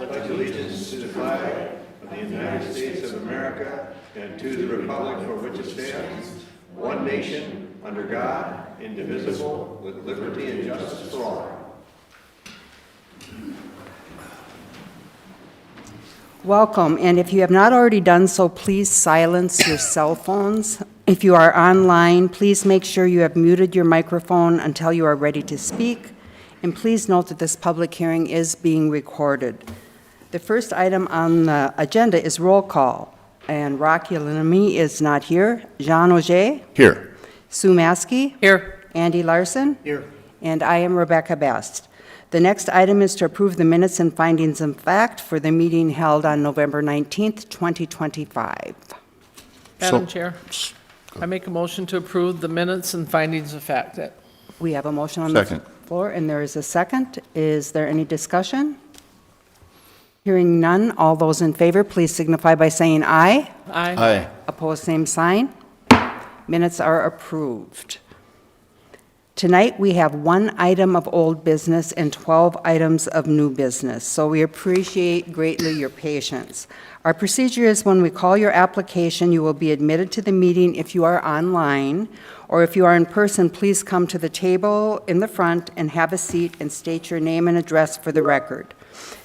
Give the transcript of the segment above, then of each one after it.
pledge allegiance to the flag of the United States of America and to the republic for which it stands, one nation, under God, indivisible, with liberty and justice for all. Welcome, and if you have not already done so, please silence your cell phones. If you are online, please make sure you have muted your microphone until you are ready to speak, and please note that this public hearing is being recorded. The first item on the agenda is roll call, and Rocky Lamy is not here. Jean Auger? Here. Sue Maskey? Here. Andy Larson? Here. And I am Rebecca Best. The next item is to approve the minutes and findings of fact for the meeting held on November 19th, 2025. Madam Chair, I make a motion to approve the minutes and findings of fact. We have a motion on the Second. floor, and there is a second. Is there any discussion? Hearing none, all those in favor, please signify by saying aye. Aye. Aye. Opposed, same sign. Minutes are approved. Tonight, we have one item of old business and 12 items of new business, so we appreciate greatly your patience. Our procedure is when we call your application, you will be admitted to the meeting if you are online, or if you are in person, please come to the table in the front and have a seat and state your name and address for the record.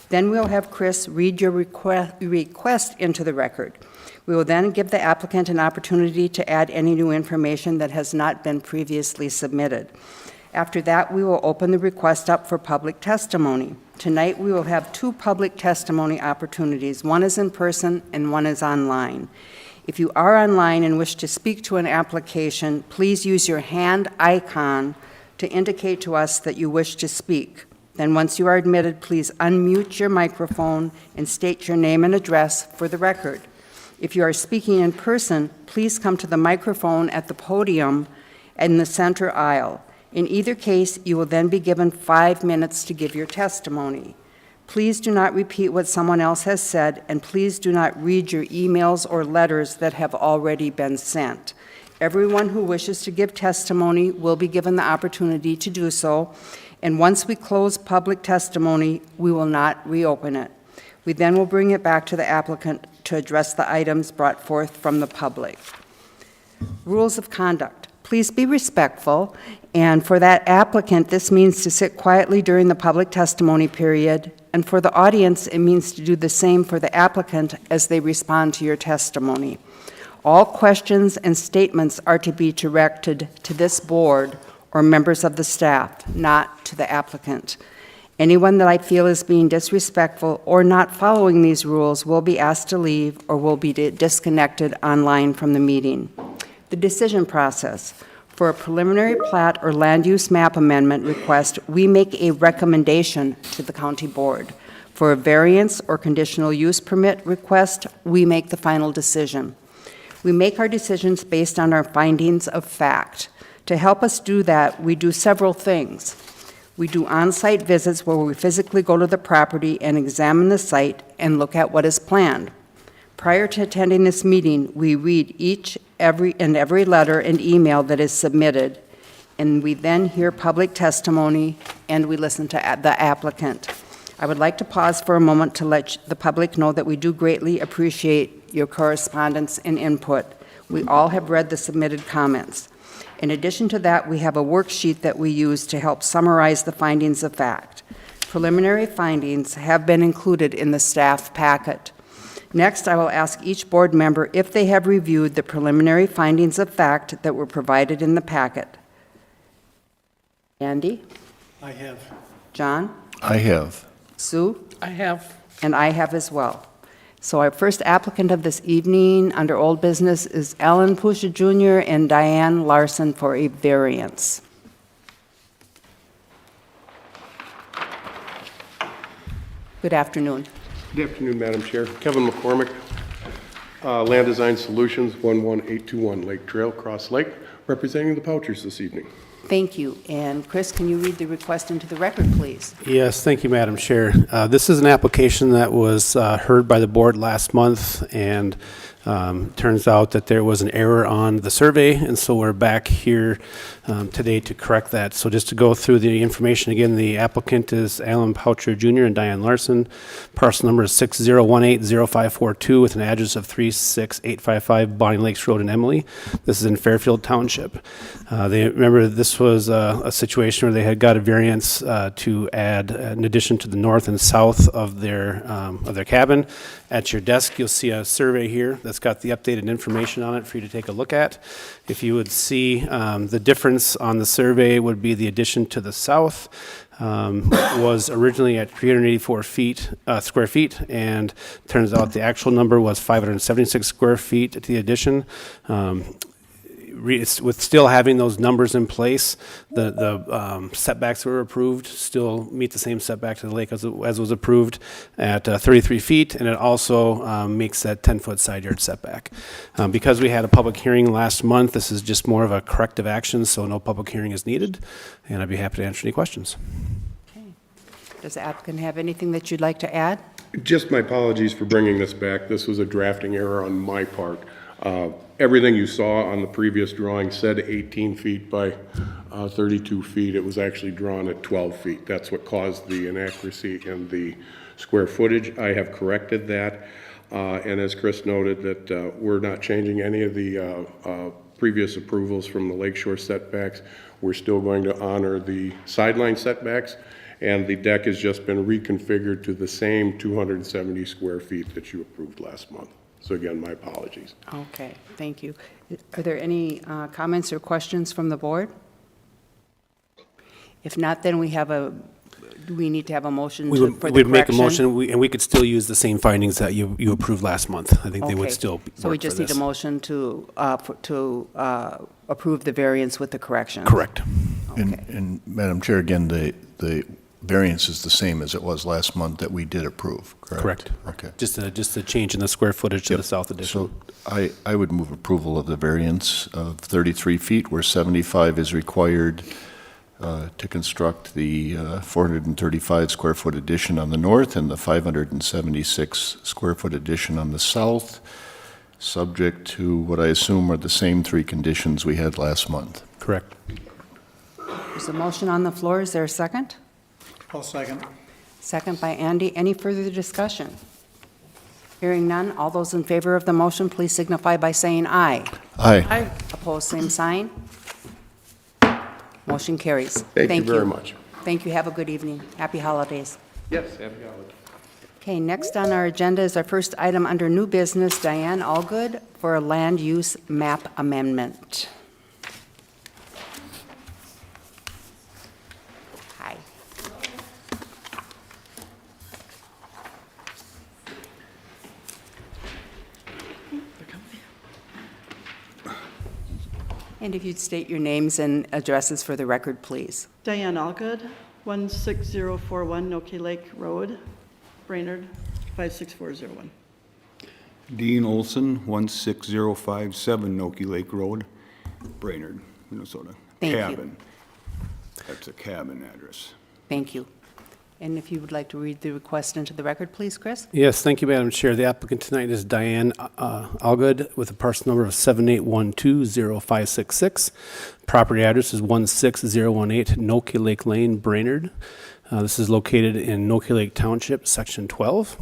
Then we'll have Chris read your request into the record. We will then give the applicant an opportunity to add any new information that has not been previously submitted. After that, we will open the request up for public testimony. Tonight, we will have two public testimony opportunities. One is in person and one is online. If you are online and wish to speak to an application, please use your hand icon to indicate to us that you wish to speak. Then once you are admitted, please unmute your microphone and state your name and address for the record. If you are speaking in person, please come to the microphone at the podium in the center aisle. In either case, you will then be given 5 minutes to give your testimony. Please do not repeat what someone else has said, and please do not read your emails or letters that have already been sent. Everyone who wishes to give testimony will be given the opportunity to do so, and once we close public testimony, we will not reopen it. We then will bring it back to the applicant to address the items brought forth from the public. Rules of conduct. Please be respectful, and for that applicant, this means to sit quietly during the public testimony period, and for the audience, it means to do the same for the applicant as they respond to your testimony. All questions and statements are to be directed to this board or members of the staff, not to the applicant. Anyone that I feel is being disrespectful or not following these rules will be asked to leave or will be disconnected online from the meeting. The decision process. For a preliminary plat or land use map amendment request, we make a recommendation to the county board. For a variance or conditional use permit request, we make the final decision. We make our decisions based on our findings of fact. To help us do that, we do several things. We do on-site visits where we physically go to the property and examine the site and look at what is planned. Prior to attending this meeting, we read every letter and email that is submitted, and we then hear public testimony and we listen to the applicant. I would like to pause for a moment to let the public know that we do greatly appreciate your correspondence and input. We all have read the submitted comments. In addition to that, we have a worksheet that we use to help summarize the findings of fact. Preliminary findings have been included in the staff packet. Next, I will ask each board member if they have reviewed the preliminary findings of fact that were provided in the packet. Andy? I have. John? I have. Sue? I have. And I have as well. So our first applicant of this evening under old business is Alan Pusha Jr. and Diane Larson for a variance. Good afternoon. Good afternoon, Madam Chair. Kevin McCormick, Land Design Solutions, 11821 Lake Trail, Cross Lake, representing the Pouchers this evening. Thank you. And Chris, can you read the request into the record, please? Yes, thank you, Madam Chair. This is an application that was heard by the board last month, and Turns out that there was an error on the survey, and so we're back here today to correct that. So just to go through the information again, the applicant is Alan Poucher Jr. and Diane Larson. Parcel number is 60180542 with an address of 36855 Bonnie Lakes Road in Emily. This is in Fairfield Township. Remember, this was a situation where they had got a variance to add an addition to the north and south of their cabin. At your desk, you'll see a survey here that's got the updated information on it for you to take a look at. If you would see the difference on the survey would be the addition to the south was originally at 384 square feet, and turns out the actual number was 576 square feet at the addition. With still having those numbers in place, the setbacks that were approved still meet the same setback to the lake as was approved at 33 feet, and it also makes that 10-foot side yard setback. Because we had a public hearing last month, this is just more of a corrective action, so no public hearing is needed, and I'd be happy to answer any questions. Does the applicant have anything that you'd like to add? Just my apologies for bringing this back. This was a drafting error on my part. Everything you saw on the previous drawing said 18 feet by 32 feet. It was actually drawn at 12 feet. That's what caused the inaccuracy in the square footage. I have corrected that. And as Chris noted, that we're not changing any of the previous approvals from the lakeshore setbacks. We're still going to honor the sideline setbacks, and the deck has just been reconfigured to the same 270 square feet that you approved last month. So again, my apologies. Okay, thank you. Are there any comments or questions from the board? If not, then do we need to have a motion for the correction? We'd make a motion, and we could still use the same findings that you approved last month. I think they would Okay. still work So we for just need a this. motion to approve the variance with the correction? Correct. Okay. And Madam Chair, again, the variance is the same as it was last month that we did approve, correct? Correct. Okay. Just a change in the square footage to the south addition. So I would move approval of the variance of 33 feet where 75 is required to construct the 435 square foot addition on the north and the 576 square foot addition on the south, subject to what I assume are the same three conditions we had last month. Correct. There's a motion on the floor. Is there a second? I'll second. Second by Andy. Any further discussion? Hearing none, all those in favor of the motion, please signify by saying aye. Aye. Aye. Opposed, same sign. Motion carries. Thank you very much. Thank you. Have a good evening. Happy holidays. Yes, happy holidays. Okay, next on our agenda is our first item under new business, Diane Allgood, for a land use map amendment. Hi. And if you'd state your names and addresses for the record, please. Diane Allgood, 16041 Noki Lake Road, Brainerd, 56401. Dean Olson, 16057 Noki Lake Road, Brainerd, Minnesota. Thank you. Cabin. That's a cabin address. Thank you. And if you would like to read the request into the record, please, Chris? Yes, thank you, Madam Chair. The applicant tonight is Diane Allgood with a parcel number of 78120566. Property address is 16018 Noki Lake Lane, Brainerd. This is located in Noki Lake Township, Section 12.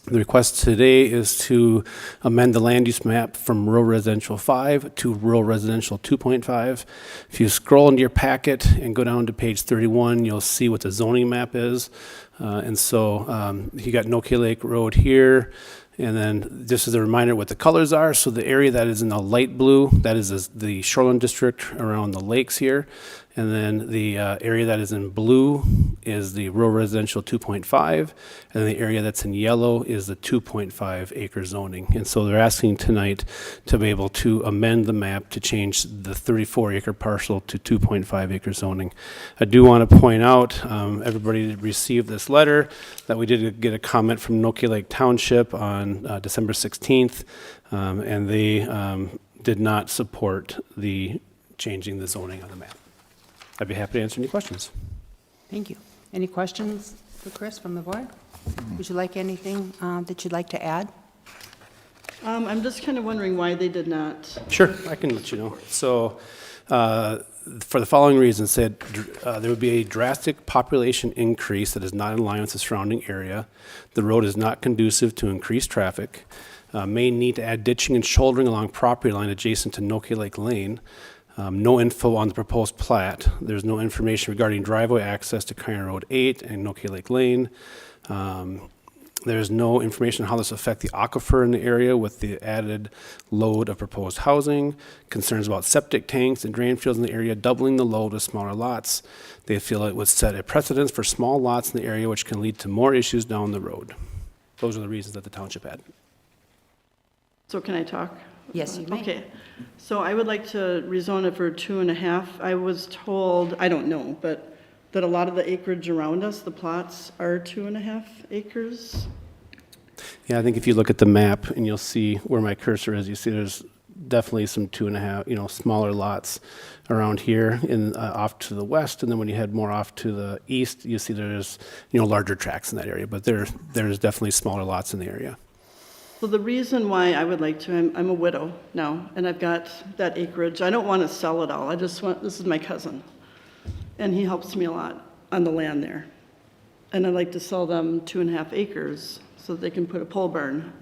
The request today is to amend the land use map from rural residential 5 to rural residential 2.5. If you scroll into your packet and go down to page 31, you'll see what the zoning map is. And so you got Noki Lake Road here. And then just as a reminder what the colors are, so the area that is in the light blue, that is the shoreline district around the lakes here. And then the area that is in blue is the rural residential 2.5, and the area that's in yellow is the 2.5 acre zoning. And so they're asking tonight to be able to amend the map to change the 34 acre parcel to 2.5 acre zoning. I do want to point out, everybody received this letter, that we did get a comment from Noki Lake Township on December 16th, and they did not support the changing the zoning on the map. I'd be happy to answer any questions. Thank you. Any questions for Chris from the board? Would you like anything that you'd like to add? I'm just kind of wondering why they did not. Sure, I can let you know. So, for the following reasons, said there would be a drastic population increase that is not in line with the surrounding area. The road is not conducive to increased traffic. May need to add ditching and shouldering along property line adjacent to Noki Lake Lane. No info on the proposed plat. There's no information regarding driveway access to County Road 8 and Noki Lake Lane. There's no information on how this will affect the aquifer in the area with the added load of proposed housing. Concerns about septic tanks and drain fields in the area doubling the load with smaller lots. They feel it would set a precedence for small lots in the area, which can lead to more issues down the road. Those are the reasons that the township had. So can I talk? Yes, you may. Okay, so I would like to rezone it for 2.5. I was told, I don't know, but that a lot of the acreage around us, the plots are 2.5 acres. Yeah, I think if you look at the map and you'll see where my cursor is, you see there's definitely some 2.5, smaller lots around here in off to the west, and then when you head more off to the east, you see there's larger tracts in that area, but there's definitely smaller lots in the area. So the reason why I would like to, I'm a widow now, and I've got that acreage. I don't want to sell it all. This is my cousin, and he helps me a lot on the land there. And I'd like to sell them 2.5 acres so that they can put a pole barn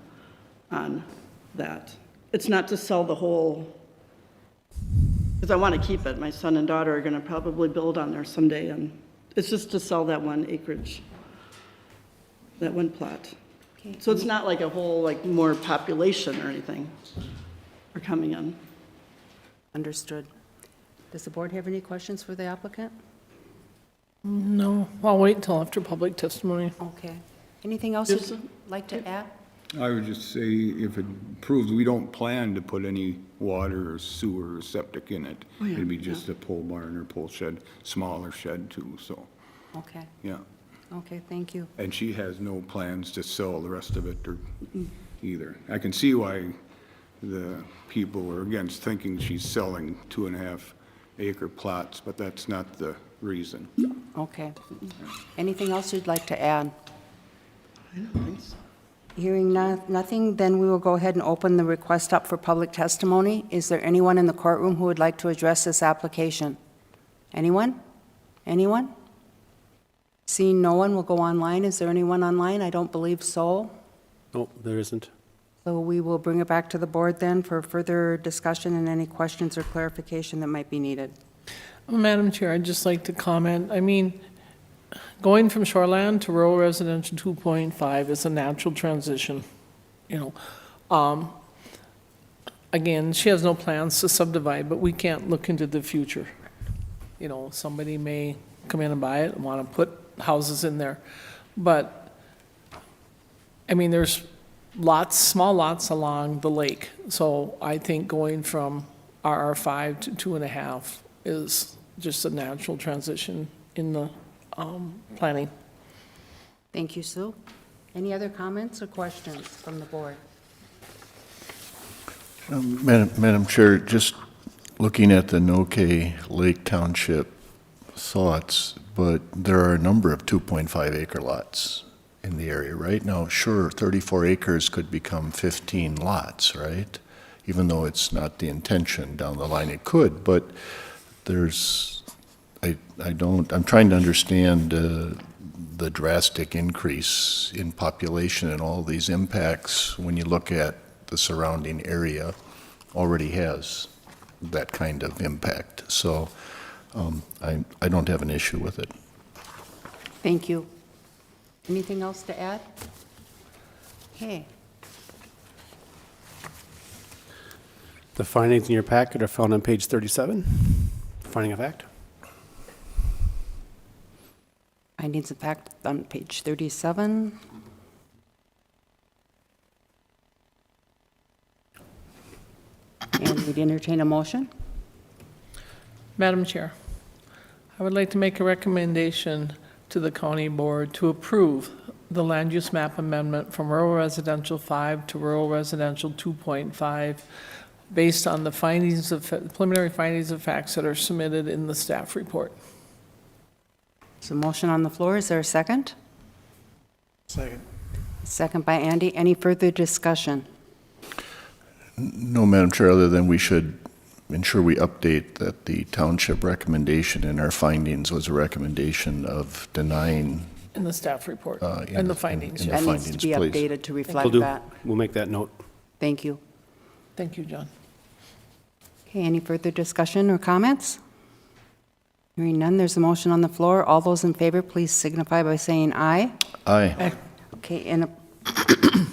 on that. It's not to sell the whole, because I want to keep it. My son and daughter are going to probably build on there someday, and it's just to sell that one acreage, that one plot. Okay. So it's not like a whole, like, more population or anything are coming in. Understood. Does the board have any questions for the applicant? No, I'll wait until after public testimony. Okay. Anything else Yes, you'd like to add? I would just say, if it proves we don't plan to put any water or sewer or septic in it, Oh, yeah, it'd be just a pole barn or pole shed, smaller shed too, so, Okay, yeah. okay, thank you. And she has no plans to sell the rest of it or either. I can see why the people were against thinking she's selling 2.5 acre plots, but that's not the reason. Okay. Anything else you'd like to add? I don't think so. Hearing nothing, then we will go ahead and open the request up for public testimony. Is there anyone in the courtroom who would like to address this application? Anyone? Anyone? Seeing no one, we'll go online. Is there anyone online? I don't believe so. No, there isn't. So we will bring it back to the board then for further discussion and any questions or clarification that might be needed. Madam Chair, I'd just like to comment, going from shoreland to rural residential 2.5 is a natural transition, Again, she has no plans to subdivide, but we can't look into the future. Somebody may come in and buy it and want to put houses in there. But, there's small lots along the lake. So I think going from RR5 to 2.5 is just a natural transition in the planning. Thank you, Sue. Any other comments or questions from the board? Madam Chair, just looking at the Noki Lake Township thoughts, but there are a number of 2.5 acre lots in the area right now. Sure, 34 acres could become 15 lots, right? Even though it's not the intention down the line, it could, but I'm trying to understand the drastic increase in population and all these impacts when you look at the surrounding area already has that kind of impact. So I don't have an issue with it. Thank you. Anything else to add? Okay. The findings in your packet are found on page 37, finding of fact. Findings of fact on page 37. And we'd entertain a motion. Madam Chair, I would like to make a recommendation to the county board to approve the land use map amendment from rural residential 5 to rural residential 2.5 based on the preliminary findings of facts that are submitted in the staff report. There's a motion on the floor. Is there a second? Second. Second by Andy. Any further discussion? No, Madam Chair, other than we should ensure we update that the township recommendation in our findings was a recommendation of denying. In the staff report, in and the the- findings, in yes. That needs to findings, be please. updated to Will reflect do. that. We'll make that note. Thank you. Thank you, John. Okay, any further discussion or comments? Hearing none, there's a motion on the floor. All those in favor, please signify by saying aye. Aye. Okay, and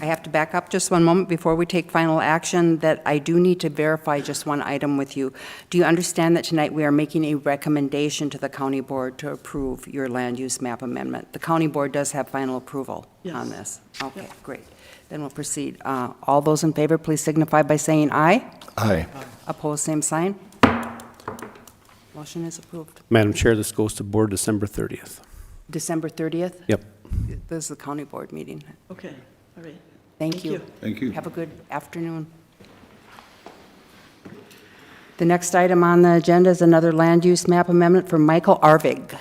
I have to back up just one moment before we take final action, that I do need to verify just one item with you. Do you understand that tonight we are making a recommendation to the county board to approve your land use map amendment? The county board does have final approval on this. Okay, great. Then we'll proceed. All those in favor, please signify by saying aye. Aye. Opposed, same sign. Motion is approved. Madam Chair, this goes to board December 30th. December 30th? Yep. This is the county board meeting. Okay, all right. Thank you. Thank you. Have a good afternoon. The next item on the agenda is another land use map amendment from Michael Arvig.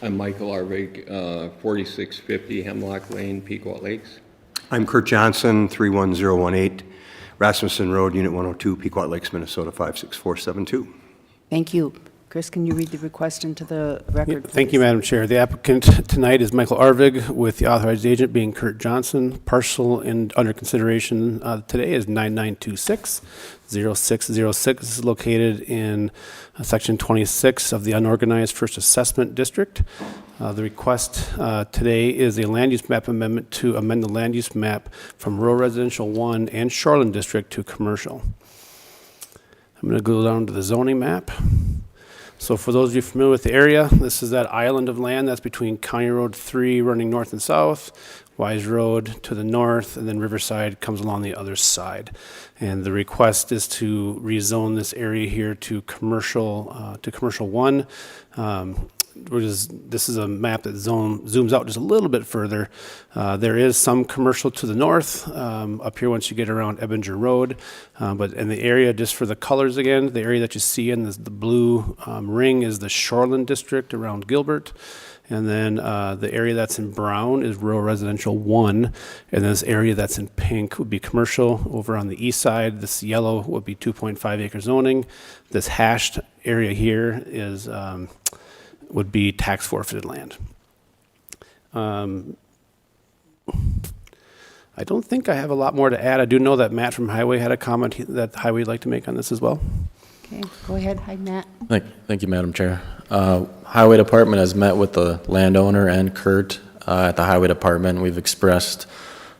I'm Michael Arvig, 4650 Hemlock Lane, Pequot Lakes. I'm Kurt Johnson, 31018 Rasmussen Road, Unit 102, Pequot Lakes, Minnesota, 56472. Thank you. Chris, can you read the request into the record? Thank you, please? Madam Chair. The applicant tonight is Michael Arvig, with the authorized agent being Kurt Johnson. Parcel and under consideration today is 9926-0606. This is located in Section 26 of the Unorganized First Assessment District. The request today is a land use map amendment to amend the land use map from rural residential 1 and Shoreland District to commercial. I'm going to go down to the zoning map. So for those of you familiar with the area, this is that island of land that's between County Road 3 running north and south, Wise Road to the north, and then Riverside comes along the other side. And the request is to rezone this area here to commercial 1. This is a map that zooms out just a little bit further. There is some commercial to the north, up here once you get around Ebbinger Road. But in the area, just for the colors again, the area that you see in the blue ring is the Shoreland District around Gilbert. And then the area that's in brown is rural residential 1. And this area that's in pink would be commercial. Over on the east side, this yellow would be 2.5 acre zoning. This hashed area here is would be tax forfeited land. I don't think I have a lot more to add. I do know that Matt from Highway had a comment that Highway would like to make on this as well. Okay, go ahead. Hi, Matt. Thank you, Madam Chair. Highway Department has met with the landowner and Kurt at the Highway Department. We've expressed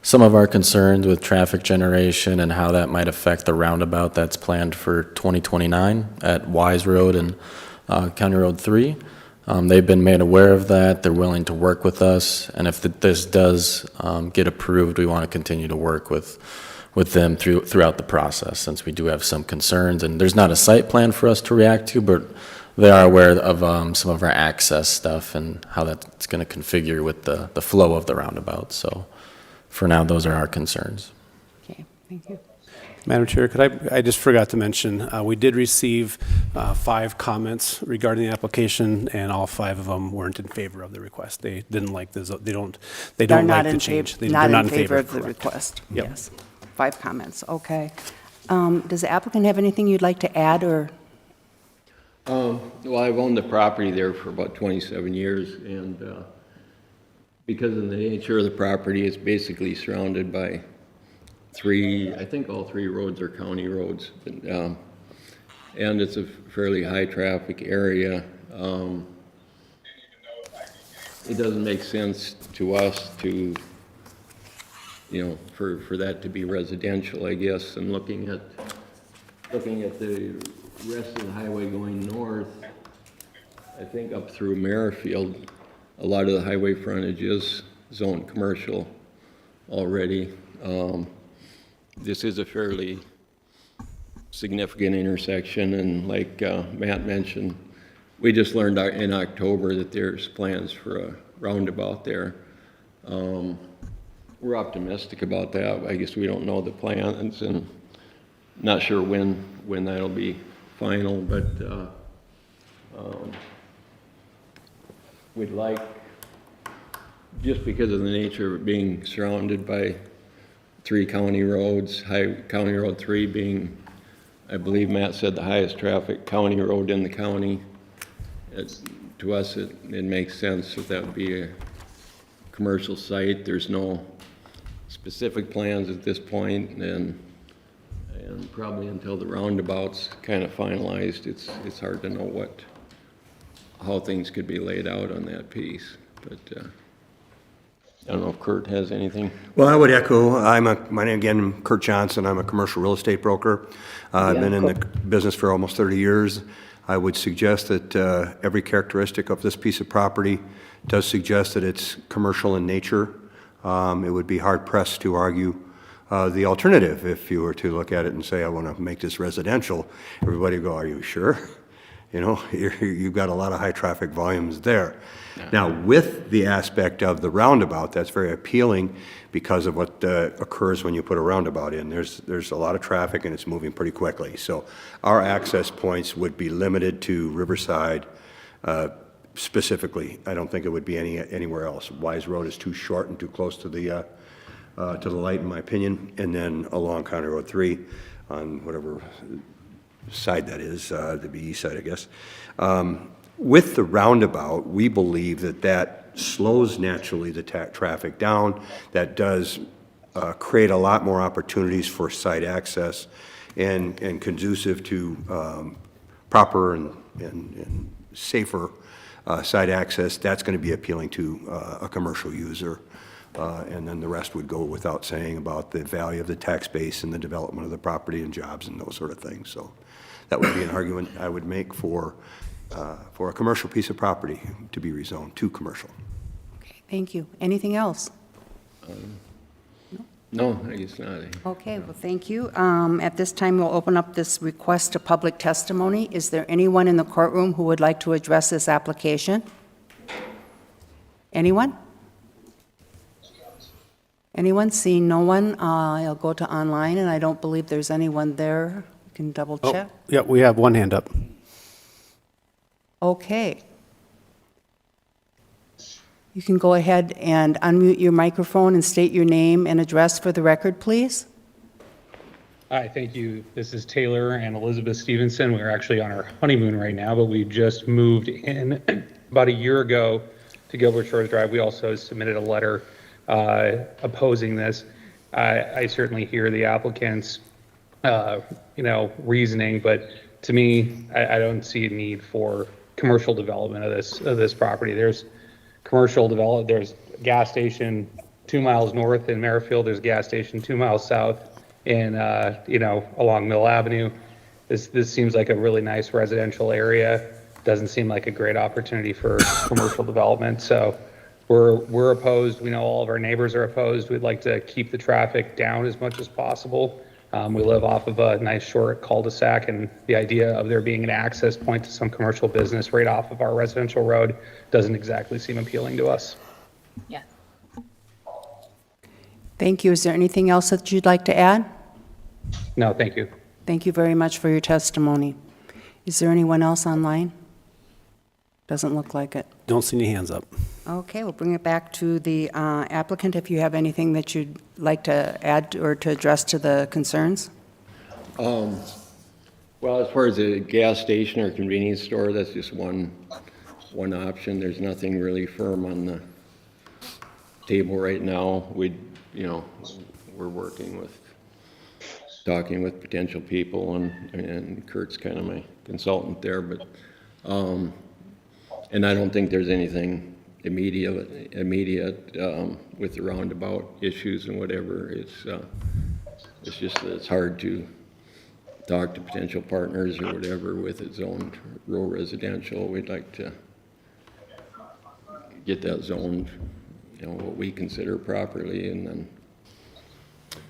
some of our concerns with traffic generation and how that might affect the roundabout that's planned for 2029 at Wise Road and County Road 3. They've been made aware of that. They're willing to work with us, and if this does get approved, we want to continue to work with them throughout the process, since we do have some concerns. And there's not a site plan for us to react to, but they are aware of some of our access stuff and how that's going to configure with the flow of the roundabout. So for now, those are our concerns. Okay, thank you. Madam Chair, I just forgot to mention, we did receive 5 comments regarding the application, and all 5 of them weren't in favor of the request. They didn't like the, they don't like the change. They're Not in favor of the correct. request. Yep. Yes. 5 comments, okay. Does the applicant have anything you'd like to add, or? Well, I've owned the property there for about 27 years, and because of the nature of the property, it's basically surrounded by I think all 3 roads are county roads, and it's a fairly high-traffic area. It doesn't make sense to us to, for that to be residential, I guess, and looking at the rest of the highway going north, I think up through Merrifield, a lot of the highway frontage is zoned commercial already. This is a fairly significant intersection, and like Matt mentioned, we just learned in October that there's plans for a roundabout there. We're optimistic about that. I guess we don't know the plans, and not sure when that'll be final, but we'd like, just because of the nature of it being surrounded by 3 county roads, County Road 3 being, I believe Matt said, the highest traffic county road in the county. To us, it makes sense that that would be a commercial site. There's no specific plans at this point, and probably until the roundabout's kind of finalized, it's hard to know how things could be laid out on that piece. But I don't know if Kurt has anything. Well, I would echo, my name again, Kurt Johnson, I'm a commercial real estate broker. I've been in the business for almost 30 years. I would suggest that every characteristic of this piece of property does suggest that it's commercial in nature. It would be hard pressed to argue the alternative if you were to look at it and say, I want to make this residential. Everybody would go, are you sure? You know, you've got a lot of high traffic volumes there. Now, with the aspect of the roundabout, that's very appealing because of what occurs when you put a roundabout in. There's a lot of traffic and it's moving pretty quickly. So our access points would be limited to Riverside specifically. I don't think it would be anywhere else. Wise Road is too short and too close to the light, in my opinion. And then along County Road 3 on whatever side that is, the east side, I guess. With the roundabout, we believe that slows naturally the traffic down. That does create a lot more opportunities for site access and conducive to proper and safer site access. That's going to be appealing to a commercial user. And then the rest would go without saying about the value of the tax base and the development of the property and jobs and those sort of things. So that would be an argument I would make for a commercial piece of property to be rezoned to commercial. Okay, thank you. Anything else? No, I guess not. Okay, well, thank you. At this time, we'll open up this request to public testimony. Is there anyone in the courtroom who would like to address this application? Anyone? Anyone? Seeing no one, I'll go to online, and I don't believe there's anyone there. You can double check. Yeah, we have one hand up. Okay. You can go ahead and unmute your microphone and state your name and address for the record, please. Hi, thank you. This is Taylor and Elizabeth Stevenson. We're actually on our honeymoon right now, but we just moved in about a year ago to Gilbert Shores Drive. We also submitted a letter opposing this. I certainly hear the applicant's, reasoning, but to me, I don't see a need for commercial development of this property. There's commercial development. There's a gas station 2 miles north in Merrifield. There's a gas station 2 miles south in along Mill Avenue. This seems like a really nice residential area. Doesn't seem like a great opportunity for commercial development. So we're opposed. We know all of our neighbors are opposed. We'd like to keep the traffic down as much as possible. We live off of a nice short cul-de-sac, and the idea of there being an access point to some commercial business right off of our residential road doesn't exactly seem appealing to us. Yeah. Thank you. Is there anything else that you'd like to add? No, thank you. Thank you very much for your testimony. Is there anyone else online? Doesn't look like it. Don't see any hands up. Okay, we'll bring it back to the applicant if you have anything that you'd like to add or to address to the concerns. Well, as far as a gas station or convenience store, that's just one option. There's nothing really firm on the table right now. We're talking with potential people, and Kurt's kind of my consultant there, but and I don't think there's anything immediate with the roundabout issues and whatever. It's just that it's hard to talk to potential partners or whatever with its own rural residential. We'd like to get that zoned, what we consider properly, and then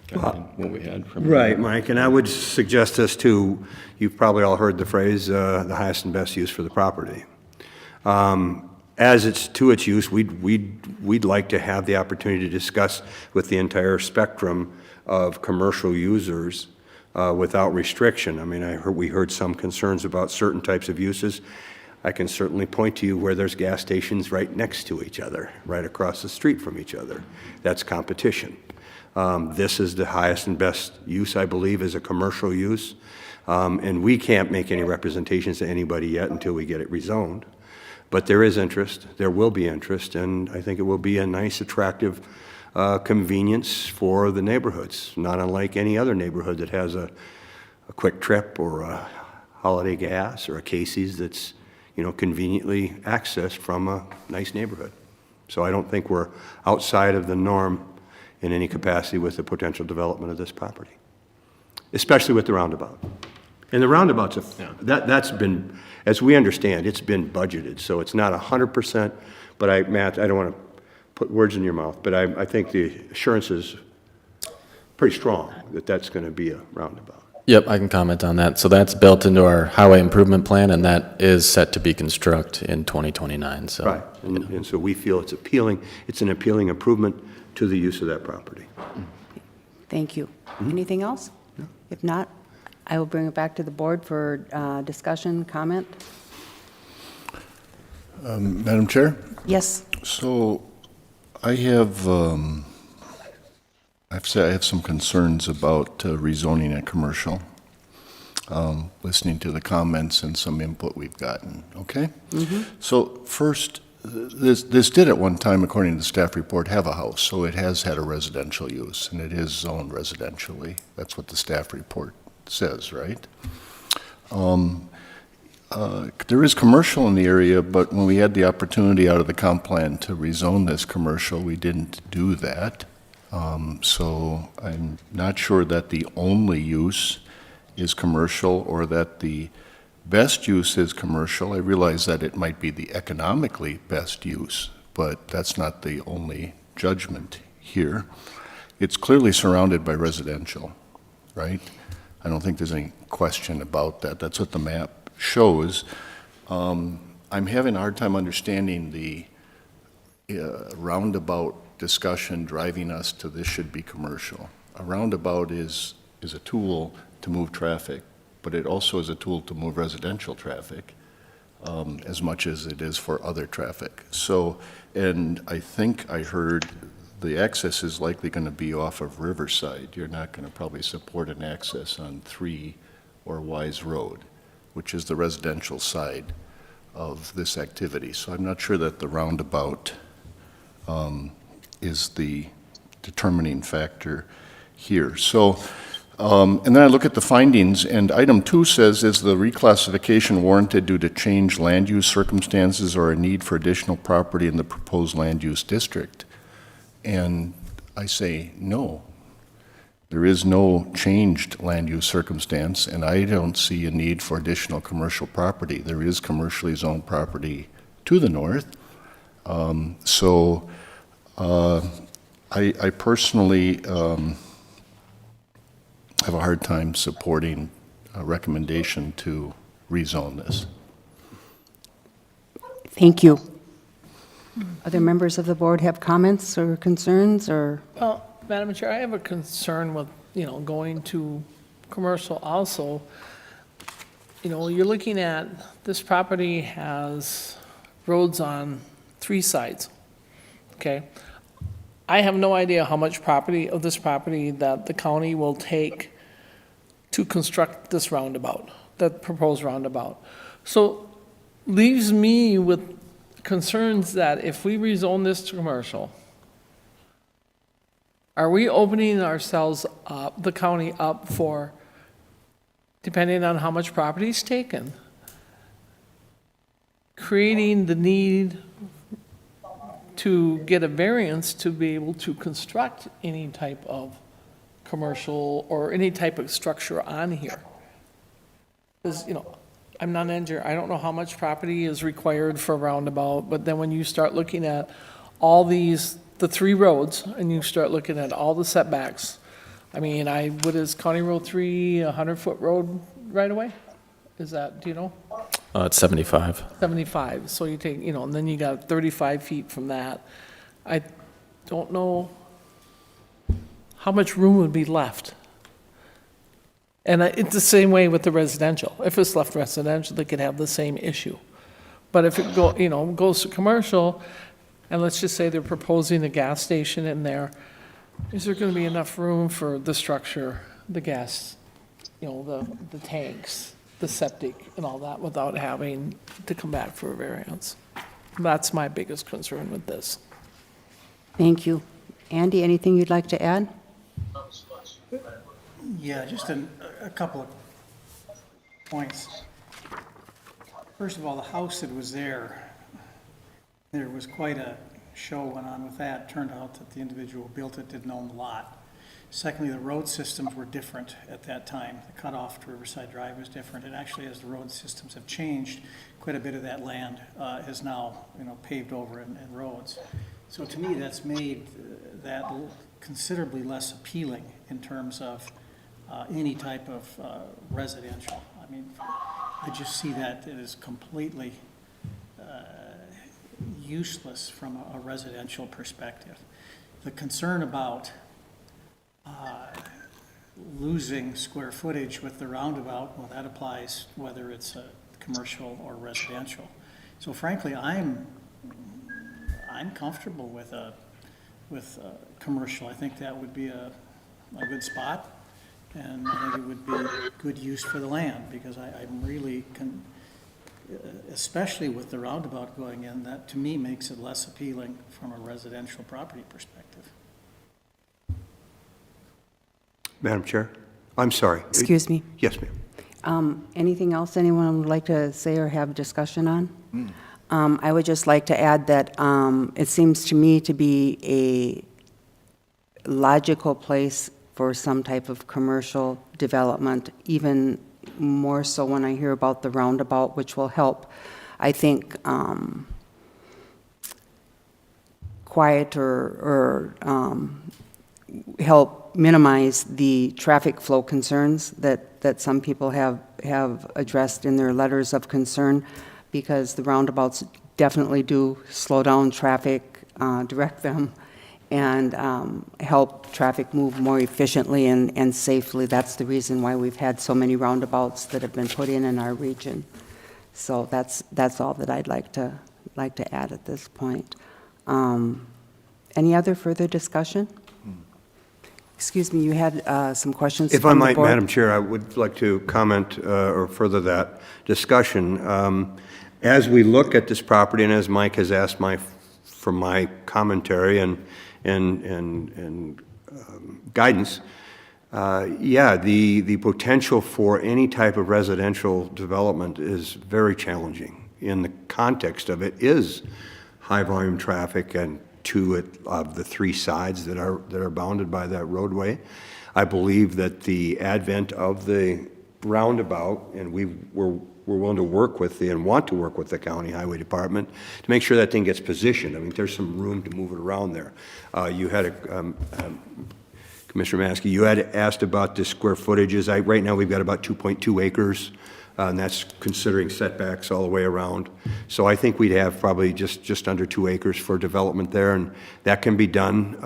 kind of what we had from Right, Mike, and I would suggest this too. You've probably all heard the phrase, the highest and best use for the property. As it's to its use, we'd like to have the opportunity to discuss with the entire spectrum of commercial users without restriction. I mean, we heard some concerns about certain types of uses. I can certainly point to you where there's gas stations right next to each other, right across the street from each other. That's competition. This is the highest and best use, I believe, is a commercial use. And we can't make any representations to anybody yet until we get it rezoned. But there is interest, there will be interest, and I think it will be a nice, attractive convenience for the neighborhoods, not unlike any other neighborhood that has a Quick Trip or a Holiday Gas or a Casey's that's, you know, conveniently accessed from a nice neighborhood. So I don't think we're outside of the norm in any capacity with the potential development of this property, especially with the roundabout. And the roundabout's, that's been, as we understand, it's been budgeted, so it's not 100%, but Matt, I don't want to put words in your mouth, but I think the assurance is pretty strong that that's going to be a roundabout. Yep, I can comment on that. So that's built into our highway improvement plan, and that is set to be constructed in 2029, so. Right, and so we feel it's appealing, it's an appealing improvement to the use of that property. Thank you. Anything else? No. If not, I will bring it back to the board for discussion, comment. Madam Chair? Yes. So I have, I have to say I have some concerns about rezoning a commercial, listening to the comments and some input we've gotten, okay? So first, this did at one time, according to the staff report, have a house, so it has had a residential use, and it is zoned residentially. That's what the staff report says, right? There is commercial in the area, but when we had the opportunity out of the comp plan to rezone this commercial, we didn't do that. So I'm not sure that the only use is commercial or that the best use is commercial. I realize that it might be the economically best use, but that's not the only judgment here. It's clearly surrounded by residential, right? I don't think there's any question about that. That's what the map shows. I'm having a hard time understanding the roundabout discussion driving us to this should be commercial. A roundabout is a tool to move traffic, but it also is a tool to move residential traffic as much as it is for other traffic. So, and I think I heard the access is likely going to be off of Riverside. You're not going to probably support an access on 3 or Wise Road, which is the residential side of this activity. So I'm not sure that the roundabout is the determining factor here. So, and then I look at the findings, and item 2 says, is the reclassification warranted due to changed land use circumstances or a need for additional property in the proposed land use district? And I say no. There is no changed land use circumstance, and I don't see a need for additional commercial property. There is commercially zoned property to the north. I personally have a hard time supporting a recommendation to rezone this. Thank you. Other members of the board have comments or concerns or? Well, Madam Chair, I have a concern with, going to commercial also. You're looking at, this property has roads on 3 sides, okay? I have no idea how much property of this property that the county will take to construct this roundabout, that proposed roundabout. So leaves me with concerns that if we rezone this to commercial, are we opening ourselves up, the county up for, depending on how much property is taken, creating the need to get a variance to be able to construct any type of commercial or any type of structure on here? Because, I'm not an engineer, I don't know how much property is required for a roundabout, but then when you start looking at all these, the 3 roads, and you start looking at all the setbacks, what is County Road 3, 100-foot road right away? Is that, do you know? It's 75. 75, so you take, and then you got 35 feet from that. I don't know how much room would be left And it's the same way with the residential. If it's left residential, they could have the same issue. But if it goes to commercial, and let's just say they're proposing a gas station in there, is there going to be enough room for the structure, the gas, the tanks, the septic and all that without having to come back for a variance? That's my biggest concern with this. Thank you. Andy, anything you'd like to add? Yeah, just a couple of points. First of all, the house that was there was quite a show went on with that. Turned out that the individual who built it didn't own the lot. Secondly, the road systems were different at that time. The cutoff to Riverside Drive was different. And actually, as the road systems have changed, quite a bit of that land is now, paved over and roads. So to me, that's made that considerably less appealing in terms of any type of residential. I mean, I just see that it is completely useless from a residential perspective. The concern about losing square footage with the roundabout, well, that applies whether it's a commercial or residential. So frankly, I'm comfortable with commercial. I think that would be a good spot, and I think it would be good use for the land, because I'm really, especially with the roundabout going in, that to me makes it less appealing from a residential property perspective. Madam Chair? I'm sorry. Excuse me. Yes, ma'am. Anything else anyone would like to say or have discussion on? I would just like to add that it seems to me to be a logical place for some type of commercial development, even more so when I hear about the roundabout, which will help, I think, quiet or help minimize the traffic flow concerns that some people have addressed in their letters of concern, because the roundabouts definitely do slow down traffic, direct them, and help traffic move more efficiently and safely. That's the reason why we've had so many roundabouts that have been put in our region. So that's all that I'd like to add at this point. Any other further discussion? Excuse me, you had some questions If I from the might, board? Madam Chair, I would like to comment or further that discussion. As we look at this property, and as Mike has asked for my commentary and guidance, the potential for any type of residential development is very challenging. In the context of it is high-volume traffic and two of the three sides that are bounded by that roadway. I believe that the advent of the roundabout, and we're willing to work with and want to work with the county highway department to make sure that thing gets positioned. I mean, there's some room to move it around there. You had Commissioner Maskey, you had asked about the square footages. Right now we've got about 2.2 acres. And that's considering setbacks all the way around. So I think we'd have probably just under 2 acres for development there, and that can be done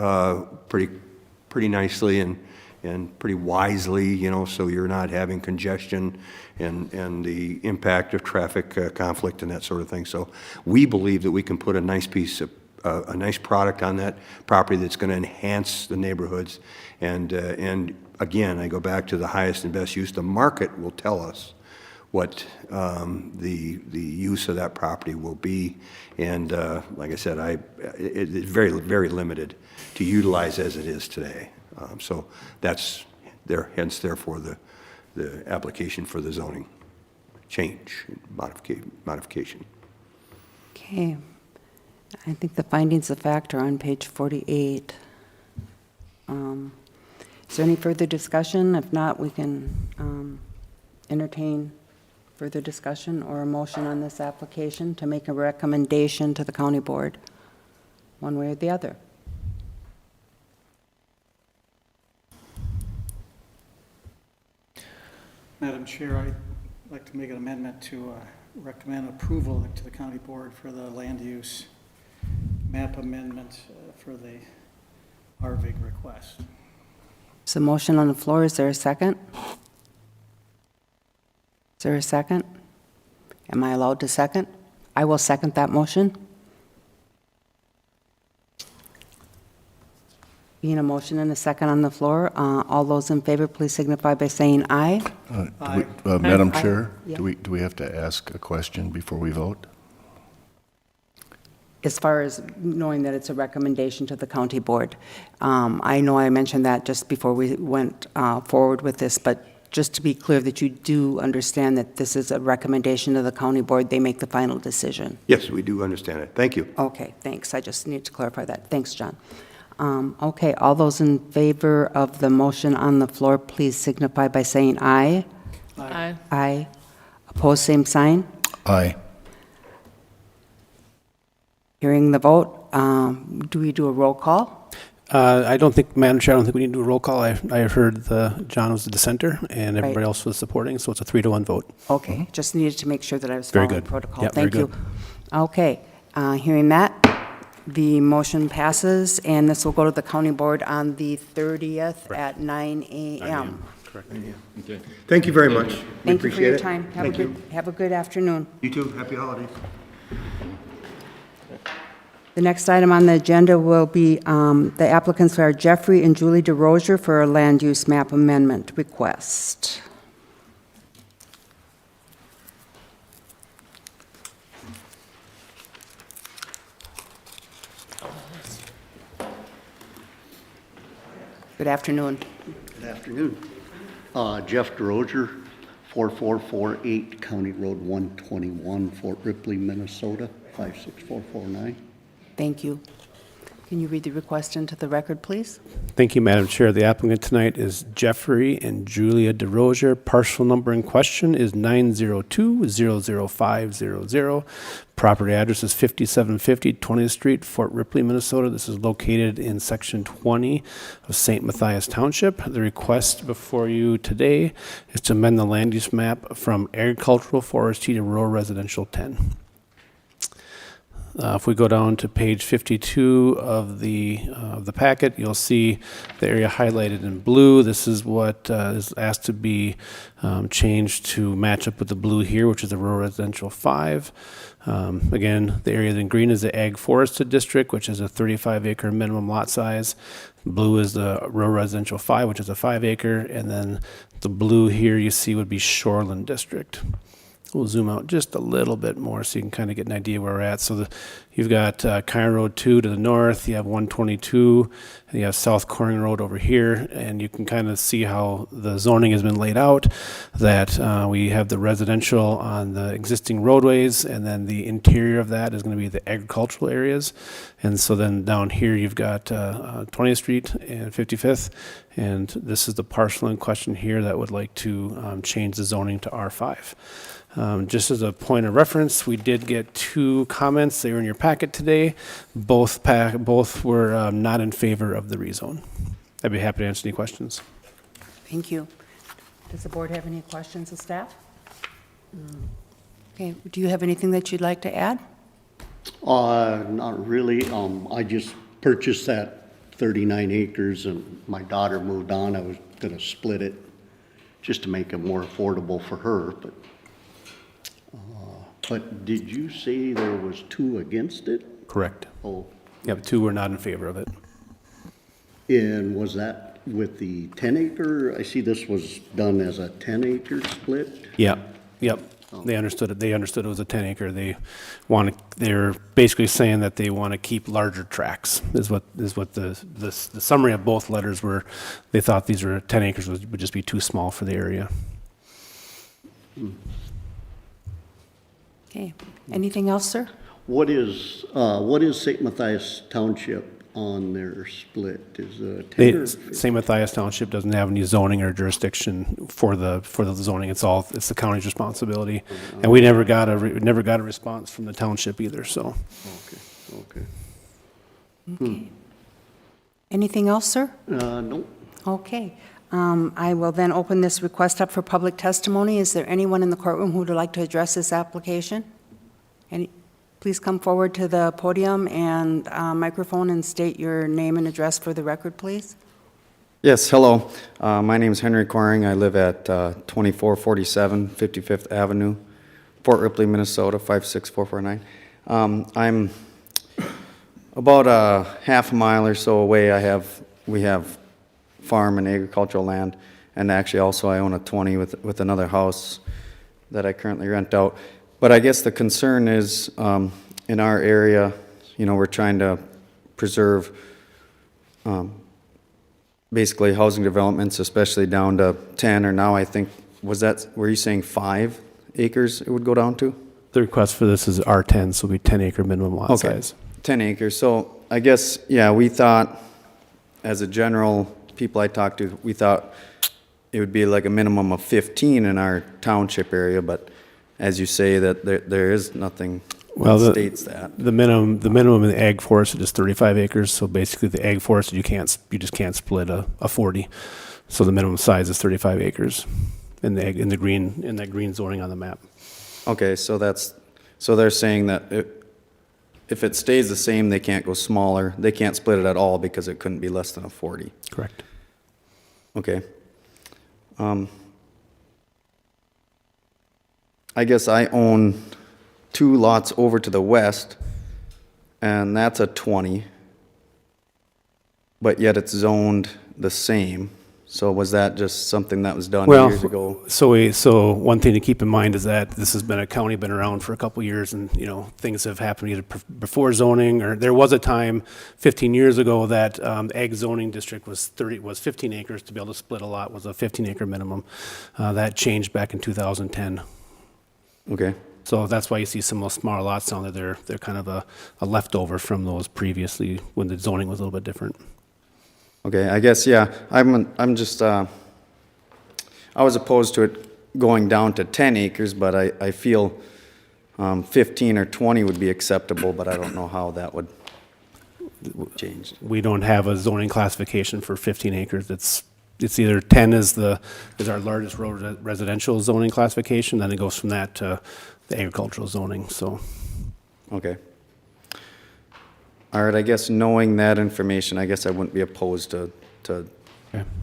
pretty nicely and pretty wisely, so you're not having congestion and the impact of traffic conflict and that sort of thing. So we believe that we can put a nice piece of a nice product on that property that's going to enhance the neighborhoods. And again, I go back to the highest and best use. The market will tell us what the use of that property will be. And like I said, it's very, very limited to utilize as it is today. So that's there, hence therefore the application for the zoning change, modification. Okay. I think the findings of fact are on page 48. Is there any further discussion? If not, we can entertain further discussion or a motion on this application to make a recommendation to the county board, one way or the other. Madam Chair, I'd like to make an amendment to recommend approval to the county board for the land use map amendment for the RVIG request. So motion on the floor, is there a second? Is there a second? Am I allowed to second? I will second that motion. Being a motion and a second on the floor, all those in favor, please signify by saying aye. Madam Aye. Chair, Yeah. do we have to ask a question before we vote? As far as knowing that it's a recommendation to the county board. I know I mentioned that just before we went forward with this, but just to be clear that you do understand that this is a recommendation to the county board, they make the final decision. Yes, we do understand it. Thank you. Okay, thanks. I just need to clarify that. Thanks, John. Okay, all those in favor of the motion on the floor, please signify by saying aye. Aye. Aye. Opposed, same sign. Aye. Hearing the vote, do we do a roll call? I don't think, Madam Chair, I don't think we need to do a roll call. I heard John was the dissenter, and everybody Right. else was supporting, so it's a 3-to-1 vote. Okay, just needed to make sure that I was Very following good. protocol. Yeah, very Thank you. good. Okay, hearing that, the motion passes, and this will go to the county board on the 30th at 9 a.m. Correct. Okay. Thank you very much. We Thank you for appreciate your it. time. Thank you. Have a good afternoon. You too. Happy holidays. The next item on the agenda will be the applicants are Jeffrey and Julie DeRozier for a land use map amendment request. Good afternoon. Good afternoon. Jeff DeRozier, 4448 County Road 121, Fort Ripley, Minnesota, 56449. Thank you. Can you read the request into the record, please? Thank you, Madam Chair. The applicant tonight is Jeffrey and Julia DeRozier. Parcel number in question is 902-00500. Property address is 5750 20th Street, Fort Ripley, Minnesota. This is located in Section 20 of St. Matthias Township. The request before you today is to amend the land use map from agricultural forestry to rural residential 10. If we go down to page 52 of the packet, you'll see the area highlighted in blue. This is what is asked to be changed to match up with the blue here, which is the rural residential 5. Again, the area in green is the ag forested district, which is a 35-acre minimum lot size. Blue is the rural residential 5, which is a 5-acre, and then the blue here you see would be shoreland district. We'll zoom out just a little bit more so you can kind of get an idea where we're at. So you've got Kyron Road 2 to the north, you have 122, and you have South Corning Road over here, and you can kind of see how the zoning has been laid out, that we have the residential on the existing roadways, and then the interior of that is going to be the agricultural areas. And so then down here you've got 20th Street and 55th, and this is the parcel in question here that would like to change the zoning to R5. Just as a point of reference, we did get 2 comments. They were in your packet today. Both were not in favor of the rezone. I'd be happy to answer any questions. Thank you. Does the board have any questions of staff? Okay, do you have anything that you'd like to add? Not really. I just purchased that 39 acres and my daughter moved on. I was going to split it just to make it more affordable for her, but did you say there was 2 against it? Correct. Oh, Yeah, but 2 were not in favor of it. and was that with the 10 acre? I see this was done as a 10 acre split. Yep. They understood it. They understood it was a 10-acre. They're basically saying that they want to keep larger tracts. Is what the summary of both letters were. They thought these were 10 acres would just be too small for the area. Okay, anything else, sir? What is St. Matthias Township on their split? Is it 10 or 15? St. Matthias Township doesn't have any zoning or jurisdiction for the zoning. It's the county's responsibility, and we never got a response from the township either. So. Okay. Okay. Anything else, sir? No. Okay. I will then open this request up for public testimony. Is there anyone in the courtroom who would like to address this application? Please come forward to the podium and microphone and state your name and address for the record, please. Yes, hello. My name is Henry Coring. I live at 2447 55th Avenue, Fort Ripley, Minnesota, 56449. I'm about a half a mile or so away. We have farm and agricultural land, and actually also I own a 20 with another house that I currently rent out. But I guess the concern is in our area, we're trying to preserve basically housing developments, especially down to 10, or now I think, were you saying 5 acres it would go down to? The request for this is R10, so it'll be 10-acre minimum lot size. 10 acres. So I guess, yeah, we thought, as a general, people I talked to, we thought it would be like a minimum of 15 in our township area, but as you say, that there is nothing that states that. The minimum in the ag forest is 35 acres, so basically the ag forest, you just can't split a 40. So the minimum size is 35 acres in that green zoning on the map. Okay, so they're saying that if it stays the same, they can't go smaller. They can't split it at all because it couldn't be less than a 40. Correct. Okay. I guess I own 2 lots over to the west, and that's a 20, but yet it's zoned the same. So was that just something that was done years ago? So one thing to keep in mind is that this has been around for a couple of years, and things have happened either before zoning, or there was a time 15 years ago that ag zoning district was 15 acres. To be able to split a lot was a 15-acre minimum. That changed back in 2010. Okay. So that's why you see some of those smaller lots down there. They're kind of a leftover from those previously when the zoning was a little bit different. Okay, I guess, yeah, I'm just, I was opposed to it going down to 10 acres, but I feel 15 or 20 would be acceptable, but I don't know how that would change. We don't have a zoning classification for 15 acres. It's either 10 is our largest residential zoning classification, then it goes from that to the agricultural zoning, so. Okay. All right, I guess knowing that information, I guess I wouldn't be opposed to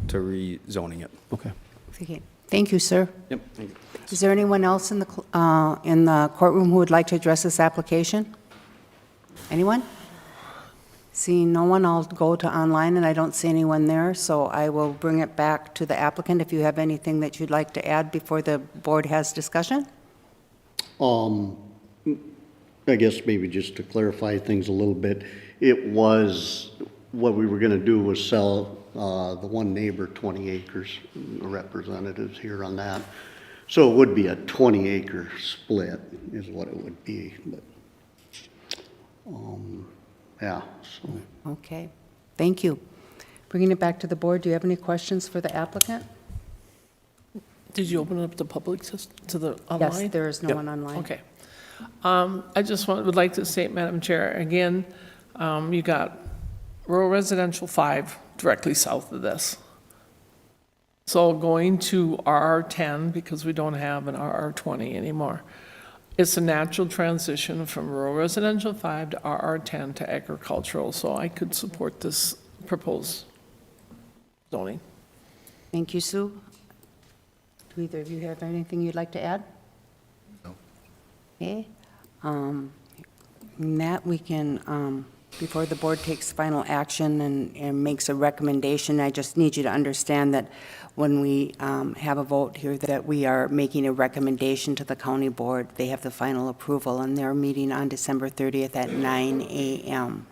rezoning it. Okay. Okay. Thank you, sir. Yep. Thank you. Is there anyone else in the courtroom who would like to address this application? Anyone? Seeing no one, I'll go to online, and I don't see anyone there, so I will bring it back to the applicant if you have anything that you'd like to add before the board has discussion. I guess maybe just to clarify things a little bit, it was, what we were gonna do was sell the one neighbor 20 acres, representatives here on that. So it would be a 20-acre split is what it would be, but, yeah, so. Okay, thank you. Bringing it back to the board, do you have any questions for the applicant? Did you open it up to public to the online? Yes, there is no one online. Okay. I just would like to state, Madam Chair, again, you got rural residential 5 directly south of this. So going to RR10, because we don't have an RR20 anymore, it's a natural transition from rural residential 5 to RR10 to agricultural, so I could support this proposed zoning. Thank you, Sue. Do either of you have anything you'd like to add? No. Okay. That we can, before the board takes final action and makes a recommendation, I just need you to understand that when we have a vote here, that we are making a recommendation to the county board. They have the final approval, and they're meeting on December 30th at 9 a.m.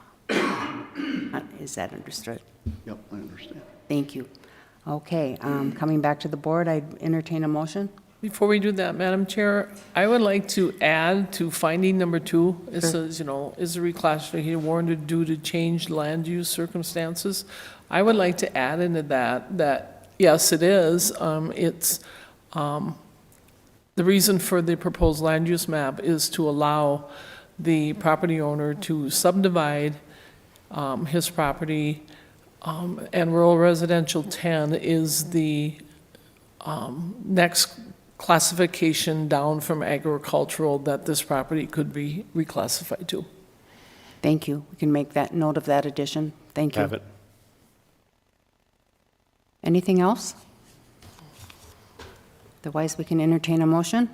Is that understood? Yep, I understand. Thank you. Okay, coming back to the board, I entertain a motion. Before we do that, Madam Chair, I would like to add to finding number 2. It says, is the reclassification warranted due to changed land use circumstances? I would like to add into that yes, it is. It's the reason for the proposed land use map is to allow the property owner to subdivide his property, and rural residential 10 is the next classification down from agricultural that this property could be reclassified to. Thank you. We can make that note of that addition. Thank you. Have it. Anything else? Otherwise, we can entertain a motion?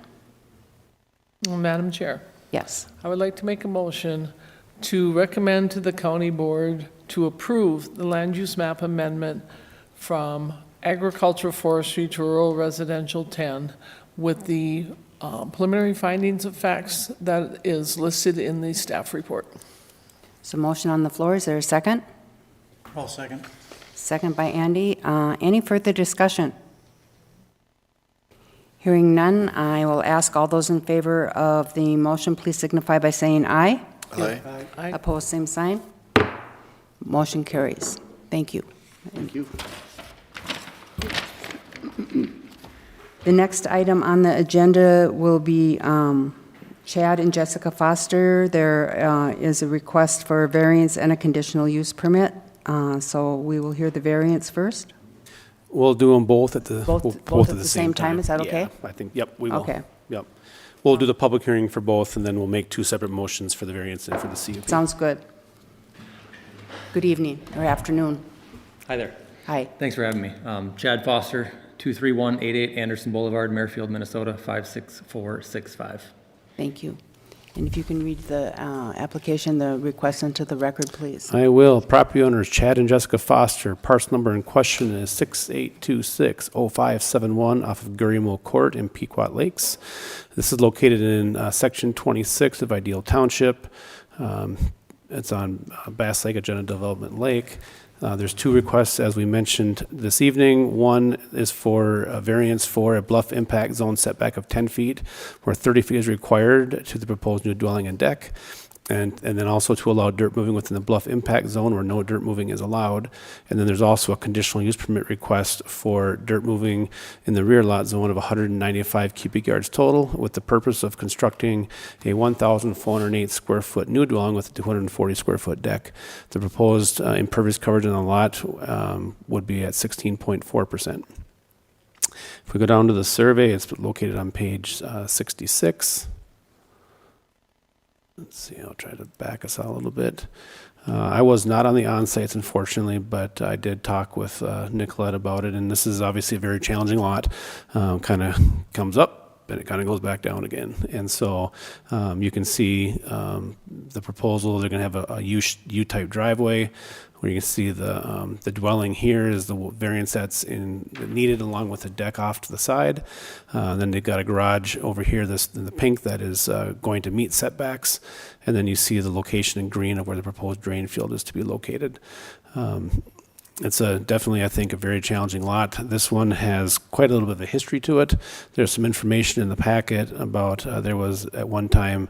Madam Chair, Yes. I would like to make a motion to recommend to the county board to approve the land use map amendment from agricultural forestry to rural residential 10 with the preliminary findings of facts that is listed in the staff report. So motion on the floor, is there a second? I'll second. Second by Andy. Any further discussion? Hearing none, I will ask all those in favor of the motion, please signify by saying aye. Aye. Opposed, same sign. Motion carries. Thank you. Thank you. The next item on the agenda will be Chad and Jessica Foster. There is a request for a variance and a conditional use permit. So we will hear the variance first. We'll do them both at the, Both at the same time, is that okay? Yeah, I think, yep, we will. Okay. Yep. We'll do the public hearing for both, and then we'll make two separate motions for the variance and for the CUP. Sounds good. Good evening, or afternoon. Hi there. Hi. Thanks for having me. Chad Foster, 23188 Anderson Boulevard, Merrifield, Minnesota, 56465. Thank you. And if you can read the application, the request into the record, please. I will. Property owners Chad and Jessica Foster. Parcel number in question is 68260571 off of Gurimo Court in Pequot Lakes. This is located in Section 26 of Ideal Township. It's on Bass Lake, Agenda Development Lake. There's two requests, as we mentioned this evening. One is for a variance for a bluff impact zone setback of 10 feet, where 30 feet is required to the proposed new dwelling and deck. And then also to allow dirt moving within the bluff impact zone where no dirt moving is allowed. And then there's also a conditional use permit request for dirt moving in the rear lot zone of 195 cubic yards total, with the purpose of constructing a 1,408 square foot new dwelling with a 240 square foot deck. The proposed impervious coverage on the lot would be at 16.4%. If we go down to the survey, it's located on page 66. Let's see, I'll try to back us out a little bit. I was not on the on-sites, unfortunately, but I did talk with Nicolette about it, and this is obviously a very challenging lot. Kind of comes up, and it kind of goes back down again. And so you can see the proposal. They're going to have a U-type driveway, where you can see the dwelling here is the variance that's needed, along with the deck off to the side. Then they've got a garage over here, in the pink, that is going to meet setbacks. And then you see the location in green of where the proposed drain field is to be located. It's definitely, I think, a very challenging lot. This one has quite a little bit of a history to it. There's some information in the packet about there was at one time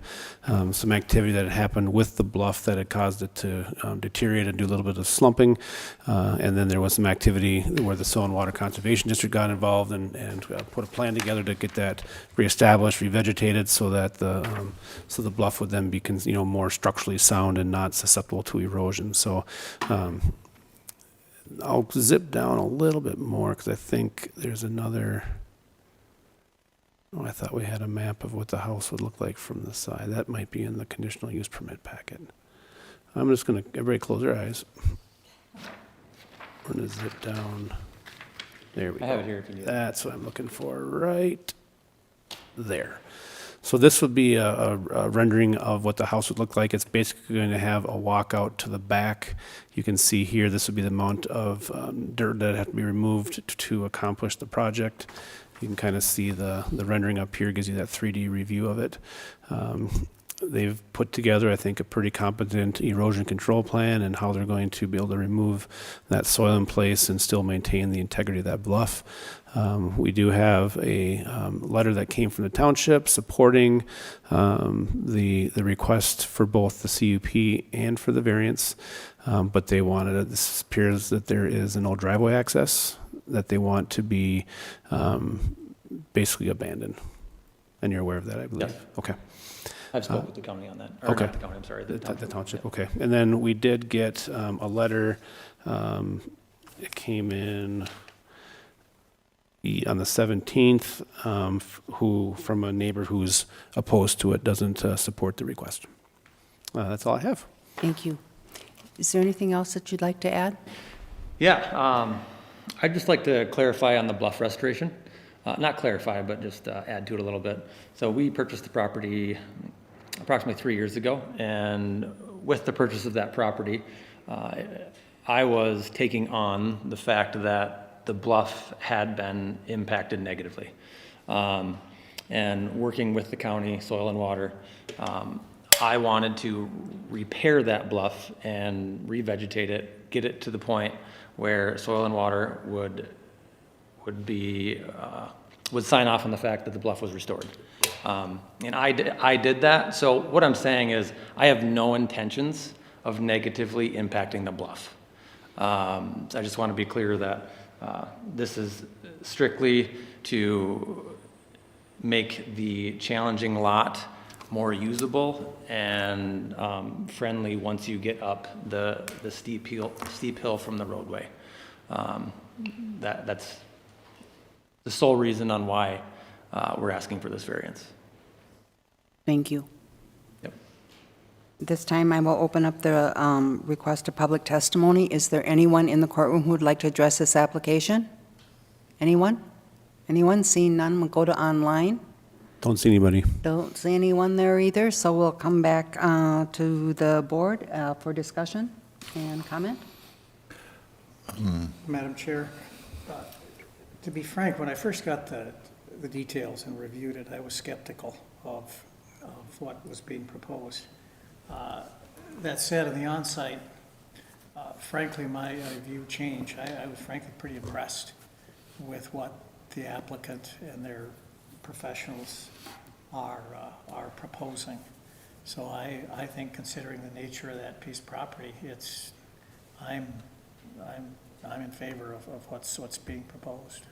some activity that had happened with the bluff that had caused it to deteriorate and do a little bit of slumping. And then there was some activity where the Soil and Water Conservation District got involved and put a plan together to get that reestablished, revegetated, so that the bluff would then be more structurally sound and not susceptible to erosion. So I'll zip down a little bit more because I think there's another. Oh, I thought we had a map of what the house would look like from the side. That might be in the conditional use permit packet. I'm just going to, everybody close their eyes. We're going to zip down. There we go. I have it here if you need it. That's what I'm looking for right there. So this would be a rendering of what the house would look like. It's basically going to have a walkout to the back. You can see here, this would be the amount of dirt that had to be removed to accomplish the project. You can kind of see the rendering up here, gives you that 3D review of it. They've put together, I think, a pretty competent erosion control plan and how they're going to be able to remove that soil in place and still maintain the integrity of that bluff. We do have a letter that came from the township supporting the request for both the CUP and for the variance, but they wanted, this appears that there is no driveway access that they want to be basically abandoned. And you're aware of that, I believe? Yes. Okay. I've spoken with the county on that. Or Okay. not the county, I'm sorry. The township, okay. And then we did get a letter, it came in on the 17th, from a neighbor who's opposed to it, doesn't support the request. That's all I have. Thank you. Is there anything else that you'd like to add? Yeah, I'd just like to clarify on the bluff restoration. Not clarify, but just add to it a little bit. So we purchased the property approximately 3 years ago, and with the purchase of that property, I was taking on the fact that the bluff had been impacted negatively. And working with the county Soil and Water, I wanted to repair that bluff and revegetate it, get it to the point where Soil and Water would sign off on the fact that the bluff was restored. And I did that. So what I'm saying is I have no intentions of negatively impacting the bluff. So I just want to be clear that this is strictly to make the challenging lot more usable and friendly once you get up the steep hill from the roadway. That's the sole reason on why we're asking for this variance. Thank you. Yep. This time I will open up the request of public testimony. Is there anyone in the courtroom who would like to address this application? Anyone? Anyone? Seeing none, we'll go to online. Don't see anybody. Don't see anyone there either, so we'll come back to the board for discussion and comment. Madam Chair, to be frank, when I first got the details and reviewed it, I was skeptical of what was being proposed. That said, in the on-site, frankly, my view changed. I was frankly pretty impressed with what the applicant and their professionals are proposing. So I think, considering the nature of that piece of property, I'm in favor of what's being proposed.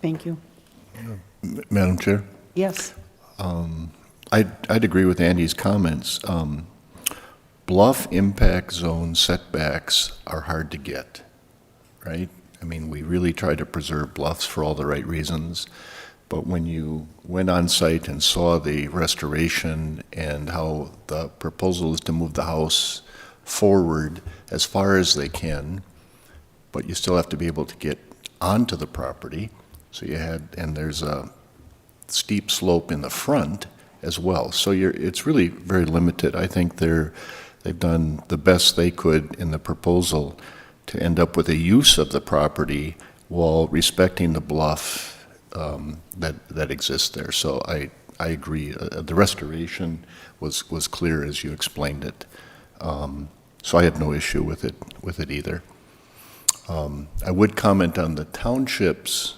Thank you. Madam Chair? Yes. I'd agree with Andy's comments. Bluff impact zone setbacks are hard to get, right? I mean, we really try to preserve bluffs for all the right reasons, but when you went on site and saw the restoration and how the proposal is to move the house forward as far as they can, but you still have to be able to get onto the property, so and there's a steep slope in the front as well. So it's really very limited. I think they've done the best they could in the proposal to end up with a use of the property while respecting the bluff that exists there. So I agree. The restoration was clear as you explained it. So I have no issue with it either. I would comment on the township's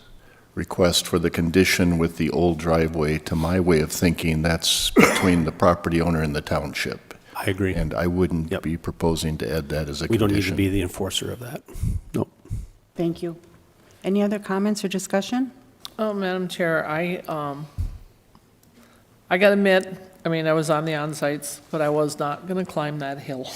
request for the condition with the old driveway. To my way of thinking, that's between the property owner and the township. I agree. And I wouldn't be proposing to add that as a We condition. don't need to be the enforcer of that. Nope. Thank you. Any other comments or discussion? Oh, Madam Chair, I got to admit, I mean, I was on the on-sites, but I was not going to climb that hill.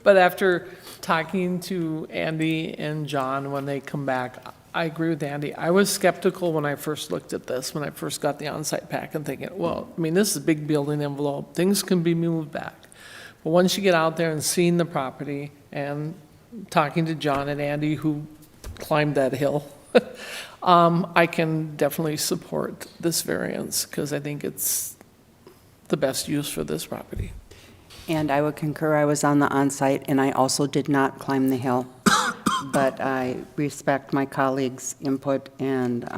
But after talking to Andy and John when they come back, I agree with Andy. I was skeptical when I first looked at this, when I first got the on-site pack and thinking, well, I mean, this is a big building envelope. Things can be moved back. But once you get out there and seeing the property and talking to John and Andy who climbed that hill, I can definitely support this variance because I think it's the best use for this property. And I would concur. I was on the on-site, and I also did not climb the hill. But I respect my colleagues' input and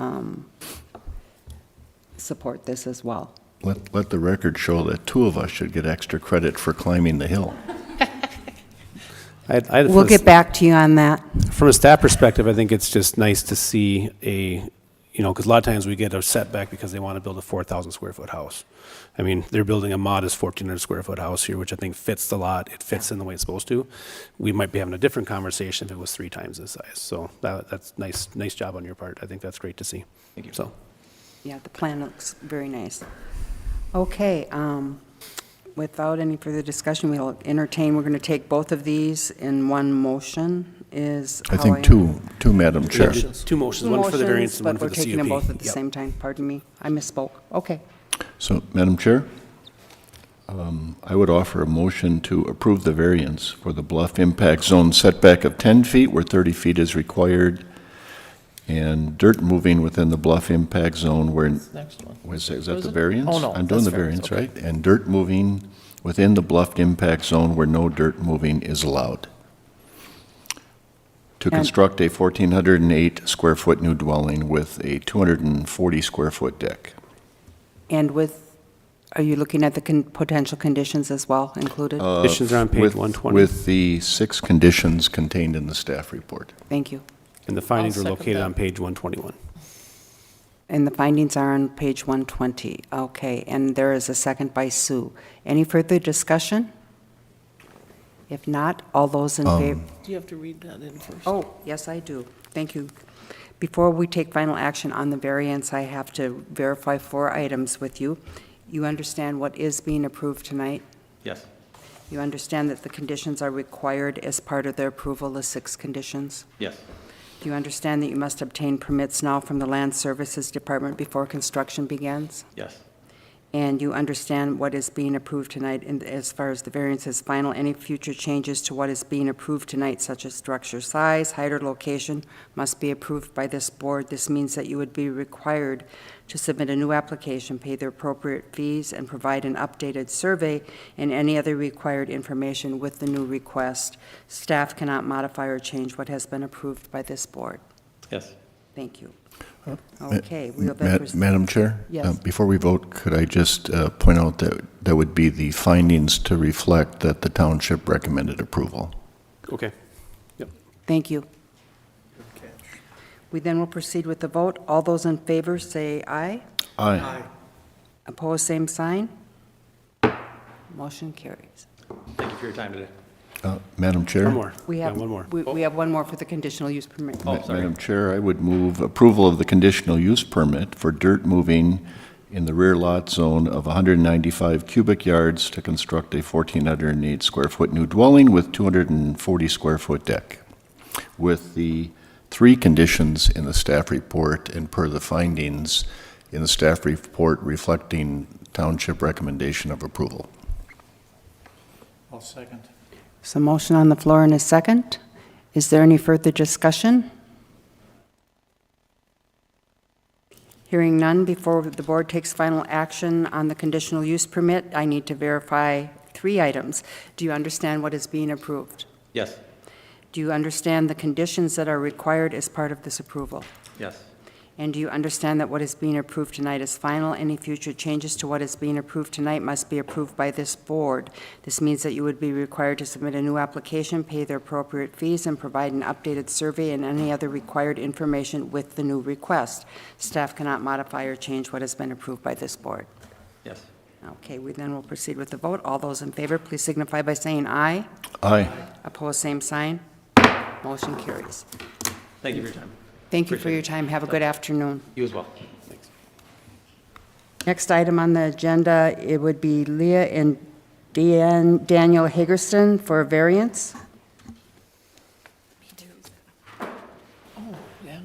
support this as well. Let the record show that two of us should get extra credit for climbing the hill. We'll get back to you on that. From a staff perspective, I think it's just nice to see because a lot of times we get a setback because they want to build a 4,000 square foot house. I mean, they're building a modest 1,400 square foot house here, which I think fits the lot. It fits in the way it's supposed to. We might be having a different conversation if it was 3 times this size. So that's nice job on your part. I think that's great to see. Thank you. So, Yeah, the plan looks very nice. Okay, without any further discussion, we're going to take both of these in one motion. I think two, Madam Chair. two motions, one for the variance and one for the CUP. But we're taking them both at the same time. Pardon me, I misspoke. Okay. So, Madam Chair, I would offer a motion to approve the variance for the bluff impact zone setback of 10 feet where 30 feet is required, and dirt moving within the bluff impact zone where, Next one. is that Was the it? variance? Oh, no, I'm doing that's the variance, variance, right? And dirt moving within the bluff impact zone where no dirt moving is allowed. To And- construct a 1,408 square foot new dwelling with a 240 square foot deck. And are you looking at the potential conditions as well included? Conditions are on page With- 120. With the 6 conditions contained in the staff report. Thank you. And the findings I'll are second located that. on page 121. And the findings are on page 120. Okay, and there is a second by Sue. Any further discussion? If not, all those in favor? Do you have to read that in first? Oh, yes, I do. Thank you. Before we take final action on the variance, I have to verify 4 items with you. You understand what is being approved tonight? Yes. You understand that the conditions are required as part of their approval, the 6 conditions? Yes. Do you understand that you must obtain permits now from the Land Services Department before construction begins? Yes. And you understand what is being approved tonight as far as the variance is final? Any future changes to what is being approved tonight, such as structure size, height, or location, must be approved by this board. This means that you would be required to submit a new application, pay the appropriate fees, and provide an updated survey and any other required information with the new request. Staff cannot modify or change what has been approved by this board. Yes. Thank you. Okay. we'll then proceed. Madam Chair? Yes. Before we vote, could I just point out that that would be the findings to reflect that the township recommended approval? Okay. Yep. Thank you. We then will proceed with the vote. All those in favor say aye. Aye. Opposed, same sign. Motion carries. Thank you for your time today. Madam Chair? One more. We have, one more. we have one more for the conditional use permit. Oh, sorry. Madam Chair, I would move approval of the conditional use permit for dirt moving in the rear lot zone of 195 cubic yards to construct a 1,408 square foot new dwelling with 240 square foot deck, with the 3 conditions in the staff report and per the findings in the staff report reflecting township recommendation of approval. I'll second. So motion on the floor in a second. Is there any further discussion? Hearing none, before the board takes final action on the conditional use permit, I need to verify 3 items. Do you understand what is being approved? Yes. Do you understand the conditions that are required as part of this approval? Yes. And do you understand that what is being approved tonight is final? Any future changes to what is being approved tonight must be approved by this board. This means that you would be required to submit a new application, pay the appropriate fees, and provide an updated survey and any other required information with the new request. Staff cannot modify or change what has been approved by this board. Yes. Okay, we then will proceed with the vote. All those in favor, please signify by saying aye. Aye. Opposed, same sign. Motion carries. Thank you for your time. Thank you for Appreciate your it. time. Have a good afternoon. You as well. Thanks. Next item on the agenda, it would be Leah and Daniel Hagerston for a variance. Oh, yeah.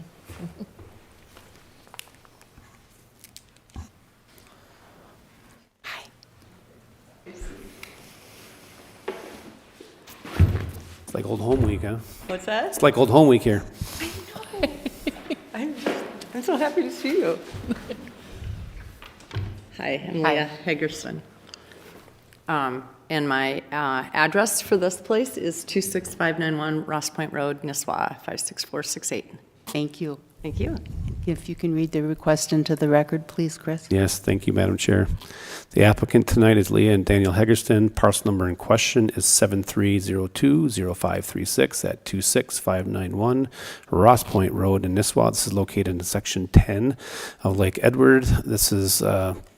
It's like old home week, huh? What's that? It's like old home week here. I'm so happy to see you. Hi, I'm Leah Hagerson. And my address for this place is 26591 Ross Point Road, Nisswa, 56468. Thank you. Thank you. If you can read the request into the record, please, Chris. Yes, thank you, Madam Chair. The applicant tonight is Leah and Daniel Hagerston. Parcel number in question is 7302-0536 at 26591 Ross Point Road in Nisswa. This is located in Section 10 of Lake Edward. This is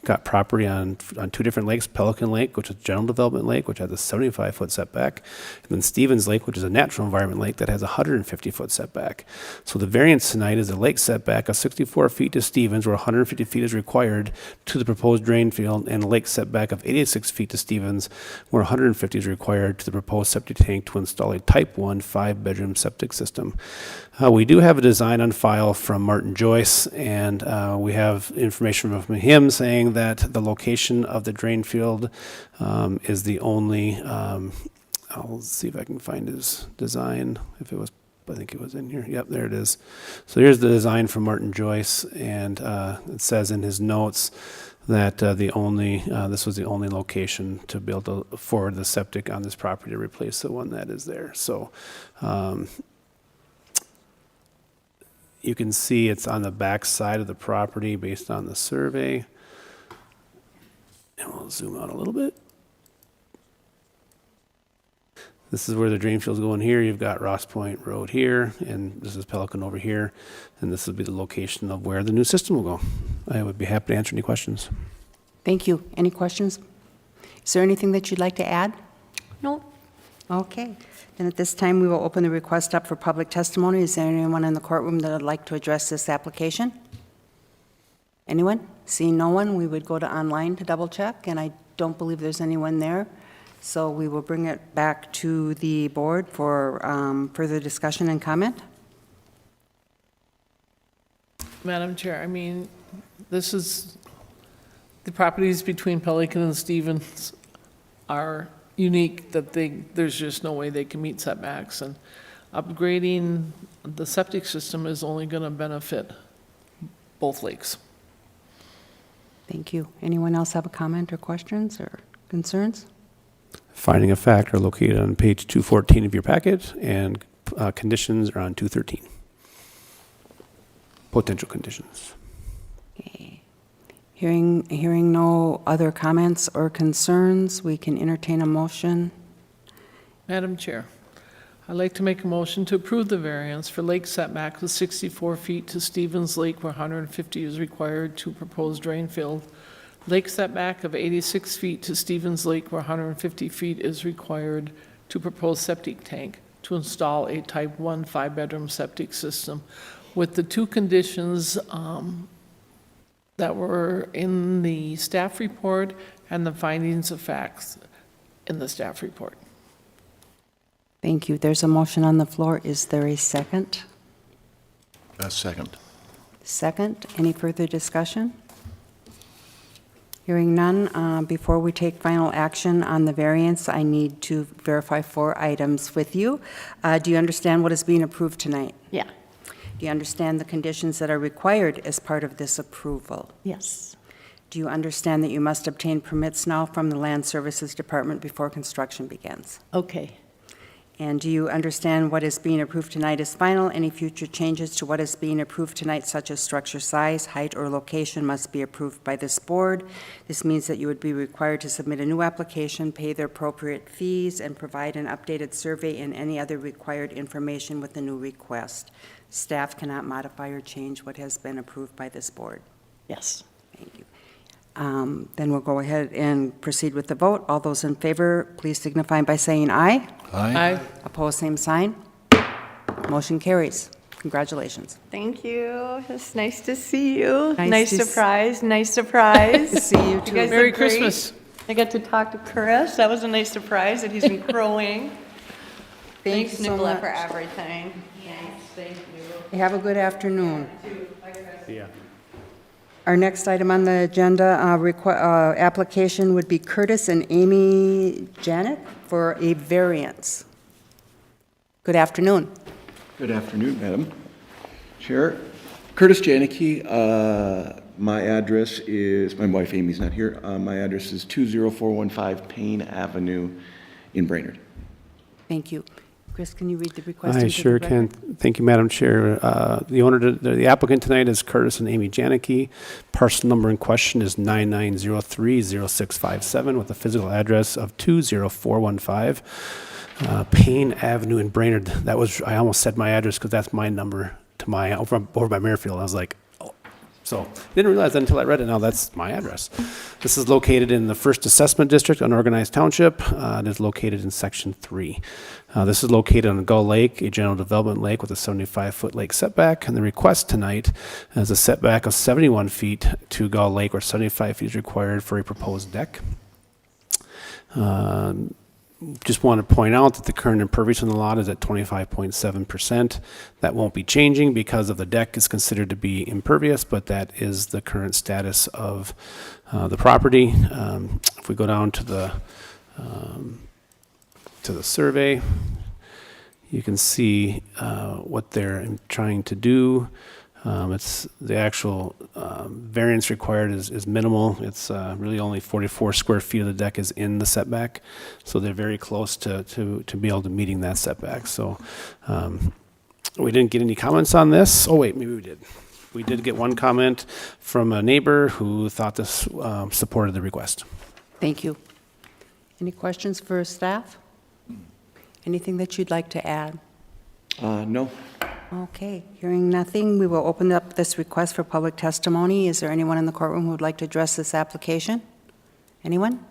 got property on 2 different lakes, Pelican Lake, which is a general development lake, which has a 75-foot setback, and then Stevens Lake, which is a natural environment lake that has a 150-foot setback. So the variance tonight is a lake setback of 64 feet to Stevens, where 150 feet is required to the proposed drain field, and a lake setback of 86 feet to Stevens, where 150 is required to the proposed septic tank to install a Type 1 5-bedroom septic system. We do have a design on file from Martin Joyce, and we have information from him saying that the location of the drain field is the only, I'll see if I can find his design, if it was, I think it was in here. Yep, there it is. So here's the design from Martin Joyce, and it says in his notes that this was the only location to be able to forward the septic on this property to replace the one that is there. So you can see it's on the back side of the property based on the survey. And we'll zoom out a little bit. This is where the drain field's going here. You've got Ross Point Road here, and this is Pelican over here. And this would be the location of where the new system will go. I would be happy to answer any questions. Thank you. Any questions? Is there anything that you'd like to add? No. Okay. Then at this time, we will open the request up for public testimony. Is there anyone in the courtroom that would like to address this application? Anyone? Seeing no one, we would go to online to double check, and I don't believe there's anyone there. So we will bring it back to the board for further discussion and comment. Madam Chair, I mean, this is, the properties between Pelican and Stevens are unique, that there's just no way they can meet setbacks, and upgrading the septic system is only going to benefit both lakes. Thank you. Anyone else have a comment or questions or concerns? Finding of fact are located on page 214 of your packet, and conditions are on 213. Potential conditions. Okay. Hearing no other comments or concerns, we can entertain a motion. Madam Chair, I'd like to make a motion to approve the variance for lake setback of 64 feet to Stevens Lake, where 150 is required to proposed drain field. Lake setback of 86 feet to Stevens Lake, where 150 feet is required to propose septic tank to install a Type 1 5-bedroom septic system, with the two conditions that were in the staff report and the findings of facts in the staff report. Thank you. There's a motion on the floor. Is there a second? A second. Second. Any further discussion? Hearing none, before we take final action on the variance, I need to verify 4 items with you. Do you understand what is being approved tonight? Yeah. Do you understand the conditions that are required as part of this approval? Yes. Do you understand that you must obtain permits now from the Land Services Department before construction begins? Okay. And do you understand what is being approved tonight is final? Any future changes to what is being approved tonight, such as structure size, height, or location, must be approved by this board. This means that you would be required to submit a new application, pay the appropriate fees, and provide an updated survey and any other required information with the new request. Staff cannot modify or change what has been approved by this board. Yes. Thank you. Then we'll go ahead and proceed with the vote. All those in favor, please signify by saying aye. Aye. Opposed, same sign. Motion carries. Congratulations. Thank you. It's nice to see you. Nice Nice to surprise. Nice surprise. To see you, too. guys Merry look great. Christmas. I got to talk to Chris. That was a nice surprise that he's been crowing. Thank Thanks, you so Nicola, much. for everything. Thank you. Have a good afternoon. Yeah. Our next item on the agenda, application would be Curtis and Amy Janik for a variance. Good afternoon. Good afternoon, Madam Chair. Curtis Janicki. My address is, my wife Amy's not here. My address is 20415 Payne Avenue in Brainerd. Thank you. Chris, can you read the request? I into sure the can. record? Thank you, Madam Chair. The applicant tonight is Curtis and Amy Janicki. Parcel number in question is 99030657 with a physical address of 20415 Payne Avenue in Brainerd. That was, I almost said my address because that's my number to my, over by Merrifield. I was like, oh, So didn't realize that until I read it. Now that's my address. This is located in the First Assessment District, Unorganized Township. It is located in Section 3. This is located on Gull Lake, a general development lake with a 75-foot lake setback. And the request tonight is a setback of 71 feet to Gull Lake, where 75 feet is required for a proposed deck. Just want to point out that the current impervious on the lot is at 25.7%. That won't be changing because of the deck is considered to be impervious, but that is the current status of the property. If we go down to the survey, you can see what they're trying to do. It's the actual variance required is minimal. It's really only 44 square feet of the deck is in the setback, so they're very close to be able to meeting that setback. So we didn't get any comments on this. Oh wait, maybe we did. We did get one comment from a neighbor who thought this supported the request. Thank you. Any questions for staff? Anything that you'd like to add? No. Okay, hearing nothing, we will open up this request for public testimony. Is there anyone in the courtroom who would like to address this application? Anyone?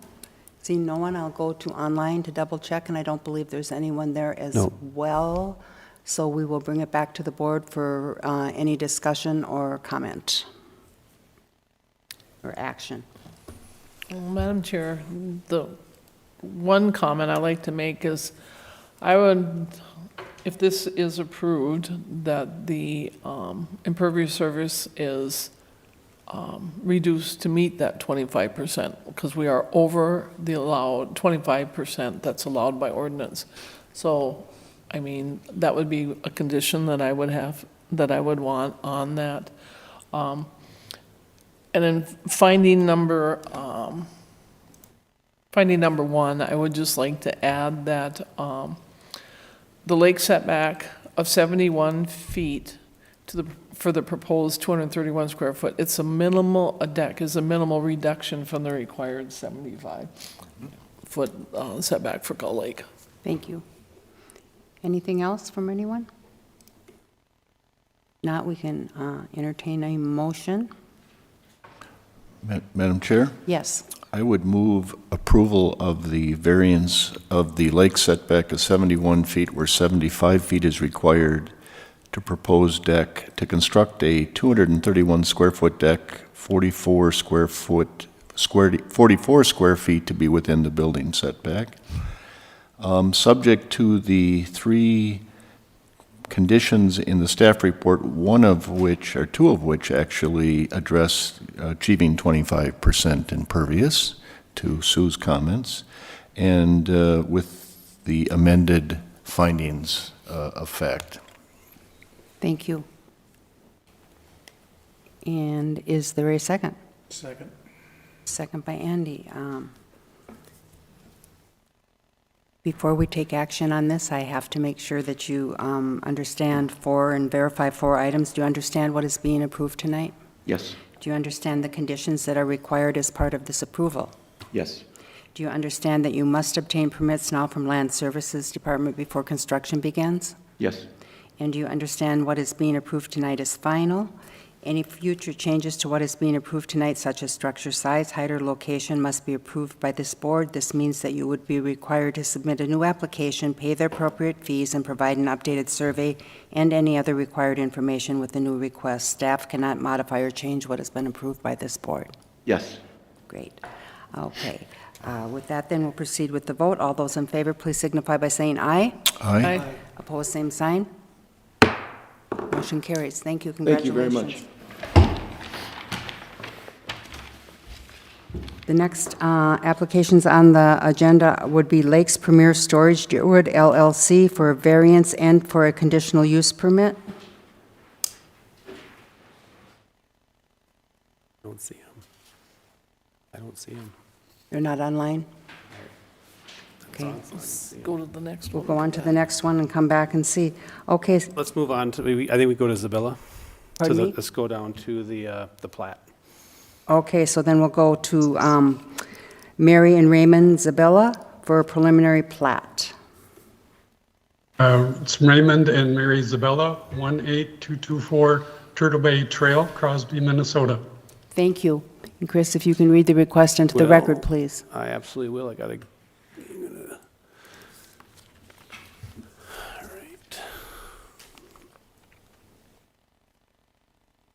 Seeing no one, I'll go to online to double check, and I don't believe there's anyone there as well. So we will bring it back to the board for any discussion or comment or action. Well, Madam Chair, the one comment I'd like to make is I would, if this is approved, that the impervious surface is reduced to meet that 25%, because we are over the allowed 25% that's allowed by ordinance. So, I mean, that would be a condition that I would have, that I would want on that. And then finding number one, I would just like to add that the lake setback of 71 feet for the proposed 231 square foot, it's a deck is a minimal reduction from the required 75-foot setback for Gull Lake. Thank you. Anything else from anyone? Not, we can entertain a motion. Madam Chair? Yes. I would move approval of the variance of the lake setback of 71 feet where 75 feet is required to propose deck to construct a 231 square foot deck, 44 square feet to be within the building setback. Subject to the 3 conditions in the staff report, two of which actually address achieving 25% impervious to Sue's comments, and with the amended findings of fact. Thank you. And is there a second? Second. Second by Andy. Before we take action on this, I have to make sure that you understand and verify 4 items. Do you understand what is being approved tonight? Yes. Do you understand the conditions that are required as part of this approval? Yes. Do you understand that you must obtain permits now from Land Services Department before construction begins? Yes. And do you understand what is being approved tonight is final? Any future changes to what is being approved tonight, such as structure size, height, or location, must be approved by this board. This means that you would be required to submit a new application, pay the appropriate fees, and provide an updated survey and any other required information with the new request. Staff cannot modify or change what has been approved by this board. Yes. Great. Okay. With that, then, we'll proceed with the vote. All those in favor, please signify by saying aye. Aye. Opposed, same sign. Motion carries. Thank you. Thank you Congratulations. very much. The next applications on the agenda would be Lakes Premier Storage Deerwood LLC for a variance and for a conditional use permit. I don't see him. I don't see him. They're not online? Okay. Let's go to the next We'll one. go on to the next one and come back and see. Okay. Let's move on to, I think we go to Isabella. Pardon me? Let's go down to the plat. Okay, so then we'll go to Mary and Raymond Zabella for a preliminary plat. It's Raymond and Mary Zabella, 18224 Turtle Bay Trail, Crosby, Minnesota. Thank you. And Chris, if you can read the request into the record, please. I absolutely will. I got to. All right.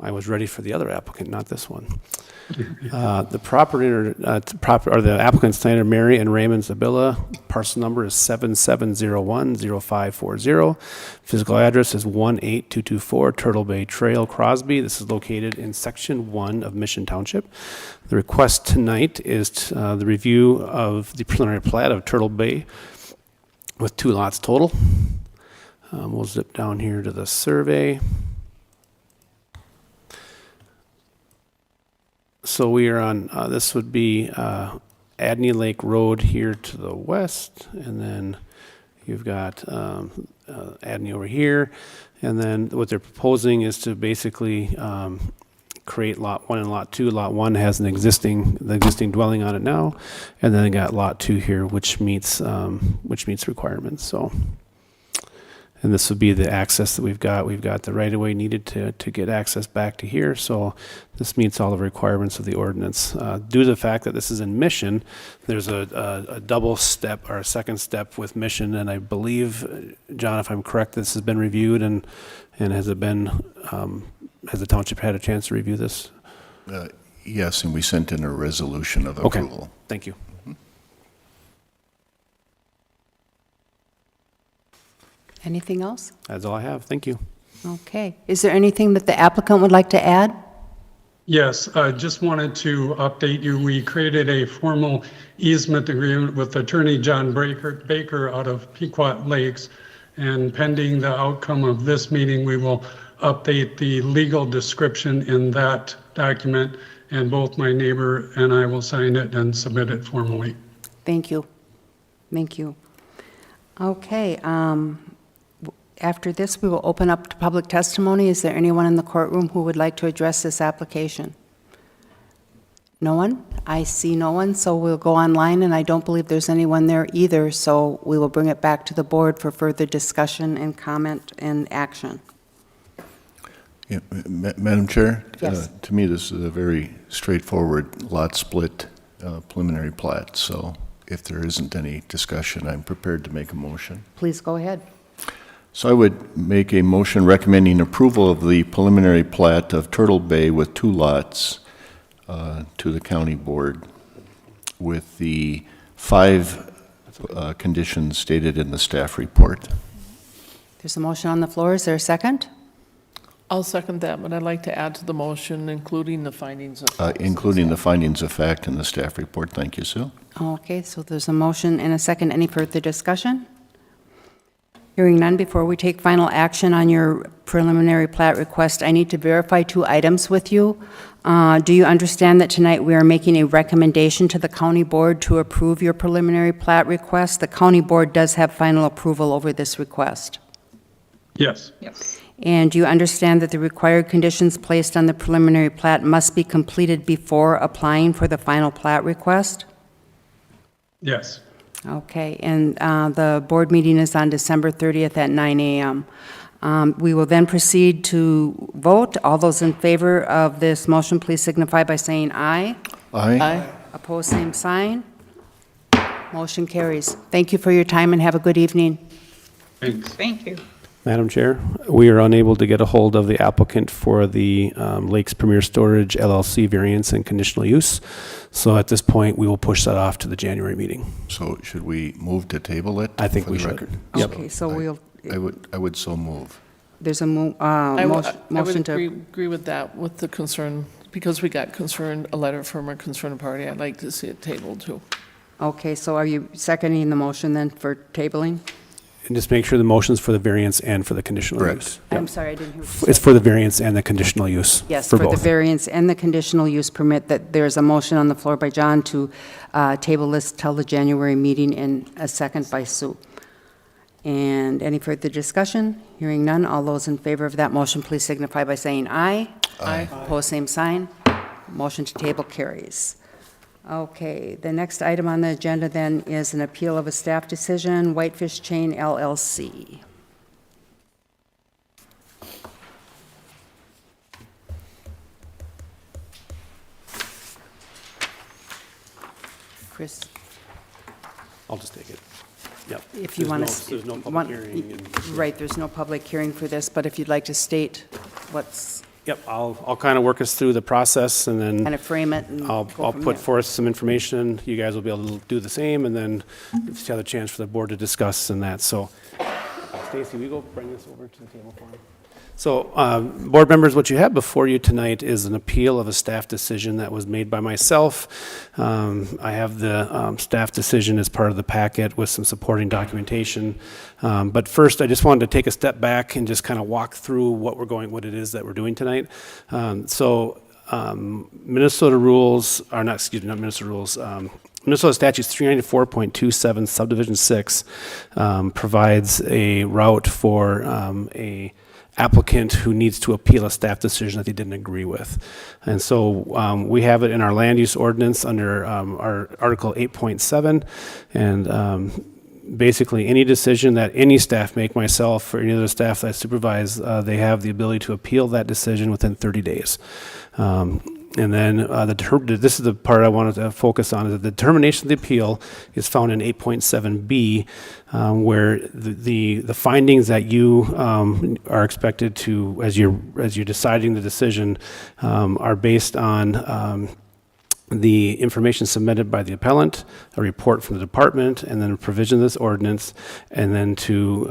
I was ready for the other applicant, not this one. The property or the applicants tonight are Mary and Raymond Zabilla. Parcel number is 7701-0540. Physical address is 18224 Turtle Bay Trail, Crosby. This is located in Section 1 of Mission Township. The request tonight is the review of the preliminary plat of Turtle Bay with 2 lots total. We'll zip down here to the survey. So we are on, this would be Adney Lake Road here to the west, and then you've got Adney over here, and then what they're proposing is to basically create Lot 1 and Lot 2. Lot 1 has the existing dwelling on it now, and then they got Lot 2 here, which meets requirements. So. And this would be the access that we've got. We've got the right-of-way needed to get access back to here, so this meets all the requirements of the ordinance. Due to the fact that this is in Mission, there's a double step or a second step with Mission, and I believe, John, if I'm correct, this has been reviewed, and has it been, has the township had a chance to review this? Yes, and we sent in a resolution of approval. Okay, thank you. Anything else? That's all I have. Thank you. Okay. Is there anything that the applicant would like to add? Yes, I just wanted to update you. We created a formal easement agreement with Attorney John Baker out of Pequot Lakes, and pending the outcome of this meeting, we will update the legal description in that document, and both my neighbor and I will sign it and submit it formally. Thank you. Thank you. Okay. After this, we will open up to public testimony. Is there anyone in the courtroom who would like to address this application? No one? I see no one, so we'll go online, and I don't believe there's anyone there either, so we will bring it back to the board for further discussion and comment and action. Yeah, Madam Chair? Yes. To me, this is a very straightforward lot split preliminary plat, so if there isn't any discussion, I'm prepared to make a motion. Please go ahead. So I would make a motion recommending approval of the preliminary plat of Turtle Bay with 2 lots to the county board with the 5 conditions stated in the staff report. There's a motion on the floor. Is there a second? I'll second that, but I'd like to add to the motion, including the findings of fact. Including the findings of fact in the staff report. Thank you, Sue. Okay, so there's a motion and a second. Any further discussion? Hearing none, before we take final action on your preliminary plat request, I need to verify 2 items with you. Do you understand that tonight we are making a recommendation to the county board to approve your preliminary plat request? The county board does have final approval over this request. Yes. And do you understand that the required conditions placed on the preliminary plat must be completed before applying for the final plat request? Yes. Okay, and the board meeting is on December 30th at 9 a.m. We will then proceed to vote. All those in favor of this motion, please signify by saying aye. Aye. Opposed, same sign. Motion carries. Thank you for your time and have a good evening. Thanks. Thank you. Madam Chair, we are unable to get a hold of the applicant for the Lakes Premier Storage LLC variance and conditional use. So at this point, we will push that off to the January meeting. So should we move to table it? I think for we the should. record? Yep. Okay, so we'll, I would so move. there's a I motion would to, agree with that, with the concern, because we got concerned, a letter from a concerned party. I'd like to see it tabled too. okay, so are you seconding the motion then for tabling? And just make sure the motion's for the variance and for the conditional Correct. use. I'm sorry, I didn't hear what you It's said. for the variance and the conditional use. Yes, for for the both. variance and the conditional use permit, that there's a motion on the floor by John to table this till the January meeting, and a second by Sue. And any further discussion? Hearing none, all those in favor of that motion, please signify by saying aye. Aye. Opposed, same sign. Motion to table carries. Okay, the next item on the agenda then is an appeal of a staff decision, Whitefish Chain LLC. Chris, I'll just take it. Yep. if you want to... There's no public hearing. And, Right, there's no public hearing for this, but if you'd like to state what's, yep, I'll kind of work us through the process, and then kind of frame it and I'll go from put there. forth some information. You guys will be able to do the same, and then just have a chance for the board to discuss and that. So, Stacy, will you go bring this over to the table for me? So, board members, what you have before you tonight is an appeal of a staff decision that was made by myself. I have the staff decision as part of the packet with some supporting documentation. But first, I just wanted to take a step back and just kind of walk through what it is that we're doing tonight. Minnesota rules are not, excuse me, not Minnesota rules. Minnesota Statutes 394.27 Subdivision 6 provides a route for a applicant who needs to appeal a staff decision that they didn't agree with. And so we have it in our land use ordinance under our Article 8.7, and basically any decision that any staff make, myself or any other staff that I supervise, they have the ability to appeal that decision within 30 days. And then this is the part I wanted to focus on, is that the determination of the appeal is found in 8.7B, where the findings that you are expected to, as you're deciding the decision, are based on the information submitted by the appellant, a report from the department, and then a provision of this ordinance, and then to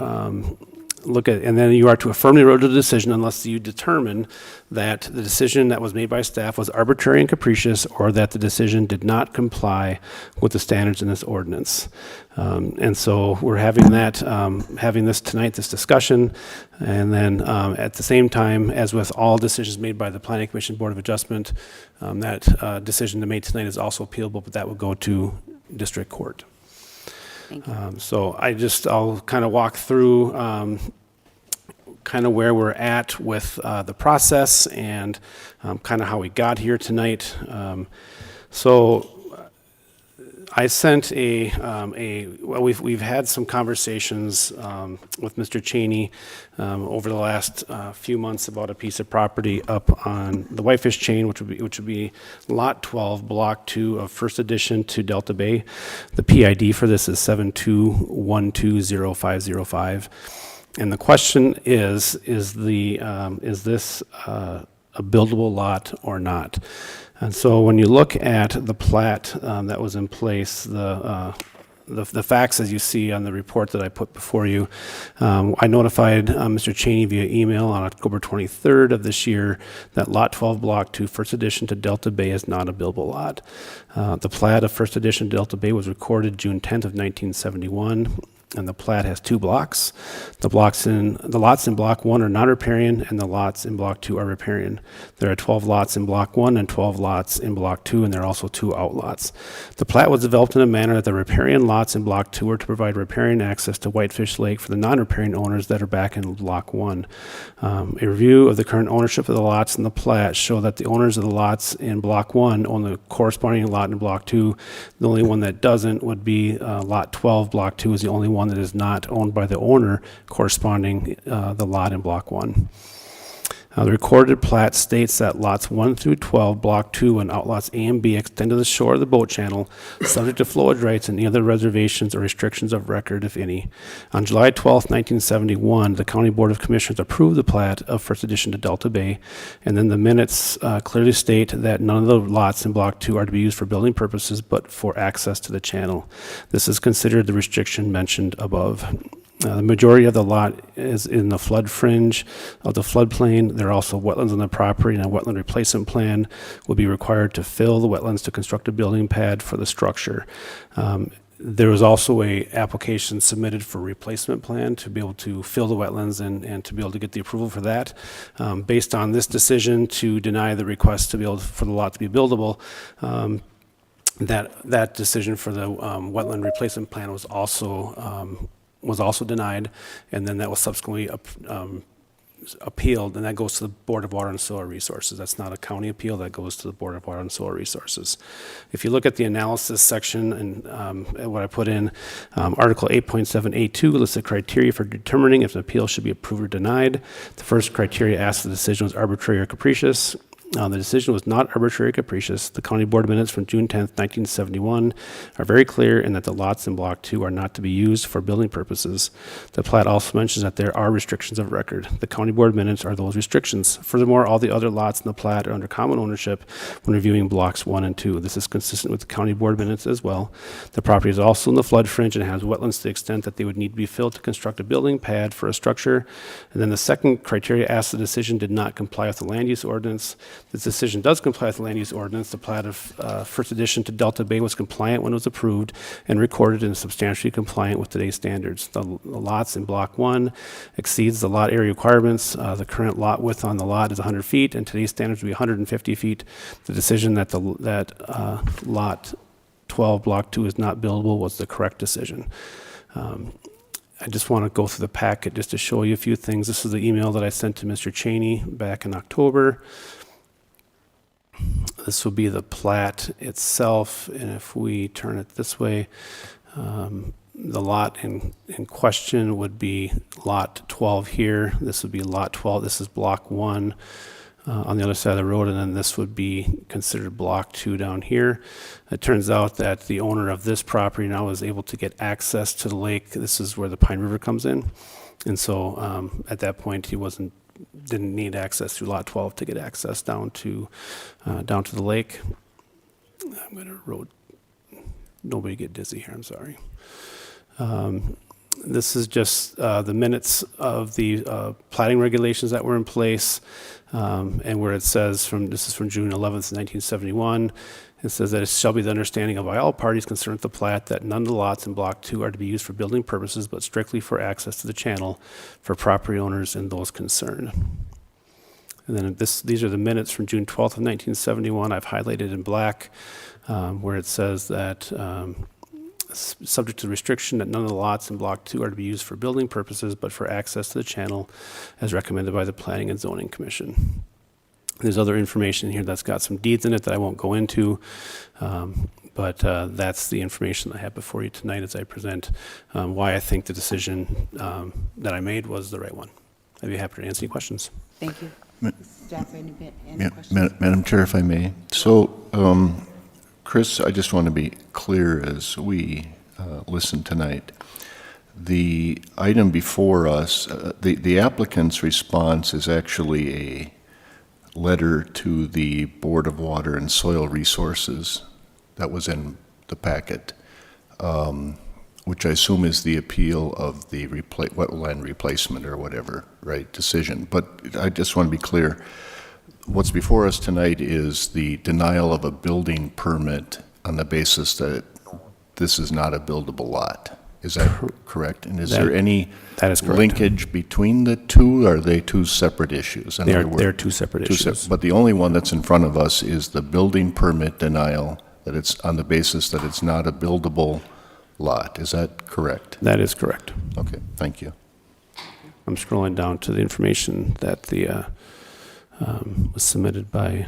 and then you are to affirm the original decision unless you determine that the decision that was made by staff was arbitrary and capricious, or that the decision did not comply with the standards in this ordinance. And so we're having this tonight, this discussion, and then at the same time, as with all decisions made by the Planning Commission Board of Adjustment, that decision made tonight is also appealable, but that will go to district court. So I'll kind of walk through kind of where we're at with the process and kind of how we got here tonight. So I sent well, we've had some conversations with Mr. Cheney over the last few months about a piece of property up on the Whitefish Chain, which would be Lot 12, Block 2 of First Edition to Delta Bay. The PID for this is 721200505. And the question is this a buildable lot or not? And so when you look at the plat that was in place, the facts as you see on the report that I put before you, I notified Mr. Cheney via email on October 23rd of this year that Lot 12, Block 2, First Edition to Delta Bay is not a buildable lot. The plat of First Edition to Delta Bay was recorded June 10th of 1971. And the plat has two blocks. The lots in Block 1 are not riparian, and the lots in Block 2 are riparian. There are 12 lots in Block 1 and 12 lots in Block 2, and there are also 2 outlots. The plat was developed in a manner that the riparian lots in Block 2 are to provide riparian access to Whitefish Lake for the non-riparian owners that are back in Block 1. A review of the current ownership of the lots in the plat show that the owners of the lots in Block 1 own the corresponding lot in Block 2. The only one that doesn't would be Lot 12. Block 2 is the only one that is not owned by the owner corresponding the lot in Block 1. The recorded plat states that lots 1 through 12, Block 2, and outlots A and B extend to the shore of the boat channel, subject to flowage rights and any other reservations or restrictions of record, if any. On July 12, 1971, the County Board of Commissioners approved the plat of First Edition to Delta Bay, and then the minutes clearly state that none of the lots in Block 2 are to be used for building purposes, but for access to the channel. This is considered the restriction mentioned above. The majority of the lot is in the flood fringe of the floodplain. There are also wetlands on the property, and a wetland replacement plan will be required to fill the wetlands to construct a building pad for the structure. There was also a application submitted for replacement plan to be able to fill the wetlands and to be able to get the approval for that. Based on this decision to deny the request to be able for the lot to be buildable, that decision for the wetland replacement plan was also denied, and then that was subsequently appealed, and that goes to the Board of Water and Soil Resources. That's not a county appeal, that goes to the Board of Water and Soil Resources. If you look at the analysis section and what I put in, Article 8.7A2 lists the criteria for determining if an appeal should be approved or denied. The first criteria asks if the decision was arbitrary or capricious. The decision was not arbitrary or capricious. The County Board minutes from June 10th, 1971 are very clear in that the lots in Block 2 are not to be used for building purposes. The plat also mentions that there are restrictions of record. The County Board minutes are those restrictions. Furthermore, all the other lots in the plat are under common ownership when reviewing Blocks 1 and 2. This is consistent with the County Board minutes as well. The property is also in the flood fringe and has wetlands to the extent that they would need to be filled to construct a building pad for a structure. And then the second criteria asks the decision did not comply with the land use ordinance. This decision does comply with the land use ordinance. The plat of First Edition to Delta Bay was compliant when it was approved and recorded and substantially compliant with today's standards. The lots in Block 1 exceeds the lot area requirements. The current lot width on the lot is 100 feet, and today's standards would be 150 feet. The decision that Lot 12, Block 2 is not buildable was the correct decision. I just want to go through the packet just to show you a few things. This is the email that I sent to Mr. Cheney back in October. This will be the plat itself, and if we turn it this way, the lot in question would be Lot 12 here. This would be Lot 12. This is Block 1 on the other side of the road, and then this would be considered Block 2 down here. It turns out that the owner of this property now is able to get access to the lake. This is where the Pine River comes in, and so at that point he didn't need access to Lot 12 to get access down to the lake. I'm going to nobody get dizzy here, I'm sorry. This is just the minutes of the plating regulations that were in place, and where it says this is from June 11th, 1971. It says that it shall be the understanding of by all parties concerned with the plat that none of the lots in Block 2 are to be used for building purposes, but strictly for access to the channel for property owners and those concerned. And then these are the minutes from June 12th of 1971. I've highlighted in black where it says that subject to the restriction that none of the lots in Block 2 are to be used for building purposes, but for access to the channel as recommended by the Planning and Zoning Commission. There's other information in here that's got some deeds in it that I won't go into, but that's the information I have before you tonight as I present why I think the decision that I made was the right one. I'd be happy to answer any questions. Thank you. Staff, any Yeah, questions? Madam Chair, if I may. So, Chris, I just want to be clear as we listen tonight. The item before us, the applicant's response is actually a letter to the Board of Water and Soil Resources that was in the packet, which I assume is the appeal of the wetland replacement or whatever, right, decision. But I just want to be clear. What's before us tonight is the denial of a building permit on the basis that this is not a buildable lot. Is that correct? And is there any linkage between the two? Or are they two separate issues? They're two separate issues. But the only one that's in front of us is the building permit denial, that it's on the basis that it's not a buildable lot. Is that correct? That is correct. Okay, thank you. I'm scrolling down to the information that was submitted by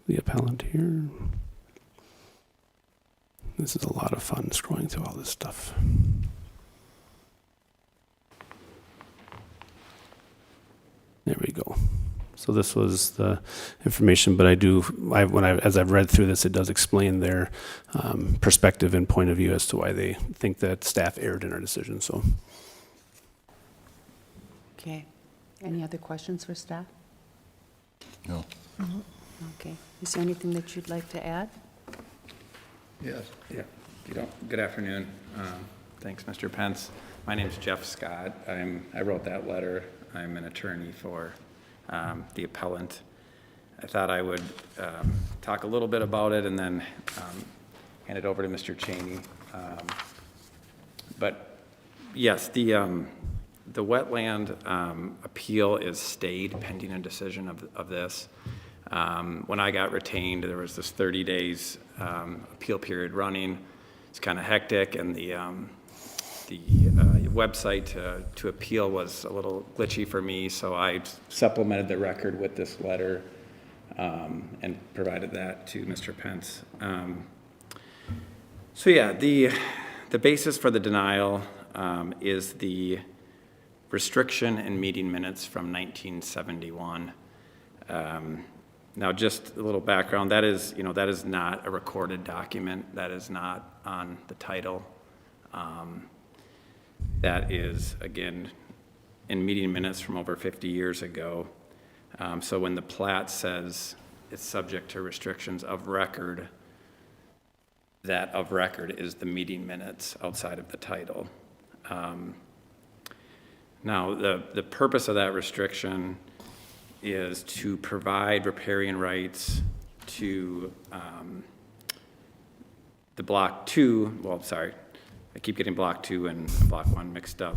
the appellant here. This is a lot of fun scrolling through all this stuff. There we go. So this was the information, but as I've read through this, it does explain their perspective and point of view as to why they think that staff erred in our decision. So, Okay. Any other questions for staff? No. Okay. Is there anything that you'd like to add? Yes. Yeah. Good afternoon. Thanks, Mr. Pence. My name's Jeff Scott. I wrote that letter. I'm an attorney for the appellant. I thought I would talk a little bit about it and then hand it over to Mr. Cheney. But yes, the wetland appeal is stayed pending a decision of this. When I got retained, there was this 30 days appeal period running. It's kind of hectic, and the website to appeal was a little glitchy for me, so I supplemented the record with this letter and provided that to Mr. Pence. So yeah, the basis for the denial is the restriction in meeting minutes from 1971. Now, just a little background, that is, that is not a recorded document. That is not on the title. That is, again, in meeting minutes from over 50 years ago. So when the plat says it's subject to restrictions of record, that of record is the meeting minutes outside of the title. Now, the purpose of that restriction is to provide riparian rights to the Block 2, well, sorry, I keep getting Block 2 and Block 1 mixed up.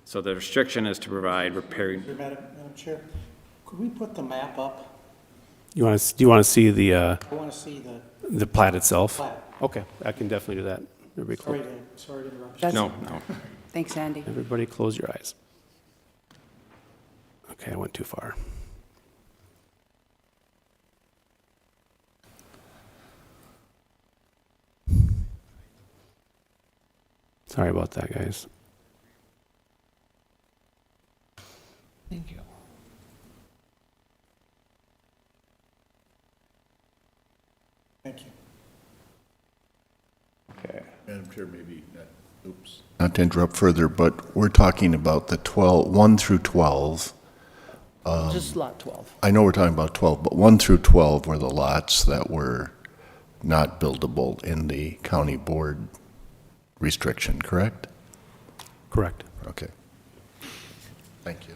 So the restriction is to provide riparian. Madam Chair, could we put the map up? Do you want to see the I want to see the plat itself? plat. Okay, I can definitely do that. Everybody close. Sorry to interrupt you. No. Thanks, Andy. Everybody close your eyes. Okay, I went too far. Sorry about that, guys. Thank you. Thank you. Okay. Madam Chair, maybe, oops. Not to interrupt further, but we're talking about the 1 through 12. Just lot 12. I know we're talking about 12, but 1 through 12 were the lots that were not buildable in the county board restriction, correct? Correct. Okay. Thank you.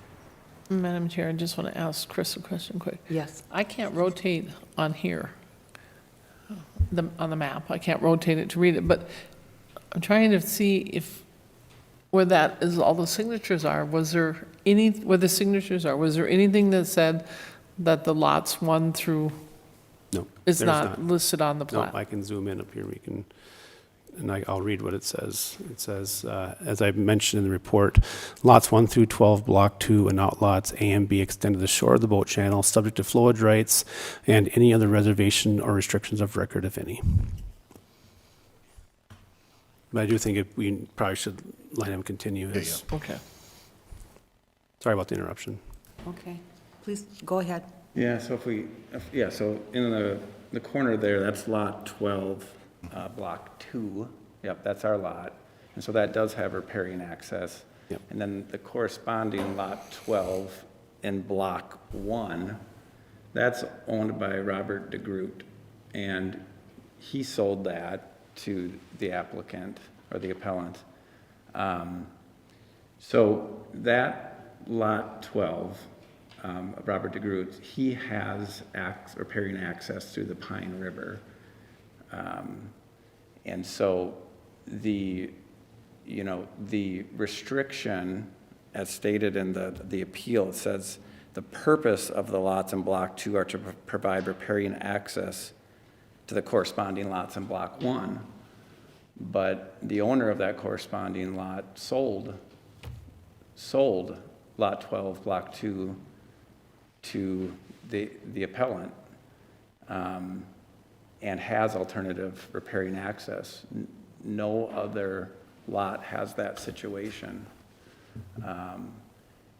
Madam Chair, I just want to ask Chris a question quick. Yes. I can't rotate on here, on the map. I can't rotate it to read it, but I'm trying to see if, where that is, all the signatures are, was there where the signatures are, was there anything that said that the lots 1 through No. is there's not listed on the No, plat? I can zoom in up here. We can, and I'll read what it says. It says, as I mentioned in the report, lots 1 through 12, block 2, and outlots A and B extend to the shore of the boat channel, subject to flowage rights and any other reservation or restrictions of record, if any. But I do think we probably should let him continue his. Okay. Sorry about the interruption. Okay, please, go ahead. Yeah, so so in the corner there, that's lot 12, block 2. Yep, that's our lot. And so that does have riparian access. Yep. And then the corresponding lot 12 in block 1, that's owned by Robert DeGroot. And he sold that to the applicant or the appellant. So that lot 12, Robert DeGroot, he has riparian access through the Pine River. And so the restriction, as stated in the appeal, it says the purpose of the lots in block 2 are to provide riparian access to the corresponding lots in block 1. But the owner of that corresponding lot sold lot 12, block 2 to the appellant, and has alternative riparian access. No other lot has that situation.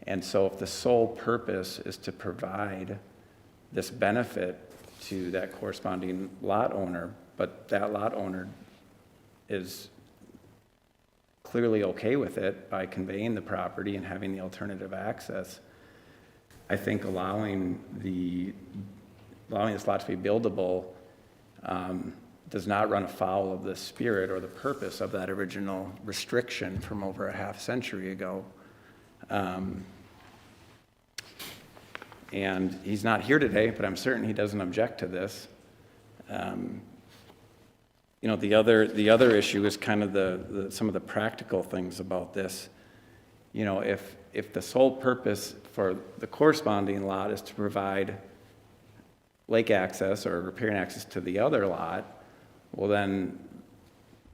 And so if the sole purpose is to provide this benefit to that corresponding lot owner, but that lot owner is clearly okay with it by conveying the property and having the alternative access, I think allowing this lot to be buildable does not run afoul of the spirit or the purpose of that original restriction from over a half century ago. And he's not here today, but I'm certain he doesn't object to this. The other issue is kind of some of the practical things about this. If the sole purpose for the corresponding lot is to provide lake access or riparian access to the other lot, well then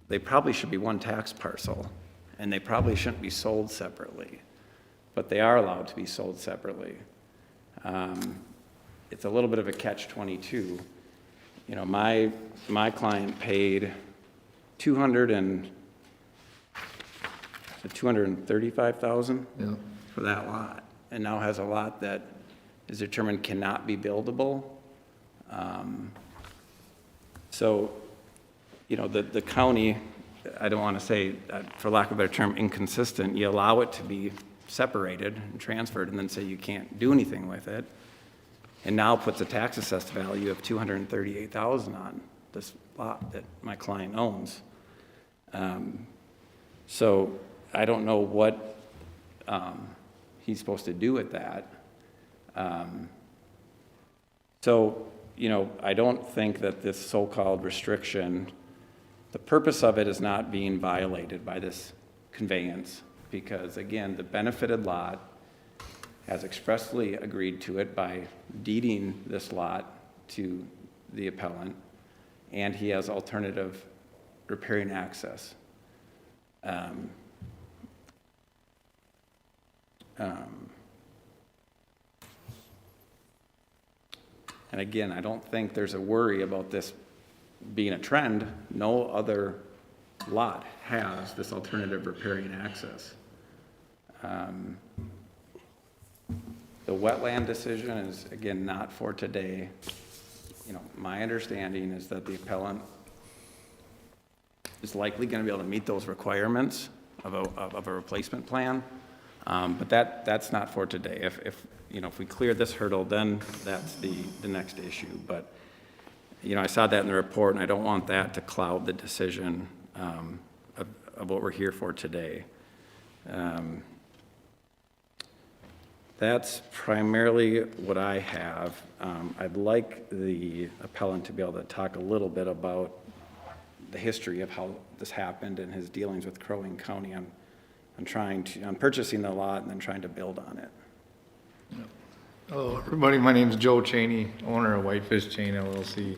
they probably should be one tax parcel, and they probably shouldn't be sold separately, but they are allowed to be sold separately. It's a little bit of a catch-22. My client paid $235,000 for that lot, and now has a lot that is determined cannot be buildable, So, you know, the county, I don't want to say, for lack of a better term, inconsistent. You allow it to be separated and transferred and then say you can't do anything with it. And now puts a tax assessed value of $238,000 on this lot that my client owns. So I don't know what he's supposed to do with that. So, you know, I don't think that this so-called restriction, the purpose of it is not being violated by this conveyance, because again, the benefited lot has expressly agreed to it by deeding this lot to the appellant, and he has alternative riparian access. And again, I don't think there's a worry about this being a trend. No other lot has this alternative riparian access. The wetland decision is, again, not for today. You know, my understanding is that the appellant is likely going to be able to meet those requirements of a replacement plan, but that's not for today. If you know, if we clear this hurdle, then that's the next issue. But you know, I saw that in the report, and I don't want that to cloud the decision of what we're here for today. That's primarily what I have. I'd like the appellant to be able to talk a little bit about the history of how this happened and his dealings with Crow Wing County on purchasing the lot and then trying to build on it. Hello, everybody. My name is Joe Cheney, owner of Whitefish Chain LLC.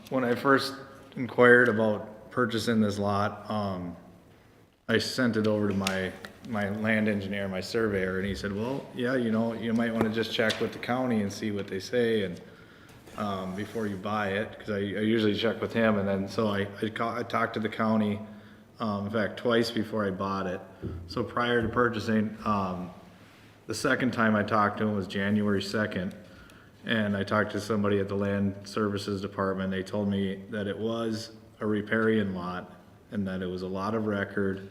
When I first inquired about purchasing this lot, I sent it over to my land engineer, my surveyor, and he said, well, yeah, you know, you might want to just check with the county and see what they say and before you buy it, because I usually check with him. And then so I talked to the county, in fact, twice before I bought it. So prior to purchasing, the second time I talked to him was January 2nd, and I talked to somebody at the Land Services Department. They told me that it was a riparian lot and that it was a lot of record,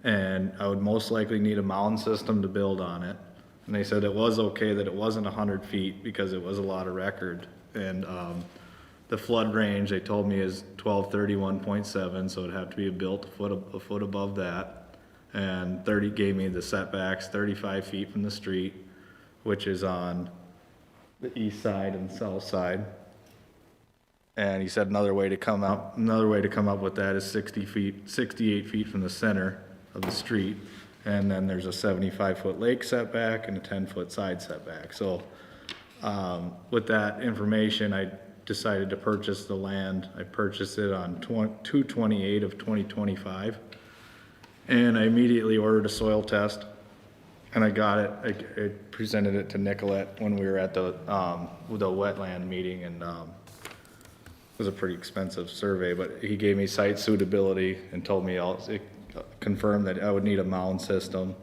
and I would most likely need a mound system to build on it. And they said it was okay that it wasn't 100 feet because it was a lot of record. And the flood range, they told me, is 1231.7, so it'd have to be built a foot above that. And gave me the setbacks, 35 feet from the street, which is on the east side and south side. And he said another way to come up with that is 68 feet from the center of the street. And then there's a 75-foot lake setback and a 10-foot side setback. So with that information, I decided to purchase the land. I purchased it on 2/28 of 2025. And I immediately ordered a soil test, and I got it. I presented it to Nicolette when we were at the wetland meeting, and it was a pretty expensive survey, but he gave me site suitability and told me it confirmed that I would need a mound system.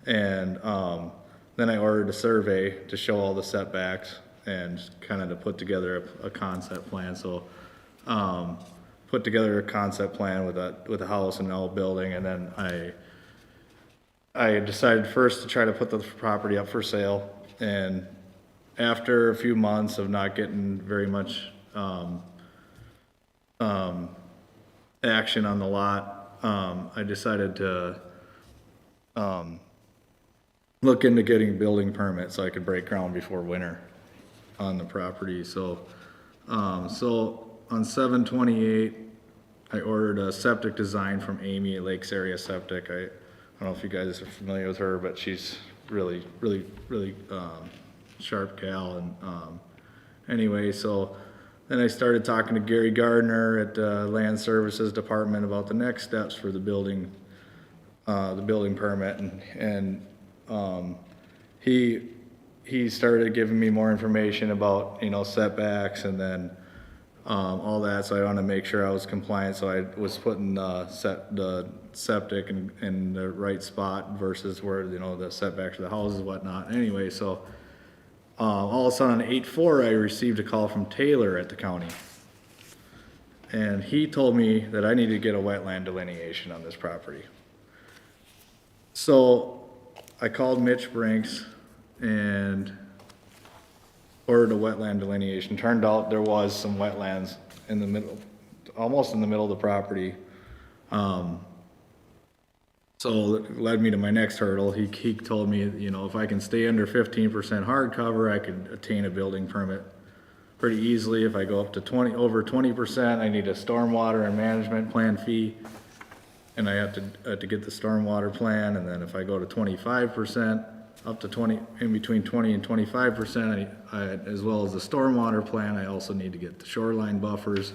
And then I ordered a survey to show all the setbacks and kind of to put together a concept plan. So put together a concept plan with a house and an old building, and then I decided first to try to put the property up for sale. And after a few months of not getting very much action on the lot, I decided to look into getting a building permit so I could break ground before winter on the property. So on 7/28, I ordered a septic design from Amy at Lakes Area Septic. I don't know if you guys are familiar with her, but she's really sharp gal. And anyway, so then I started talking to Gary Gardner at the Land Services Department about the next steps for the building permit, and he started giving me more information about, you know, setbacks and then all that. So I wanted to make sure I was compliant. So I was putting the septic in the right spot versus where, you know, the setbacks of the houses and whatnot. Anyway, so All of a sudden on 8/4, I received a call from Taylor at the county. And he told me that I needed to get a wetland delineation on this property. So I called Mitch Brinks and ordered a wetland delineation. Turned out there was some wetlands in the middle, almost in the middle of the property. So it led me to my next hurdle. He told me, you know, if I can stay under 15% hard cover, I could attain a building permit pretty easily. If I go up to over 20%, I need a stormwater and management plan fee. And I have to get the stormwater plan. And then if I go to 25%, up to 20, in between 20 and 25%, as well as the stormwater plan, I also need to get the shoreline buffers.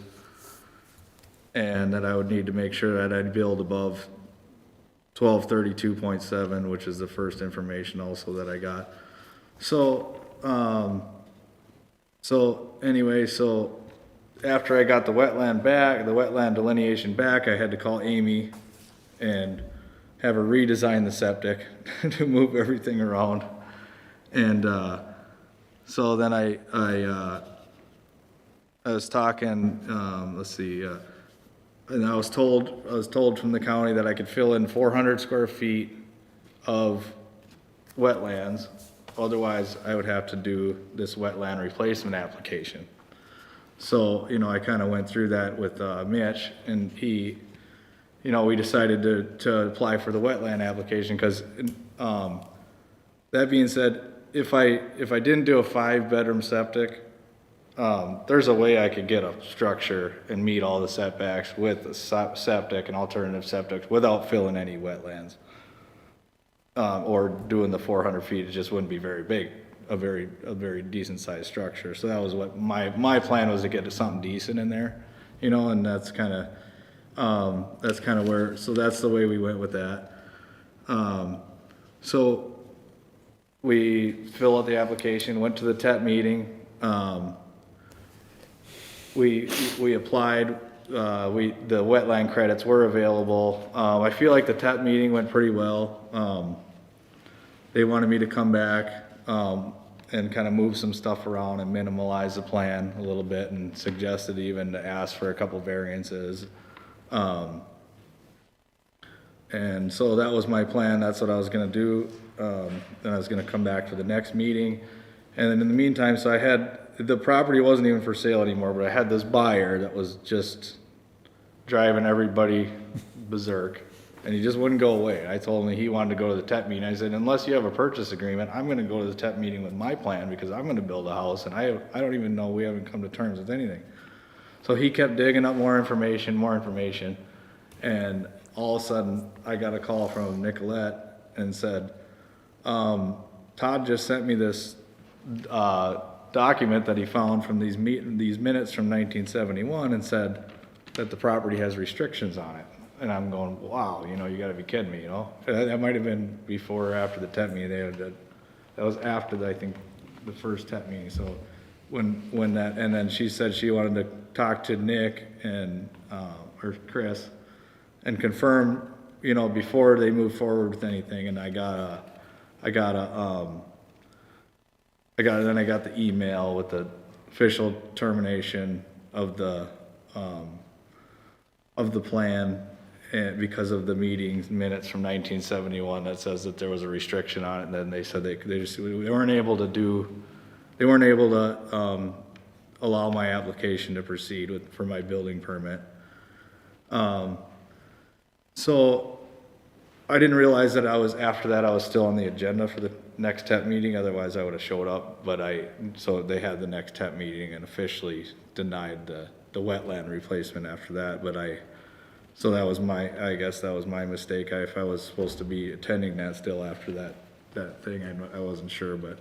And that I would need to make sure that I'd build above 1232.7, which is the first information also that I got. So, so after I got the wetland delineation back, I had to call Amy and have her redesign the septic to move everything around. And, so then I was talking, let's see, and I was told from the county that I could fill in 400 square feet of wetlands. Otherwise, I would have to do this wetland replacement application. So, you know, I kind of went through that with Mitch, and he, you know, we decided to apply for the wetland application because, that being said, if I didn't do a 5-bedroom septic, there's a way I could get a structure and meet all the setbacks with a septic and alternative septic without filling any wetlands. Or doing the 400 feet, it just wouldn't be very big, a very decent sized structure. So that was what my plan was, to get to something decent in there, you know, and that's kind of where, so that's the way we went with that. So we fill out the application, went to the TEP meeting. We applied, the wetland credits were available. I feel like the TEP meeting went pretty well. They wanted me to come back, and kind of move some stuff around and minimalize the plan a little bit, and suggested even to ask for a couple variances. And so that was my plan. That's what I was gonna do. Then I was gonna come back for the next meeting. And then in the meantime, so the property wasn't even for sale anymore, but I had this buyer that was just driving everybody berserk, and he just wouldn't go away. I told him he wanted to go to the TEP meeting. I said, unless you have a purchase agreement, I'm gonna go to the TEP meeting with my plan, because I'm gonna build a house, and I don't even know, we haven't come to terms with anything. So he kept digging up more information, and all of a sudden, I got a call from Nicolette and said, Todd just sent me this document that he found from these minutes from 1971, and said that the property has restrictions on it. And I'm going, wow, you know, you gotta be kidding me, you know? That might have been before or after the TEP meeting. That was after I think the first TEP meeting. So when that, and then she said she wanted to talk to Nick and or Chris and confirm, you know, before they move forward with anything. And I got the email with the official termination of the plan, and because of the meetings minutes from 1971 that says that there was a restriction on it. And then they said they weren't able to allow my application to proceed for my building permit. So I didn't realize that after that I was still on the agenda for the next TEP meeting. Otherwise I would have showed up, so they had the next TEP meeting and officially denied the wetland replacement after that. So that was I guess that was my mistake. If I was supposed to be attending that still after that thing, I wasn't sure, but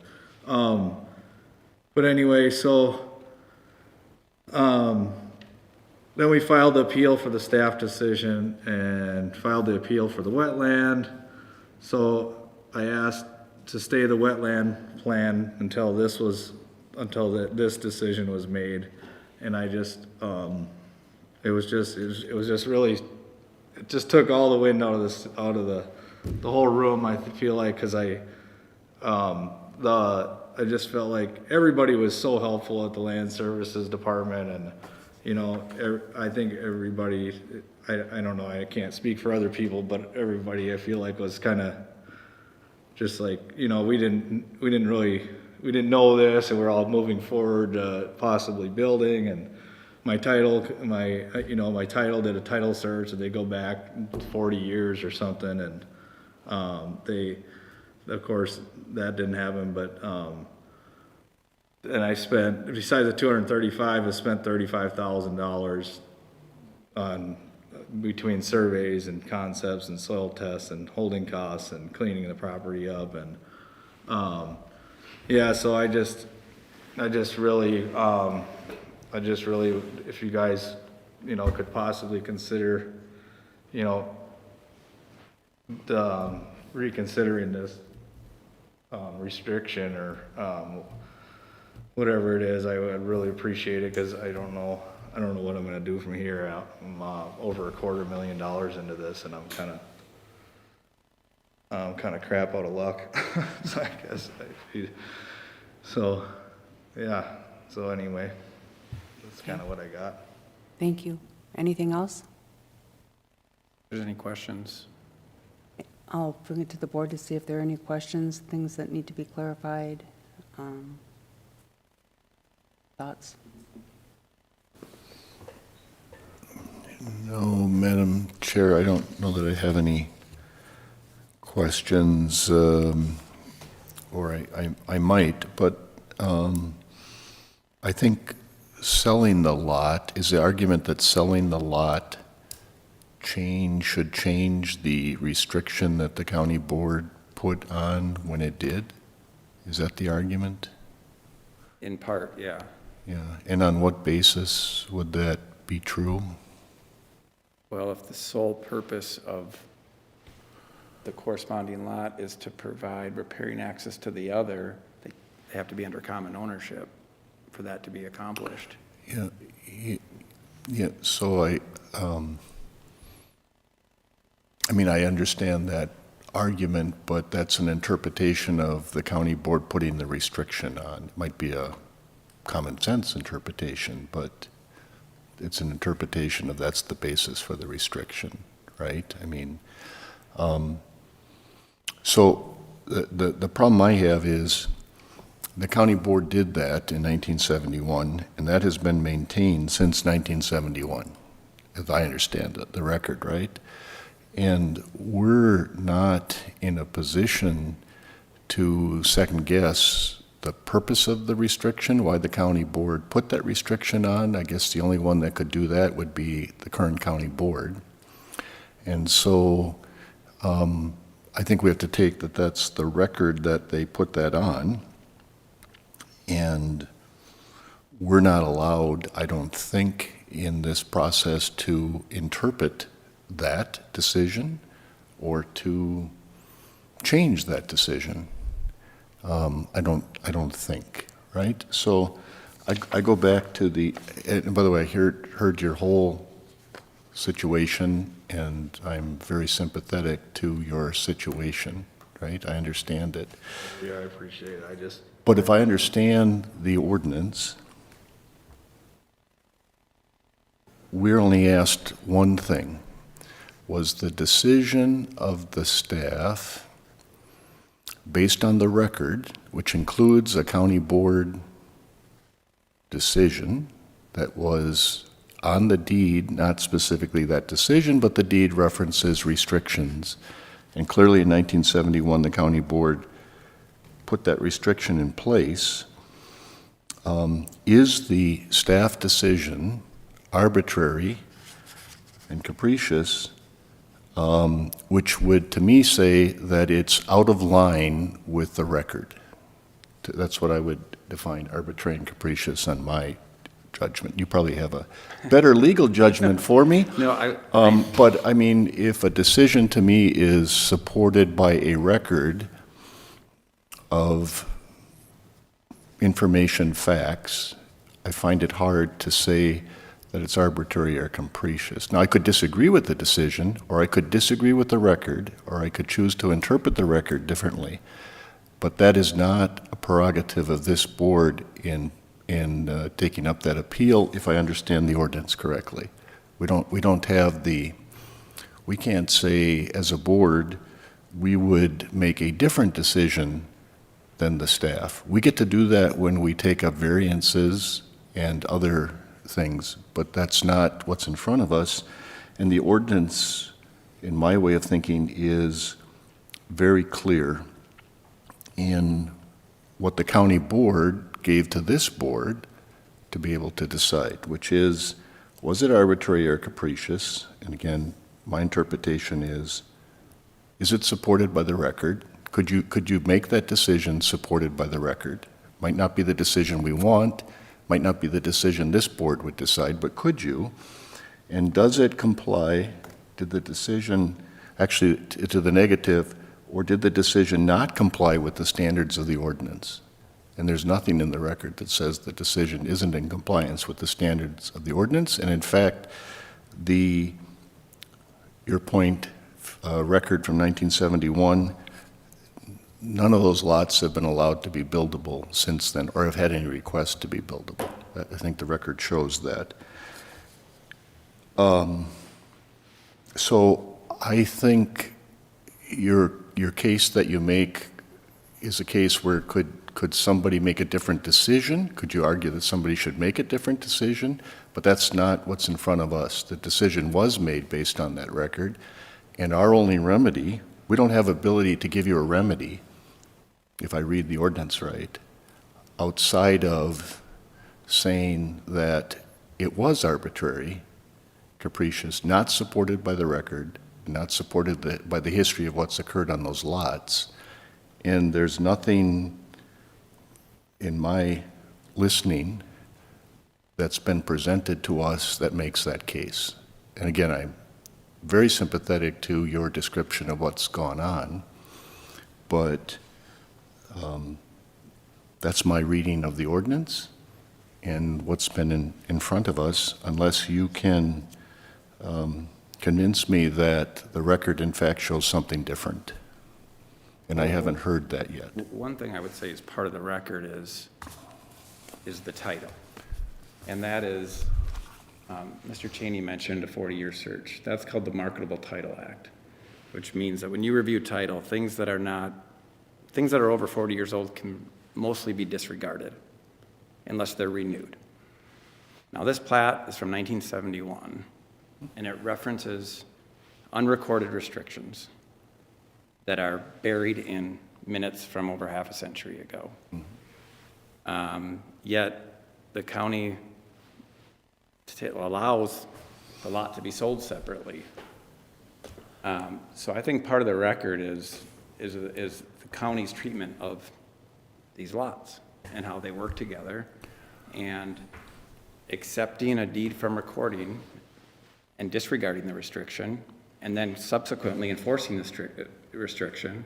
anyway, so, then we filed the appeal for the staff decision and filed the appeal for the wetland. So I asked to stay the wetland plan until this decision was made. And I just, it was just really, it just took all the wind out of the whole room, I feel like, because I just felt like everybody was so helpful at the Land Services Department, and, you know, I think everybody, I don't know, I can't speak for other people, but everybody I feel like was kind of just like, you know, we didn't know this, and we're all moving forward, possibly building, and my title did a title search, and they go back 40 years or something, and of course, that didn't happen, but, and I spent, besides the 235, I spent $35,000 on, between surveys and concepts and soil tests and holding costs and cleaning the property up, and, yeah, so I just really, if you guys, you know, could possibly consider, you know, reconsidering this restriction or whatever it is, I would really appreciate it, because I don't know what I'm gonna do from here out. I'm over $250,000 into this, and I'm kind of crap out of luck. So I guess yeah. So anyway, that's kind of what I got. Thank you. Anything else? If there's any questions? I'll bring it to the board to see if there are any questions, things that need to be clarified. Thoughts? No, Madam Chair, I don't know that I have any questions, or I might, but I think selling the lot, is the argument that selling the lot should change the restriction that the county board put on when it did? Is that the argument? In part, yeah. Yeah, and on what basis would that be true? Well, if the sole purpose of the corresponding lot is to provide riparian access to the other, they have to be under common ownership for that to be accomplished. Yeah, so I mean, I understand that argument, but that's an interpretation of the county board putting the restriction on. It might be a common sense interpretation, but it's an interpretation of that's the basis for the restriction, right? I mean, so the problem I have is the county board did that in 1971, and that has been maintained since 1971, as I understand it, the record, right? And we're not in a position to second guess the purpose of the restriction, why the county board put that restriction on. I guess the only one that could do that would be the current county board. And so I think we have to take that that's the record that they put that on. And we're not allowed, I don't think, in this process to interpret that decision or to change that decision. I don't think, right? So I go back to and by the way, I heard your whole situation, and I'm very sympathetic to your situation, right? I understand it. Yeah, I appreciate it. But if I understand the ordinance, we're only asked one thing. Was the decision of the staff based on the record, which includes a county board decision that was on the deed, not specifically that decision, but the deed references restrictions. And clearly in 1971, the county board put that restriction in place. Is the staff decision arbitrary and capricious, which would, to me, say that it's out of line with the record? That's what I would define arbitrary and capricious on my judgment. You probably have a better legal judgment for me. No, but I mean, if a decision to me is supported by a record of information, facts, I find it hard to say that it's arbitrary or capricious. Now, I could disagree with the decision, or I could disagree with the record, or I could choose to interpret the record differently. but that is not a prerogative of this board in taking up that appeal, if I understand the ordinance correctly. We don't have we can't say as a board, we would make a different decision than the staff. We get to do that when we take up variances and other things, but that's not what's in front of us. And the ordinance, in my way of thinking, is very clear in what the county board gave to this board to be able to decide, which is, was it arbitrary or capricious? And again, my interpretation is it supported by the record? Could you make that decision supported by the record? Might not be the decision we want, might not be the decision this board would decide, but could you? And does it comply? Did the decision, actually to the negative, or did the decision not comply with the standards of the ordinance? And there's nothing in the record that says the decision isn't in compliance with the standards of the ordinance. And in fact, your point, record from 1971, none of those lots have been allowed to be buildable since then, or have had any requests to be buildable. I think the record shows that. So I think your case that you make is a case where could somebody make a different decision? Could you argue that somebody should make a different decision? But that's not what's in front of us. The decision was made based on that record, and our only remedy, we don't have ability to give you a remedy, if I read the ordinance right, outside of saying that it was arbitrary, capricious, not supported by the record, not supported by the history of what's occurred on those lots. And there's nothing in my listening that's been presented to us that makes that case. And again, I'm very sympathetic to your description of what's gone on, but that's my reading of the ordinance and what's been in front of us, unless you can convince me that the record in fact shows something different. And I haven't heard that yet. One thing I would say is part of the record is the title. And that is, Mr. Cheney mentioned a 40-year search. That's called the Marketable Title Act, which means that when you review title, things that are over 40 years old can mostly be disregarded unless they're renewed. Now, this plat is from 1971, and it references unrecorded restrictions that are buried in minutes from over half a century ago. Yet the county allows the lot to be sold separately. So I think part of the record is the county's treatment of these lots and how they work together, and accepting a deed from recording and disregarding the restriction, and then subsequently enforcing the restriction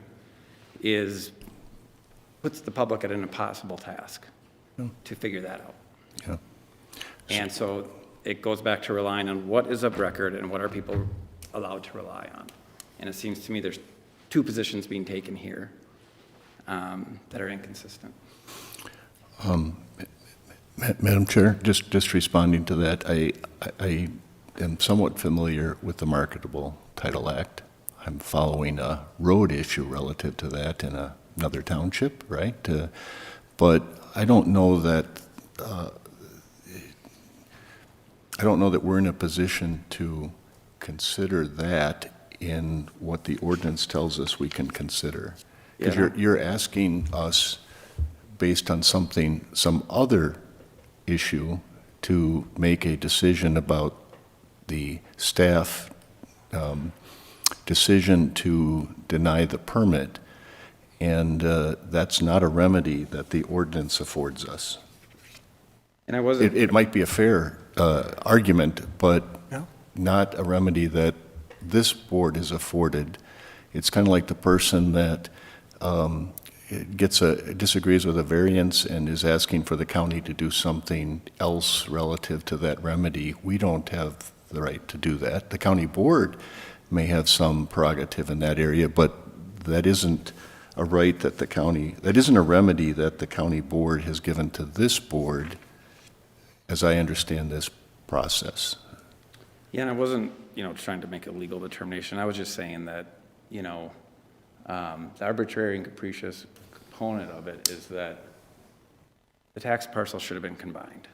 puts the public at an impossible task to figure that out. Yeah. And so it goes back to relying on what is of record and what are people allowed to rely on. And it seems to me there's two positions being taken here that are inconsistent. Madam Chair, just responding to that, I am somewhat familiar with the Marketable Title Act. I'm following a road issue relative to that in another township, right? But I don't know that we're in a position to consider that in what the ordinance tells us we can consider. Because you're asking us, based on some other issue, to make a decision about the staff decision to deny the permit, and that's not a remedy that the ordinance affords us. And I wasn't. It might be a fair argument, but not a remedy that this board is afforded. It's kind of like the person that disagrees with a variance and is asking for the county to do something else relative to that remedy. We don't have the right to do that. The county board may have some prerogative in that area, but that isn't a right that the county, that isn't a remedy that the county board has given to this board, as I understand this process. Yeah, and I wasn't, trying to make a legal determination. I was just saying that, the arbitrary and capricious component of it is that the tax parcels should have been combined.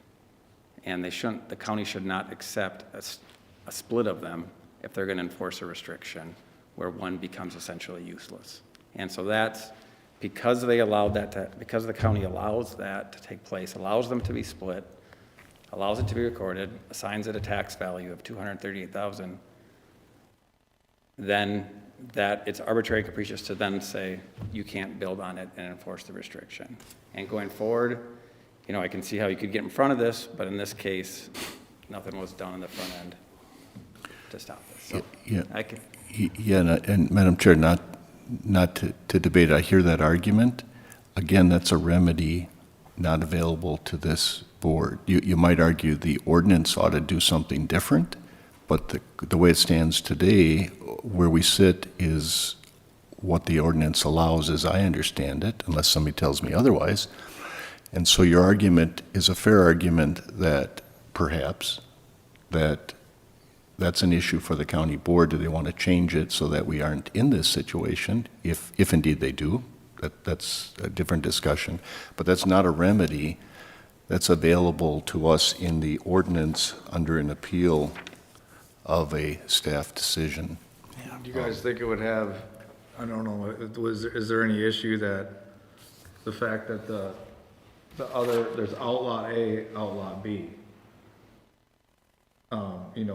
And the county should not accept a split of them if they're going to enforce a restriction where one becomes essentially useless. And so that's, because because the county allows that to take place, allows them to be split, allows it to be recorded, assigns it a tax value of $238,000, then that it's arbitrary and capricious to then say you can't build on it and enforce the restriction. And going forward, I can see how you could get in front of this, but in this case, nothing was done on the front end to stop this. So Yeah, I can, and Madam Chair, not to debate, I hear that argument. Again, that's a remedy not available to this board. You might argue the ordinance ought to do something different, but the way it stands today, where we sit is what the ordinance allows, as I understand it, unless somebody tells me otherwise. And so your argument is a fair argument that perhaps that's an issue for the county board. Do they want to change it so that we aren't in this situation? If indeed they do, that's a different discussion. But that's not a remedy that's available to us in the ordinance under an appeal of a staff decision. Do you guys think it would have, I don't know, is there any issue that the fact that there's outlot A, outlot B?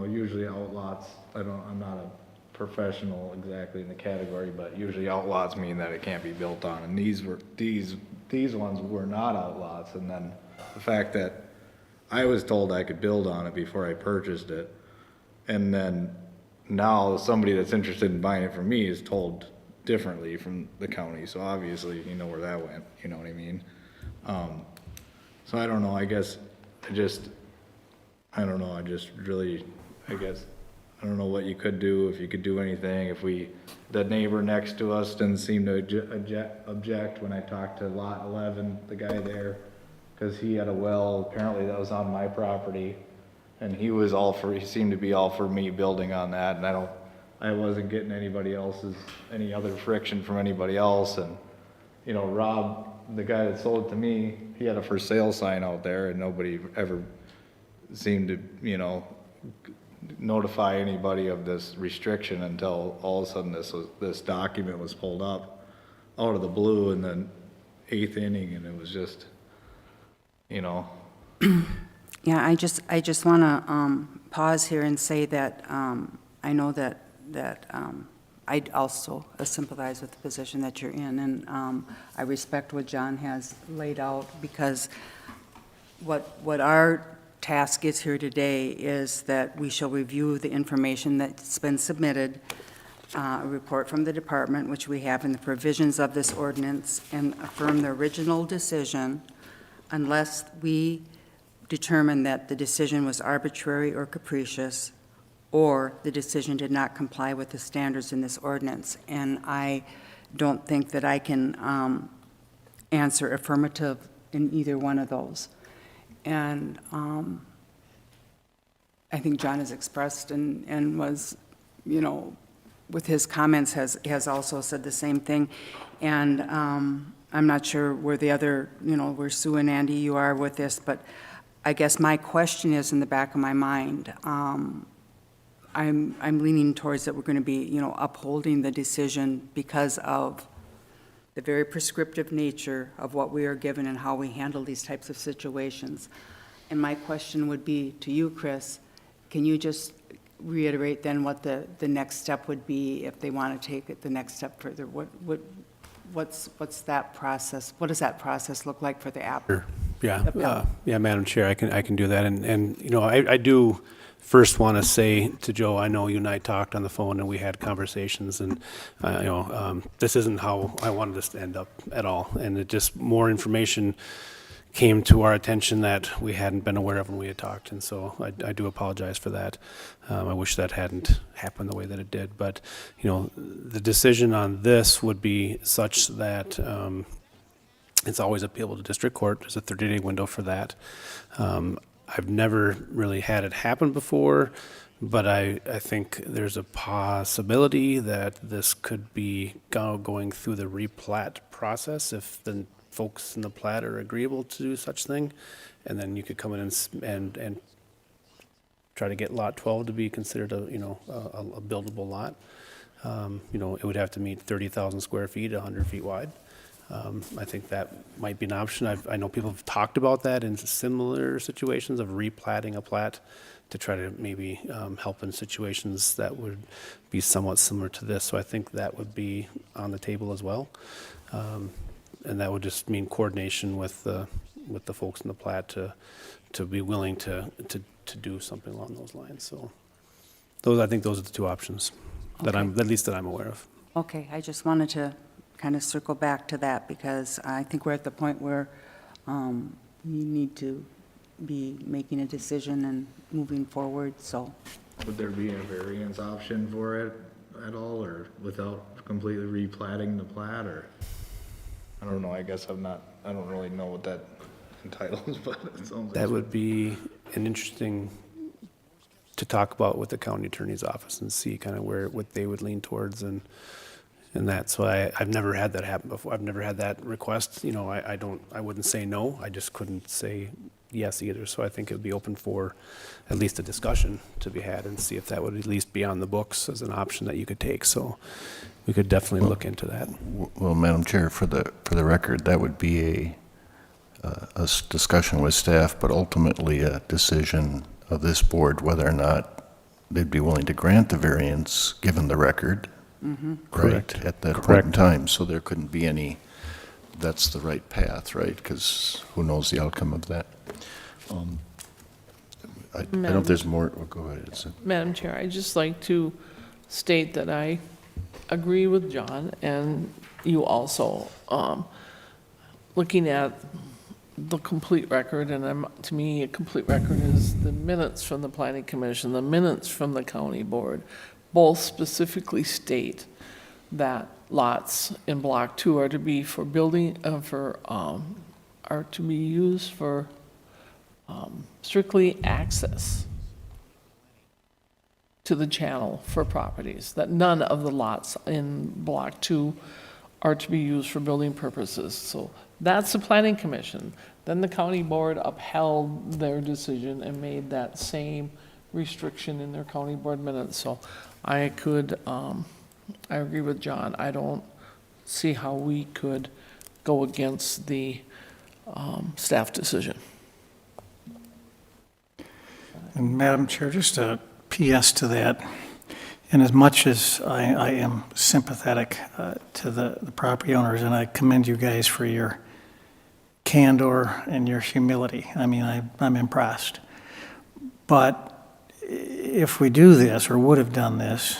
Usually outlots, I'm not a professional exactly in the category, but usually outlots mean that it can't be built on, and these ones were not outlots, and then the fact that I was told I could build on it before I purchased it, and then now somebody that's interested in buying it from me is told differently from the county, so obviously you know where that went, you know what I mean? So I don't know, I guess, I don't know, I don't know what you could do, if you could do anything, if the neighbor next to us didn't seem to object when I talked to lot 11, the guy there, because he had a well, apparently that was on my property, and he seemed to be all for me building on that, and I wasn't getting any other friction from anybody else, and, Rob, the guy that sold it to me, he had a for sale sign out there, and nobody ever seemed to, notify anybody of this restriction until all of a sudden this document was pulled up out of the blue in the 8th inning, and it was just, Yeah, I just want to pause here and say that I know that I also sympathize with the position that you're in, and I respect what John has laid out, because what our task is here today is that we shall review the information that's been submitted, a report from the department, which we have in the provisions of this ordinance, and affirm the original decision unless we determine that the decision was arbitrary or capricious, or the decision did not comply with the standards in this ordinance. And I don't think that I can answer affirmative in either one of those. And I think John has expressed and was, with his comments has also said the same thing. And I'm not sure where the other, where Sue and Andy you are with this, but I guess my question is in the back of my mind. I'm leaning towards that we're going to be, upholding the decision because of the very prescriptive nature of what we are given and how we handle these types of situations. And my question would be to you, Chris, can you just reiterate then what the next step would be if they want to take it the next step further? What's that process? What does that process look like for the app? Sure. Yeah, Madam Chair, I can do that. And I do first want to say to Joe, I know you and I talked on the phone and we had conversations, and this isn't how I wanted this to end up at all. And it just more information came to our attention that we hadn't been aware of when we had talked, and so I do apologize for that. I wish that hadn't happened the way that it did, but, you know, the decision on this would be such that it's always appealable to district court. There's a 30-day window for that. I've never really had it happen before, but I think there's a possibility that this could be going through the replat process if the folks in the plat are agreeable to do such thing, and then you could come in and try to get lot 12 to be considered a buildable lot. You know, it would have to meet 30,000 square feet, 100 feet wide. I think that might be an option. I know people have talked about that in similar situations of replatting a plat to try to maybe help in situations that would be somewhat similar to this. So I think that would be on the table as well. And that would just mean coordination with the folks in the plat to be willing to do something along those lines. So I think those are the two options that at least I'm aware of. Okay, I just wanted to kind of circle back to that because I think we're at the point where we need to be making a decision and moving forward, so. Would there be a variance option for it at all, or without completely replatting the plat, or? I don't know, I guess I don't really know what that entitles, but it sounds like. That would be an interesting to talk about with the county attorney's office and see kind of what they would lean towards and that. So I've never had that happen before. I've never had that request. You know, I wouldn't say no. I just couldn't say yes either. So I think it would be open for at least a discussion to be had and see if that would at least be on the books as an option that you could take. So we could definitely look into that. Well, Madam Chair, for the record, that would be a discussion with staff, but ultimately a decision of this board whether or not they'd be willing to grant the variance given the record. Mm-hmm. Right, at that point in time. So there couldn't be any, that's the right path, right? Because who knows the outcome of that? I don't know if there's more. Oh, go ahead. Madam Chair, I'd just like to state that I agree with John and you also. Looking at the complete record, and to me, a complete record is the minutes from the Planning Commission, the minutes from the County Board, both specifically state that lots in Block 2 are to be for building, are to be used for strictly access to the channel for properties, that none of the lots in Block 2 are to be used for building purposes. So that's the Planning Commission. Then the County Board upheld their decision and made that same restriction in their County Board minutes. So I agree with John. I don't see how we could go against the staff decision. And Madam Chair, just a PS to that, and as much as I am sympathetic to the property owners, and I commend you guys for your candor and your humility. I mean, I'm impressed. But if we do this, or would have done this,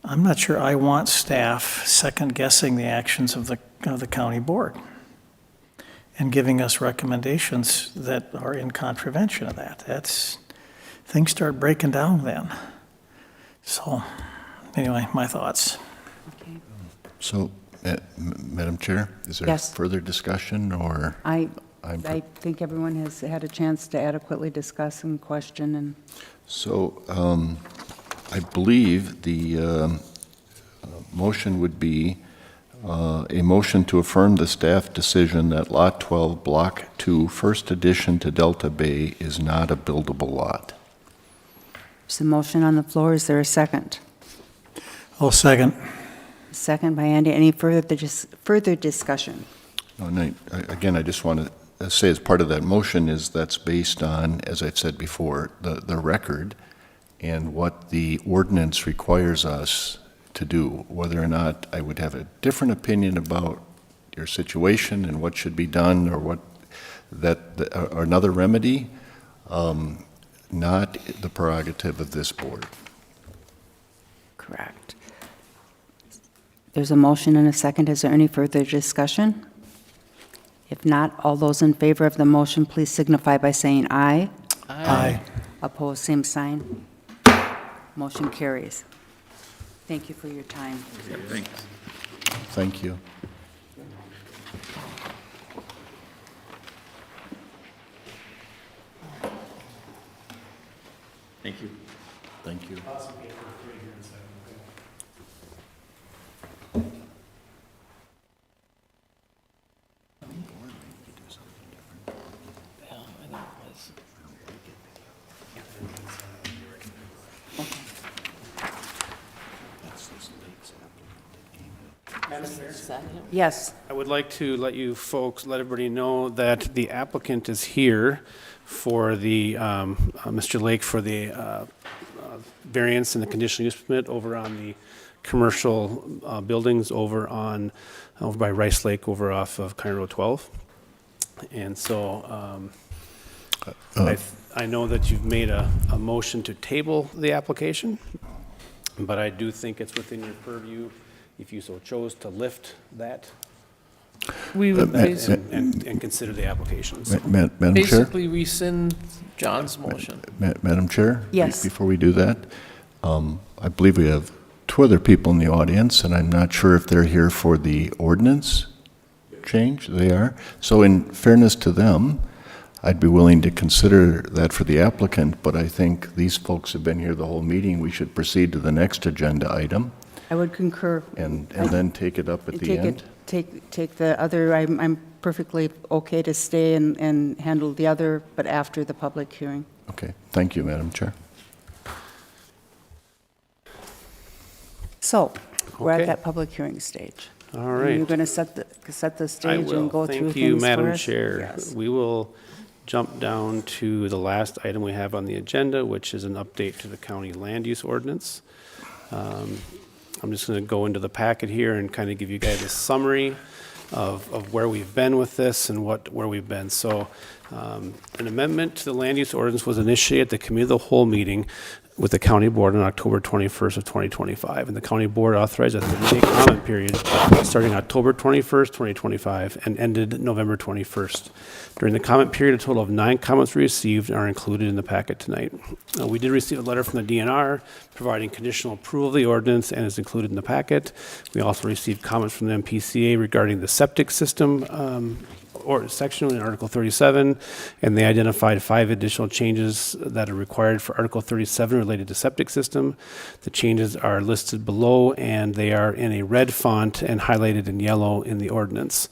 I'm not sure I want staff second-guessing the actions of the county board and giving us recommendations that are in contravention of that. Things start breaking down then. So, anyway, my thoughts. Okay. So, Madam Chair, is there further discussion, or? I think everyone has had a chance to adequately discuss and question and. So, I believe the motion would be a motion to affirm the staff decision that Lot 12, Block 2, First Addition to Delta Bay is not a buildable lot. There's a motion on the floor. Is there a second? I'll second. Second by Andy. Any further discussion? No, again, I just want to say as part of that motion is that's based on, as I've said before, the record and what the ordinance requires us to do. Whether or not I would have a different opinion about your situation and what should be done, or what or another remedy, not the prerogative of this board. Correct. There's a motion and a second. Is there any further discussion? If not, all those in favor of the motion, please signify by saying aye. Aye. Opposed, same sign. Motion carries. Thank you for your time. Thanks. Thank you. Thank you. Thank you. Yes. I would like to let you folks, let everybody know that the applicant is here for the, Mr. Lake, for the variance and the conditional use permit over on the commercial buildings over by Rice Lake over off of County Road 12. And so I know that you've made a motion to table the application, but I do think it's within your purview, if you so chose, to lift that We would and consider the applications. Madam Chair? basically rescind John's motion. Madam Chair? Yes. Before we do that, I believe we have two other people in the audience, and I'm not sure if they're here for the ordinance change. They are. So in fairness to them, I'd be willing to consider that for the applicant, but I think these folks have been here the whole meeting. We should proceed to the next agenda item I would concur. and then take it up at the end. Take the other, I'm perfectly okay to stay and handle the other, but after the public hearing. Okay. Thank you, Madam Chair. So, we're Okay. at that public hearing stage. All And right. you're going to set the I stage will. and go through Thank things you, for Madam us? Chair. Yes. We will jump down to the last item we have on the agenda, which is an update to the county land use ordinance. I'm just going to go into the packet here and kind of give you guys a summary of where we've been with this and where we've been. So an amendment to the land use ordinance was initiated at the committee of the whole meeting with the county board on October 21st of 2025. And the county board authorized a 30-day comment period starting October 21st, 2025 and ended November 21st. During the comment period, a total of 9 comments were received and are included in the packet tonight. We did receive a letter from the DNR providing conditional approval of the ordinance and is included in the packet. We also received comments from the MPCA regarding the septic system or section in Article 37, and they identified 5 additional changes that are required for Article 37 related to septic system. The changes are listed below, and they are in a red font and highlighted in yellow in the ordinance.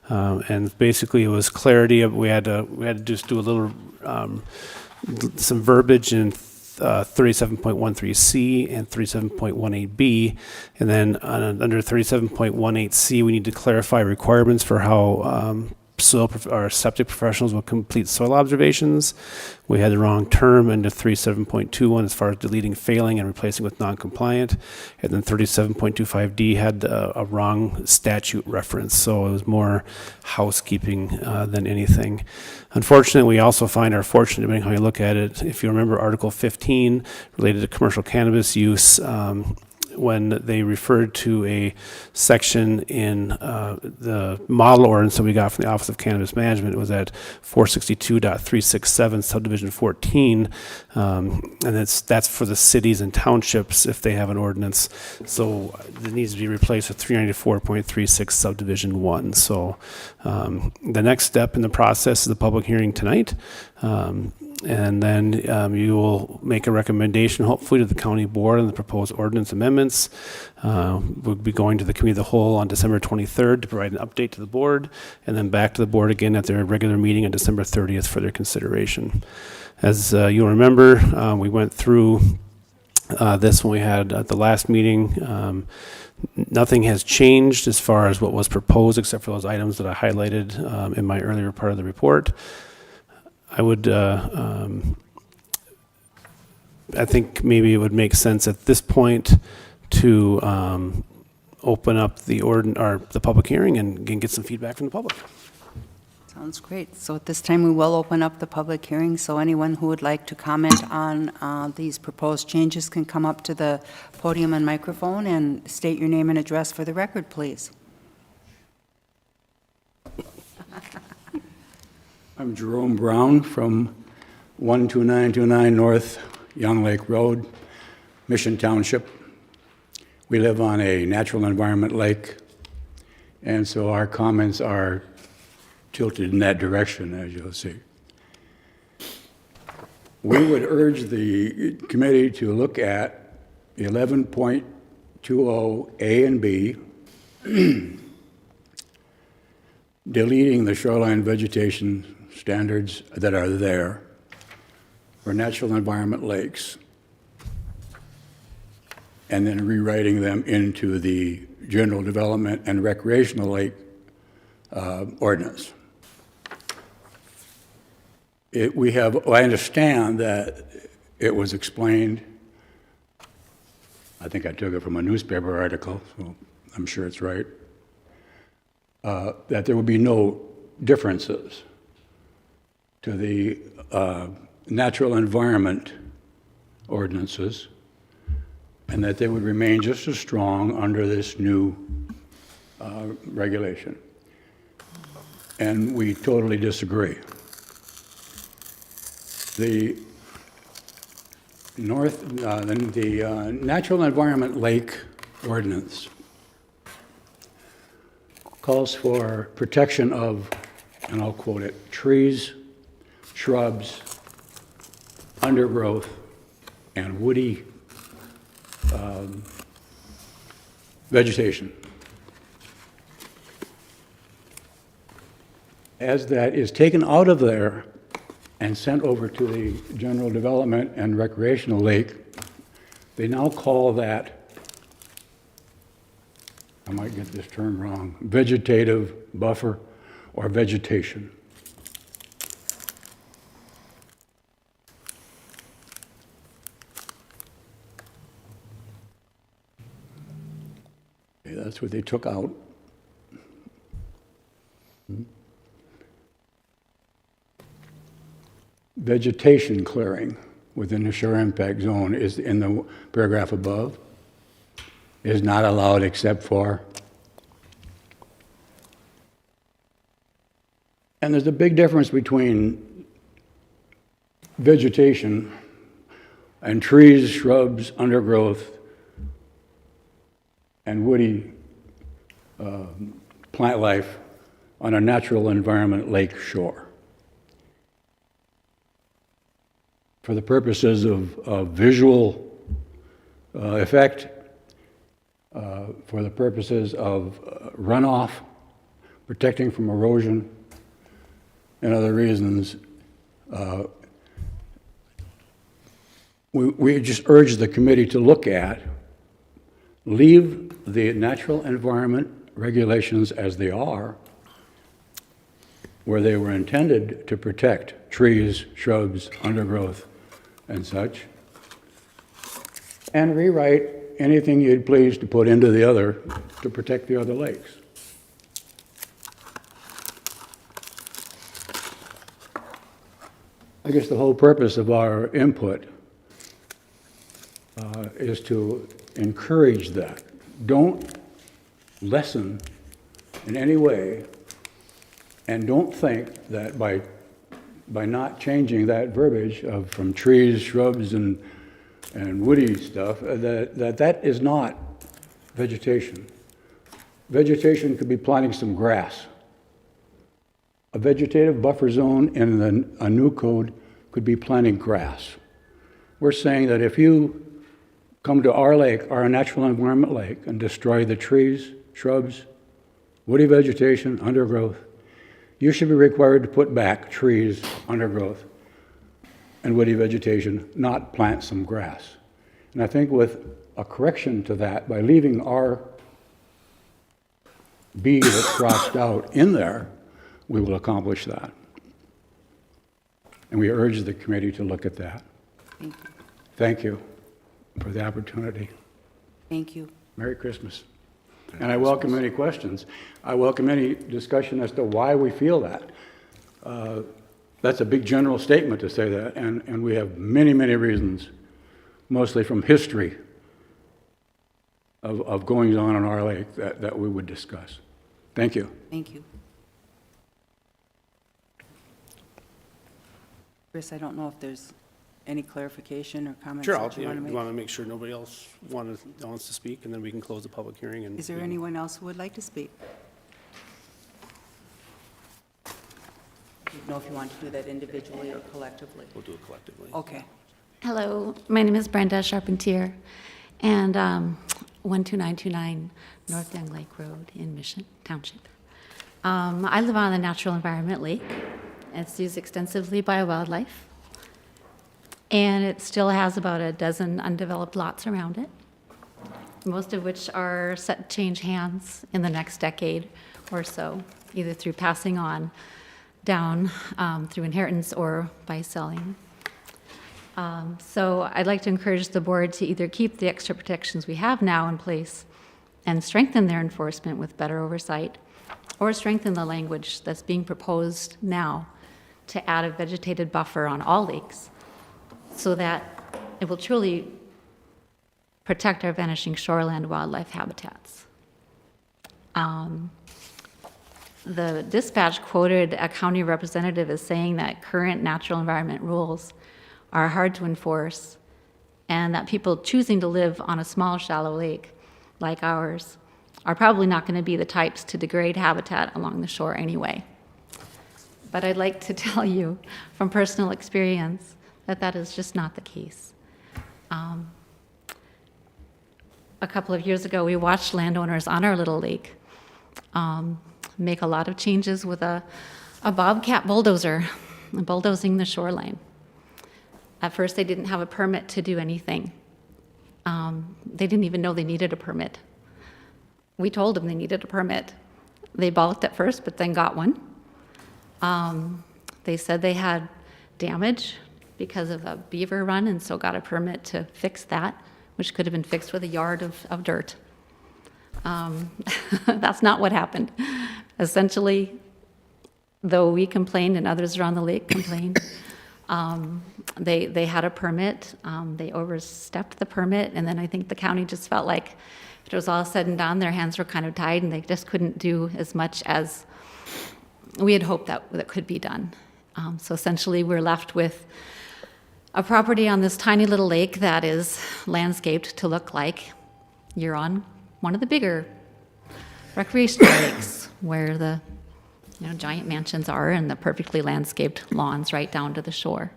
And basically, it was clarity. We had to just do a little some verbiage in 37.13C and 37.18B, and then under 37.18C, we need to clarify requirements for how our septic professionals will complete soil observations. We had the wrong term into 37.21 as far as deleting failing and replacing with non-compliant. And then 37.25D had a wrong statute reference. So it was more housekeeping than anything. Unfortunately, we also find our fortunate, depending on how you look at it, if you remember Article 15 related to commercial cannabis use, when they referred to a section in the model ordinance that we got from the Office of Cannabis Management, it was at 462.367 subdivision 14, and that's for the cities and townships if they have an ordinance. So it needs to be replaced with 394.36 subdivision 1. So the next step in the process is the public hearing tonight. And then you will make a recommendation, hopefully, to the county board on the proposed ordinance amendments. We'll be going to the committee of the whole on December 23rd to provide an update to the board, and then back to the board again at their regular meeting on December 30th for their consideration. As you'll remember, we went through this when we had at the last meeting. Nothing has changed as far as what was proposed except for those items that I highlighted in my earlier part of the report. I would, I think maybe it would make sense at this point to open up the public hearing and get some feedback from the public. Sounds great. So at this time, we will open up the public hearing. So anyone who would like to comment on these proposed changes can come up to the podium and microphone and state your name and address for the record, please. I'm Jerome Brown from 12929 North Young Lake Road, Mission Township. We live on a natural environment lake, and so our comments are tilted in that direction, as you'll see. We would urge the committee to look at 11.20 A and B, deleting the shoreline vegetation standards that are there for natural environment lakes, and then rewriting them into the general development and recreational lake ordinance. I understand that it was explained, I think I took it from a newspaper article, so I'm sure it's right, that there would be no differences to the natural environment ordinances, and that they would remain just as strong under this new regulation. And we totally disagree. The Natural Environment Lake Ordinance calls for protection of, and I'll quote it, trees, shrubs, undergrowth, and woody vegetation. As that is taken out of there and sent over to the general development and recreational lake, they now call that, I might get this term wrong, vegetative buffer or vegetation. Okay, that's what they took out. Vegetation clearing within the shore impact zone is in the paragraph above, is not allowed except for, and there's a big difference between vegetation and trees, shrubs, undergrowth, and woody plant life on a natural environment lake shore. For the purposes of visual effect, for the purposes of runoff, protecting from erosion, and other reasons, we just urge the committee to look at, leave the natural environment regulations as they are, where they were intended to protect trees, shrubs, undergrowth, and such, and rewrite anything you'd please to put into the other to protect the other lakes. I guess the whole purpose of our input is to encourage that. Don't lessen in any way, and don't think that by not changing that verbiage from trees, shrubs, and woody stuff, that is not vegetation. Vegetation could be planting some grass. A vegetative buffer zone in a new code could be planting grass. We're saying that if you come to our lake, our natural environment lake, and destroy the trees, shrubs, woody vegetation, undergrowth, you should be required to put back trees, undergrowth, and woody vegetation, not plant some grass. And I think with a correction to that, by leaving our B that's crossed out in there, we will accomplish that. And we urge the committee to look at that. Thank you. Thank you for the opportunity. Thank you. Merry Christmas. And I welcome any questions. I welcome any discussion as to why we feel that. That's a big general statement to say that, and we have many, many reasons, mostly from history of goings on in our lake that we would discuss. Thank you. Thank you. Chris, I don't know if there's any clarification or comments Sure, that you want to you make. want to make sure nobody else wants to speak, and then we can close the public hearing. And Is there anyone else who would like to speak? I don't know if you want to do that individually or collectively. We'll do it collectively. Okay. Hello, my name is Brenda Charpentier, and 12929 North Young Lake Road in Mission Township. I live on a natural environment lake. It's used extensively by wildlife, and it still has about a dozen undeveloped lots around it, most of which are set to change hands in the next decade or so, either through passing on down through inheritance or by selling. So I'd like to encourage the board to either keep the extra protections we have now in place and strengthen their enforcement with better oversight, or strengthen the language that's being proposed now to add a vegetated buffer on all lakes so that it will truly protect our vanishing shoreland wildlife habitats. The dispatch quoted a county representative as saying that current natural environment rules are hard to enforce, and that people choosing to live on a small, shallow lake like ours are probably not going to be the types to degrade habitat along the shore anyway. But I'd like to tell you from personal experience that that is just not the case. A couple of years ago, we watched landowners on our little lake make a lot of changes with a bobcat bulldozer, bulldozing the shoreline. At first, they didn't have a permit to do anything. They didn't even know they needed a permit. We told them they needed a permit. They balked at first, but then got one. They said they had damage because of a beaver run, and so got a permit to fix that, which could have been fixed with a yard of dirt. That's not what happened. Essentially, though we complained and others around the lake complained, they had a permit, they overstepped the permit, and then I think the county just felt like if it was all said and done, their hands were kind of tied and they just couldn't do as much as we had hoped that could be done. So essentially we're left with a property on this tiny little lake that is landscaped to look like you're on one of the bigger recreational lakes where the giant mansions are and the perfectly landscaped lawns right down to the shore.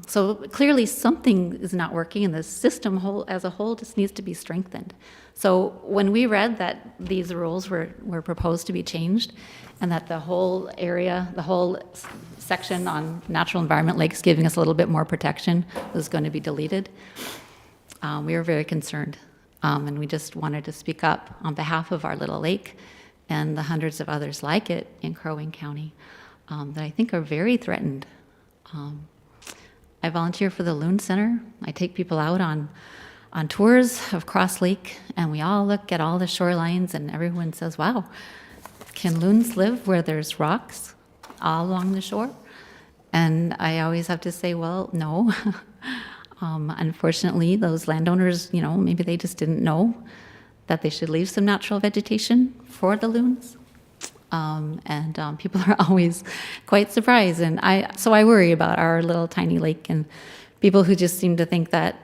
So clearly something is not working, and the system as a whole just needs to be strengthened. So when we read that these rules were proposed to be changed, and that the whole area, the whole section on natural environment lakes giving us a little bit more protection was going to be deleted, we were very concerned. And we just wanted to speak up on behalf of our little lake and the hundreds of others like it in Crow Wing County that I think are very threatened. I volunteer for the Loon Center. I take people out on tours of Cross Lake, and we all look at all the shorelines, and everyone says, wow, can loons live where there's rocks all along the shore? And I always have to say, well, no. Unfortunately, those landowners, maybe they just didn't know that they should leave some natural vegetation for the loons. And people are always quite surprised. And so I worry about our little tiny lake and people who just seem to think that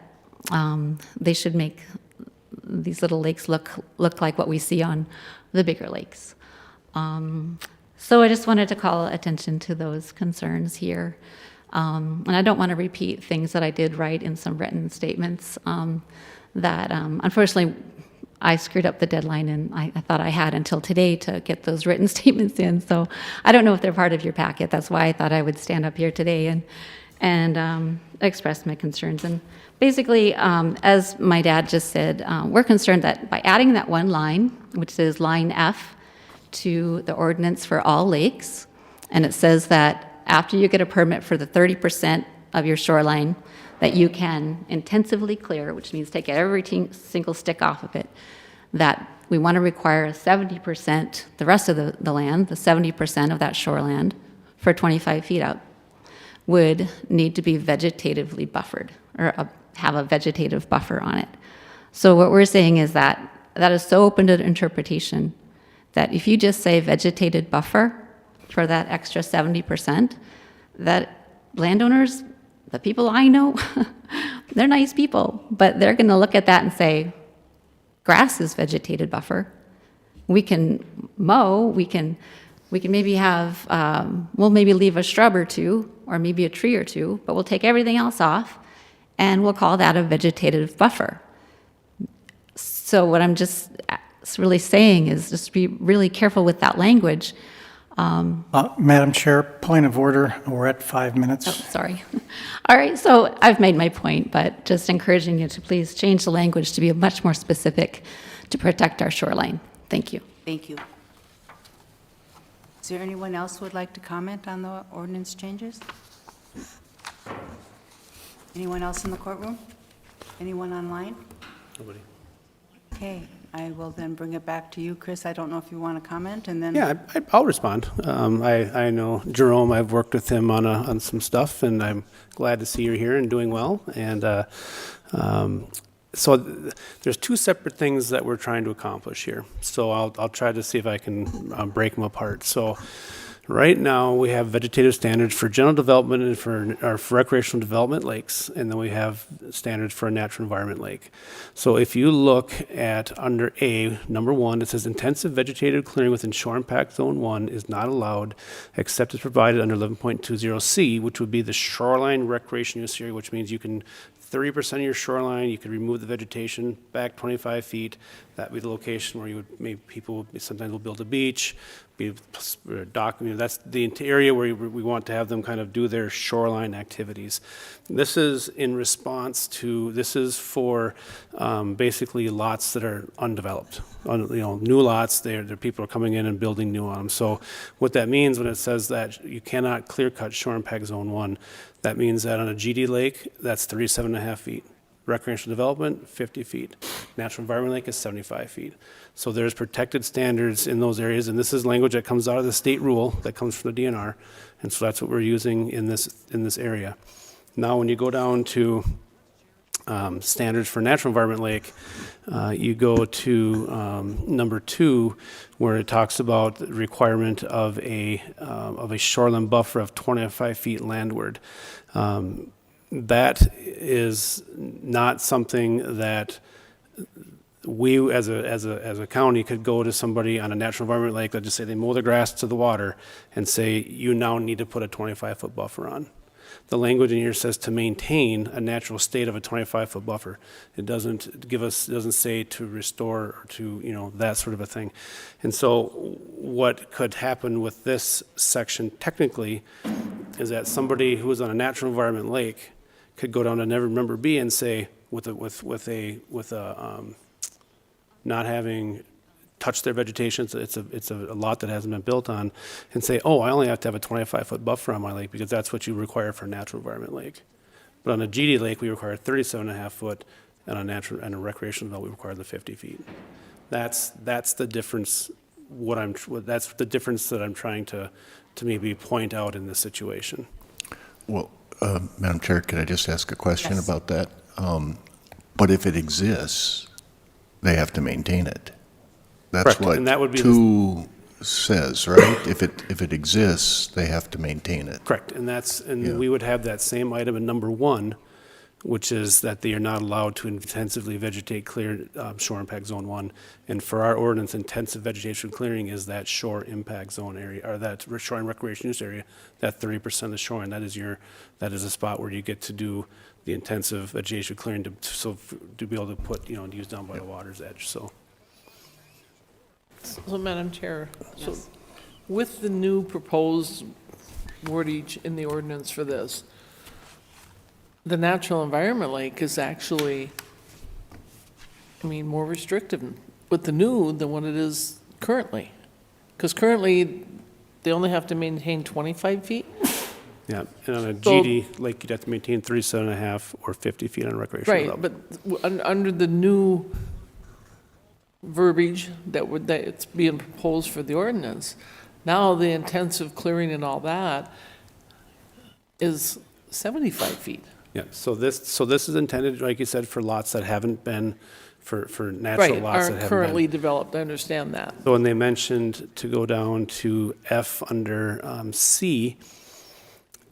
they should make these little lakes look like what we see on the bigger lakes. So I just wanted to call attention to those concerns here. And I don't want to repeat things that I did write in some written statements that unfortunately I screwed up the deadline, and I thought I had until today to get those written statements in. So I don't know if they're part of your packet. That's why I thought I would stand up here today and express my concerns. And basically, as my dad just said, we're concerned that by adding that one line, which is line F, to the ordinance for all lakes, and it says that after you get a permit for the 30% of your shoreline that you can intensively clear, which means take every single stick off of it, that we want to require a 70%, the rest of the land, the 70% of that shoreland for 25 feet out, would need to be vegetatively buffered or have a vegetative buffer on it. So what we're saying is that is so open to interpretation that if you just say vegetated buffer for that extra 70%, that landowners, the people I know, they're nice people, but they're going to look at that and say, grass is vegetated buffer. We can mow, we can maybe have, we'll maybe leave a shrub or two, or maybe a tree or two, but we'll take everything else off, and we'll call that a vegetative buffer. So what I'm just really saying is just be really careful with that language. Madam Chair, point of order. We're at 5 minutes. Oh, sorry. All right, so I've made my point, but just encouraging you to please change the language to be much more specific to protect our shoreline. Thank you. Thank you. Is there anyone else who would like to comment on the ordinance changes? Anyone else in the courtroom? Anyone online? Nobody. Okay, I will then bring it back to you, Chris. I don't know if you want to comment, and then... Yeah, I'll respond. I know Jerome, I've worked with him on some stuff, and I'm glad to see you're here and doing well. And so there's two separate things that we're trying to accomplish here. So I'll try to see if I can break them apart. So right now, we have vegetative standards for general development and for recreational development lakes, and then we have standards for a natural environment lake. So if you look at under A, number 1, it says intensive vegetative clearing within shore impact zone 1 is not allowed except as provided under 11.20C, which would be the shoreline recreation use area, which means you can 30% of your shoreline, you could remove the vegetation back 25 feet. That would be the location where you would, maybe people sometimes will build a beach, be a dock. That's the area where we want to have them kind of do their shoreline activities. This is in response to, this is for basically lots that are undeveloped. New lots, people are coming in and building new on them. So what that means when it says that you cannot clear cut shore impact zone 1, that means that on a GD lake, that's 37.5 feet. Recreational development, 50 feet. Natural environment lake is 75 feet. So there's protected standards in those areas, and this is language that comes out of the state rule that comes from the DNR, and so that's what we're using in this area. Now, when you go down to standards for natural environment lake, you go to number 2, where it talks about the requirement of a shoreline buffer of 25 feet landward. That is not something that we as a county could go to somebody on a natural environment lake, let's just say they mow the grass to the water, and say, you now need to put a 25-foot buffer on. The language in here says to maintain a natural state of a 25-foot buffer. It doesn't say to restore or to, that sort of a thing. And so what could happen with this section technically is that somebody who is on a natural environment lake could go down to Never Remember B and say, with not having touched their vegetation, it's a lot that hasn't been built on, and say, oh, I only have to have a 25-foot buffer on my lake because that's what you require for a natural environment lake. But on a GD lake, we require 37.5 foot, and on a recreational development, we require the 50 feet. That's the difference. That's the difference that I'm trying to maybe point out in this situation. Well, Madam Chair, could I just ask a question Yes. about that? But if it exists, they have to maintain it. That's Correct, what and that would be 2 says, right? If it exists, they have to maintain it. Correct, and we would have that same item in number 1, which is that they are not allowed to intensively vegetate clear shore impact zone 1. And for our ordinance, intensive vegetation clearing is that shore impact zone area, or that shoreline recreation use area, that 30% of the shoreline. That is a spot where you get to do the intensive vegetation clearing to be able to put, and use down by the water's edge. So Madam Chair, so with the new proposed wordage in the ordinance for this, the natural environment lake is actually, more restrictive with the new than what it is currently. Because currently, they only have to maintain 25 feet. yeah, and on a GD lake, you'd have to maintain 37.5 or 50 feet on recreational Right, development. but under the new verbiage that's being proposed for the ordinance, now the intensive clearing and all that is 75 feet. Yeah, so this is intended, like you said, for lots that haven't been, for natural Right, lots that aren't haven't currently been. developed, I understand that. So when they mentioned to go down to F under C,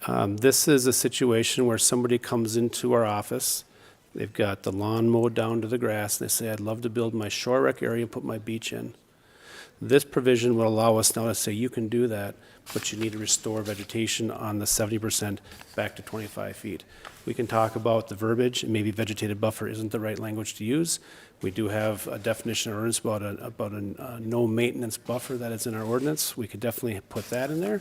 This is a situation where somebody comes into our office, they've got the lawn mowed down to the grass, and they say, I'd love to build my shore rec area and put my beach in. This provision will allow us now to say, you can do that, but you need to restore vegetation on the 70% back to 25 feet. We can talk about the verbiage, and maybe vegetated buffer isn't the right language to use. We do have a definition or ordinance about a no maintenance buffer that is in our ordinance. We could definitely put that in there.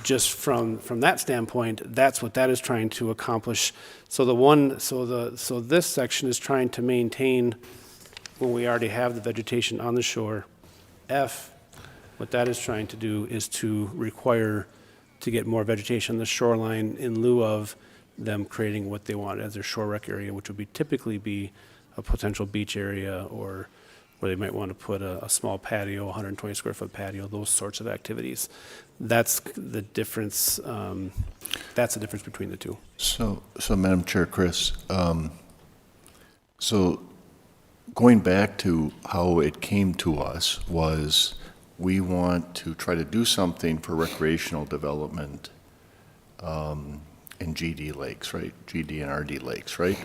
Just from that standpoint, that's what that is trying to accomplish. So this section is trying to maintain when we already have the vegetation on the shore. F, what that is trying to do is to require to get more vegetation on the shoreline in lieu of them creating what they want as their shore rec area, which would be typically be a potential beach area, or where they might want to put a small patio, 120 square foot patio, those sorts of activities. That's the difference. That's the difference between the two. So Madam Chair, Chris, so going back to how it came to us was we want to try to do something for recreational development in GD lakes, right? GD and RD lakes, right?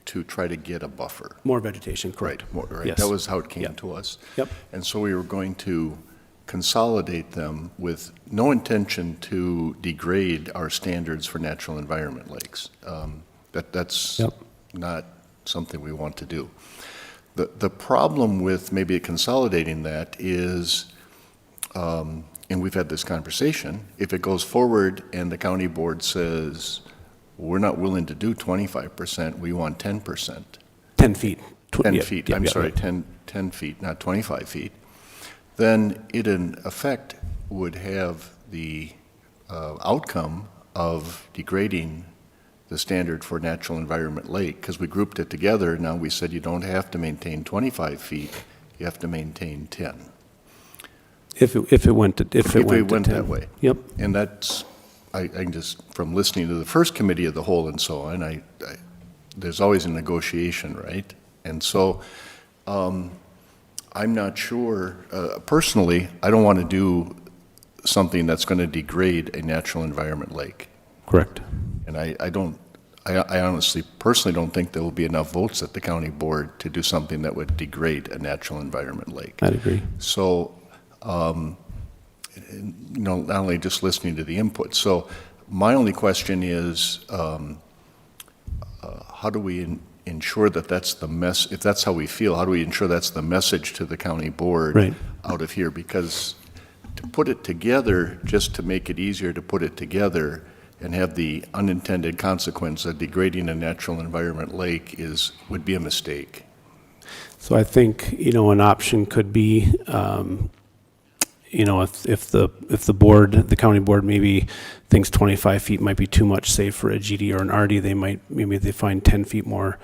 To try to get a buffer. More vegetation, correct. Right. Yes. That was how it came to us. Yep. And so we were going to consolidate them with no intention to degrade our standards for natural environment lakes. That's not something we want to do. The problem with maybe consolidating that is, and we've had this conversation, if it goes forward and the county board says, we're not willing to do 25%, we want 10%. 10 feet. 10 feet, I'm sorry, 10 feet, not 25 feet. Then it in effect would have the outcome of degrading the standard for natural environment lake, because we grouped it together. Now we said you don't have to maintain 25 feet, you have to maintain 10. If it went that way. Yep. And that's, I can just, from listening to the first committee of the whole and so on, there's always a negotiation, right? And so I'm not sure, personally, I don't want to do something that's going to degrade a natural environment lake. Correct. And I honestly, personally don't think there will be enough votes at the county board to do something that would degrade a natural environment lake. I'd agree. So, not only just listening to the input. So my only question is, how do we ensure that that's the if that's how we feel, how do we ensure that's the message to the county board out of here? Because to put it together, just to make it easier to put it together and have the unintended consequence of degrading a natural environment lake would be a mistake. So I think, an option could be, if the board, the county board maybe thinks 25 feet might be too much, say for a GD or an RD, maybe they find 10 feet more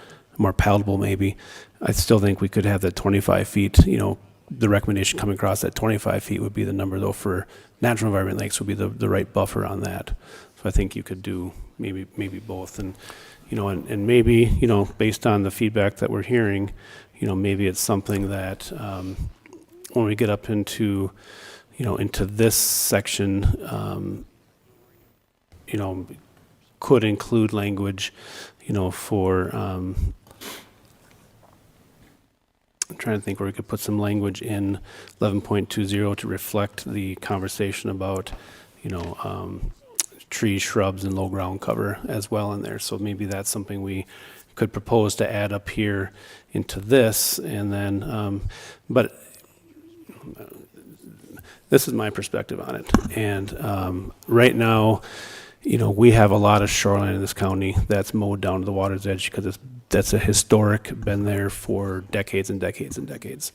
palatable maybe. I still think we could have that 25 feet, the recommendation coming across that 25 feet would be the number though for natural environment lakes would be the right buffer on that. So I think you could do maybe both and, and maybe, based on the feedback that we're hearing, maybe it's something that when we get up into this section, could include language, for, I'm trying to think where we could put some language in 11.20 to reflect the conversation about, trees, shrubs, and low ground cover as well in there. So maybe that's something we could propose to add up here into this, and then, but this is my perspective on it. And right now, we have a lot of shoreline in this county that's mowed down to the water's edge because that's a historic, been there for decades and decades and decades.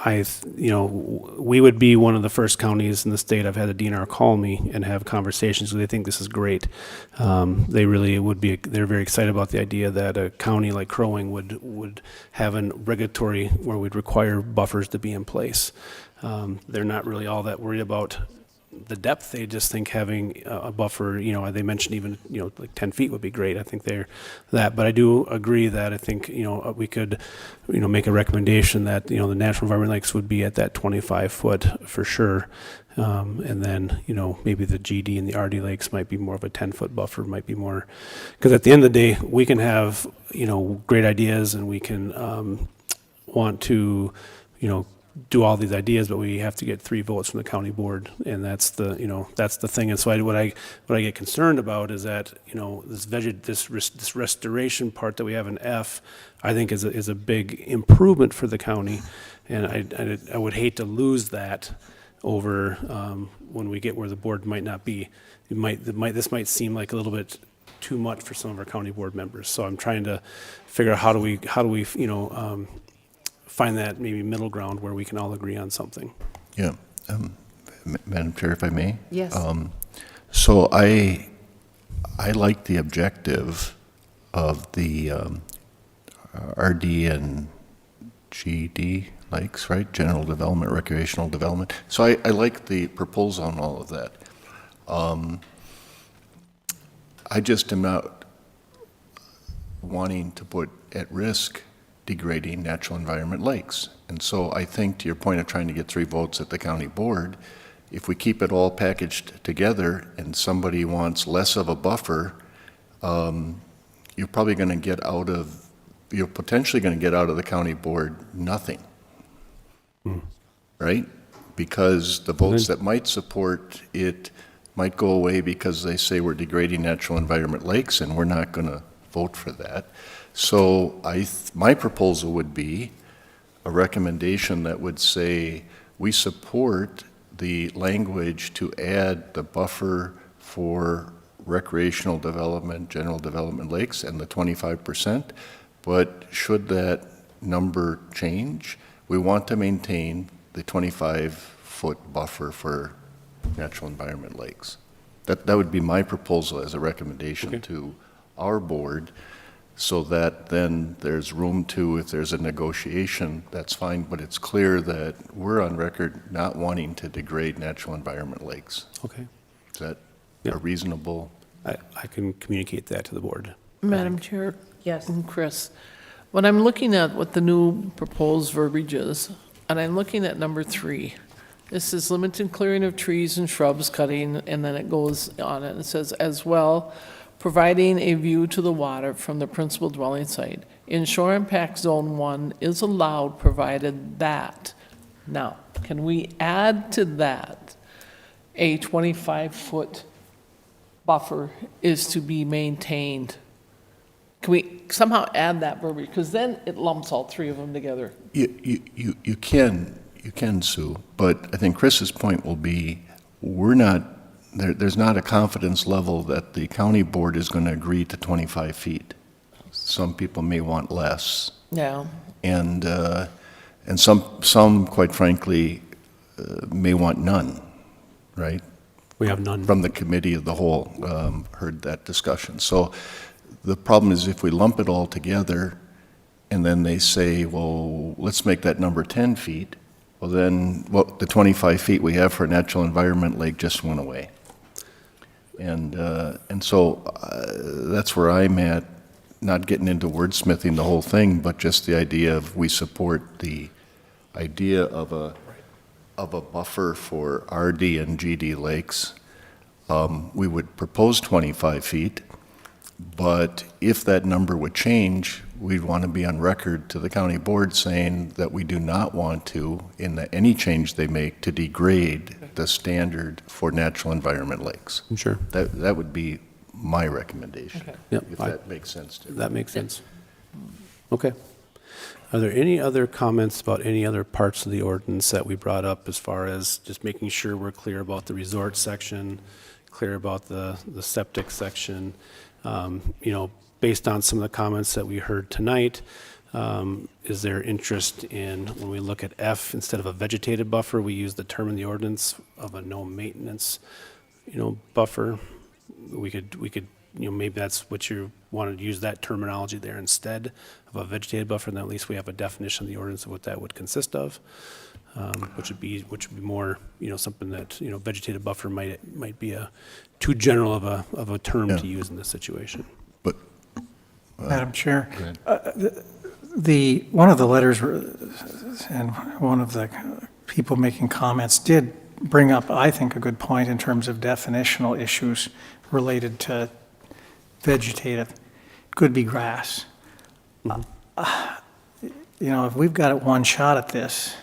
We would be one of the first counties in the state. I've had the DNR call me and have conversations because they think this is great. They really they're very excited about the idea that a county like Crow Wing would have a regulatory where we'd require buffers to be in place. They're not really all that worried about the depth. They just think having a buffer, you know, they mentioned even, you know, like 10 feet would be great. I think they're that, but I do agree that I think, you know, we could, you know, make a recommendation that, you know, the natural environment lakes would be at that 25 foot for sure. And then, you know, maybe the GD and the RD lakes might be more of a 10-foot buffer, might be more, because at the end of the day, we can have, you know, great ideas and we can want to, you know, do all these ideas, but we have to get 3 votes from the county board, and that's the, you know, that's the thing. And so what I get concerned about is that, you know, this restoration part that we have in F, I think is a big improvement for the county, and I would hate to lose that over when we get where the board might not be. This might seem like a little bit too much for some of our county board members. So I'm trying to figure out how do we you know, find that maybe middle ground where we can all agree on something. Yeah. Madam Chair, if I may? Yes. So I like the objective of the RD and GD lakes, right? General development, recreational development. So I like the proposal on all of that. I just am not wanting to put at risk degrading natural environment lakes. And so I think, to your point of trying to get 3 votes at the county board, if we keep it all packaged together and somebody wants less of a buffer, you're probably going to get out of, you're potentially going to get out of the county board nothing, right? Because the votes that might support it might go away because they say we're degrading natural environment lakes, and we're not going to vote for that. So my proposal would be a recommendation that would say we support the language to add the buffer for recreational development, general development lakes, and the 25%. But should that number change, we want to maintain the 25-foot buffer for natural environment lakes. That would be my proposal as a recommendation to our board, so that then there's room to, if there's a negotiation, that's fine, but it's clear that we're on record not wanting to degrade natural environment lakes. Okay. Is that a reasonable? I can communicate that to the board. Madam Chair? Yes. And Chris, when I'm looking at what the new proposed verbiage is, and I'm looking at number 3, this is limited clearing of trees and shrubs, cutting, and then it goes on and it says, as well, providing a view to the water from the principal dwelling site. In shore impact zone 1 is allowed, provided that. Now, can we add to that a 25-foot buffer is to be maintained? Can we somehow add that verbiage? Because then it lumps all 3 of them together. You can, Sue, but I think Chris's point will be, we're not, there's not a confidence level that the county board is going to agree to 25 feet. Some people may want less. Yeah. And some, quite frankly, may want none, right? We have none. From the committee of the whole, heard that discussion. So the problem is if we lump it all together and then they say, well, let's make that number 10 feet, well then, the 25 feet we have for a natural environment lake just went away. And so that's where I'm at, not getting into wordsmithing the whole thing, but just the idea of we support the idea of a buffer for RD and GD lakes. We would propose 25 feet, but if that number would change, we'd want to be on record to the county board saying that we do not want to, in any change they make, to degrade the standard for natural environment lakes. Sure. That would be my recommendation, Yep, if that makes sense to you. That makes sense. Okay. Are there any other comments about any other parts of the ordinance that we brought up as far as just making sure we're clear about the resort section, clear about the septic section? You know, based on some of the comments that we heard tonight, is there interest in, when we look at F, instead of a vegetated buffer, we use the term in the ordinance of a no maintenance, you know, buffer? We could, you know, maybe that's what you wanted to use, that terminology there instead of a vegetated buffer, and then at least we have a definition of the ordinance of what that would consist of. which would be more, something that, vegetative buffer might be too general of a term to use in this situation. But, Madam Chair, go ahead. one of the letters and one of the people making comments did bring up, I think, a good point in terms of definitional issues related to vegetative. Could be grass. If we've got one shot at this,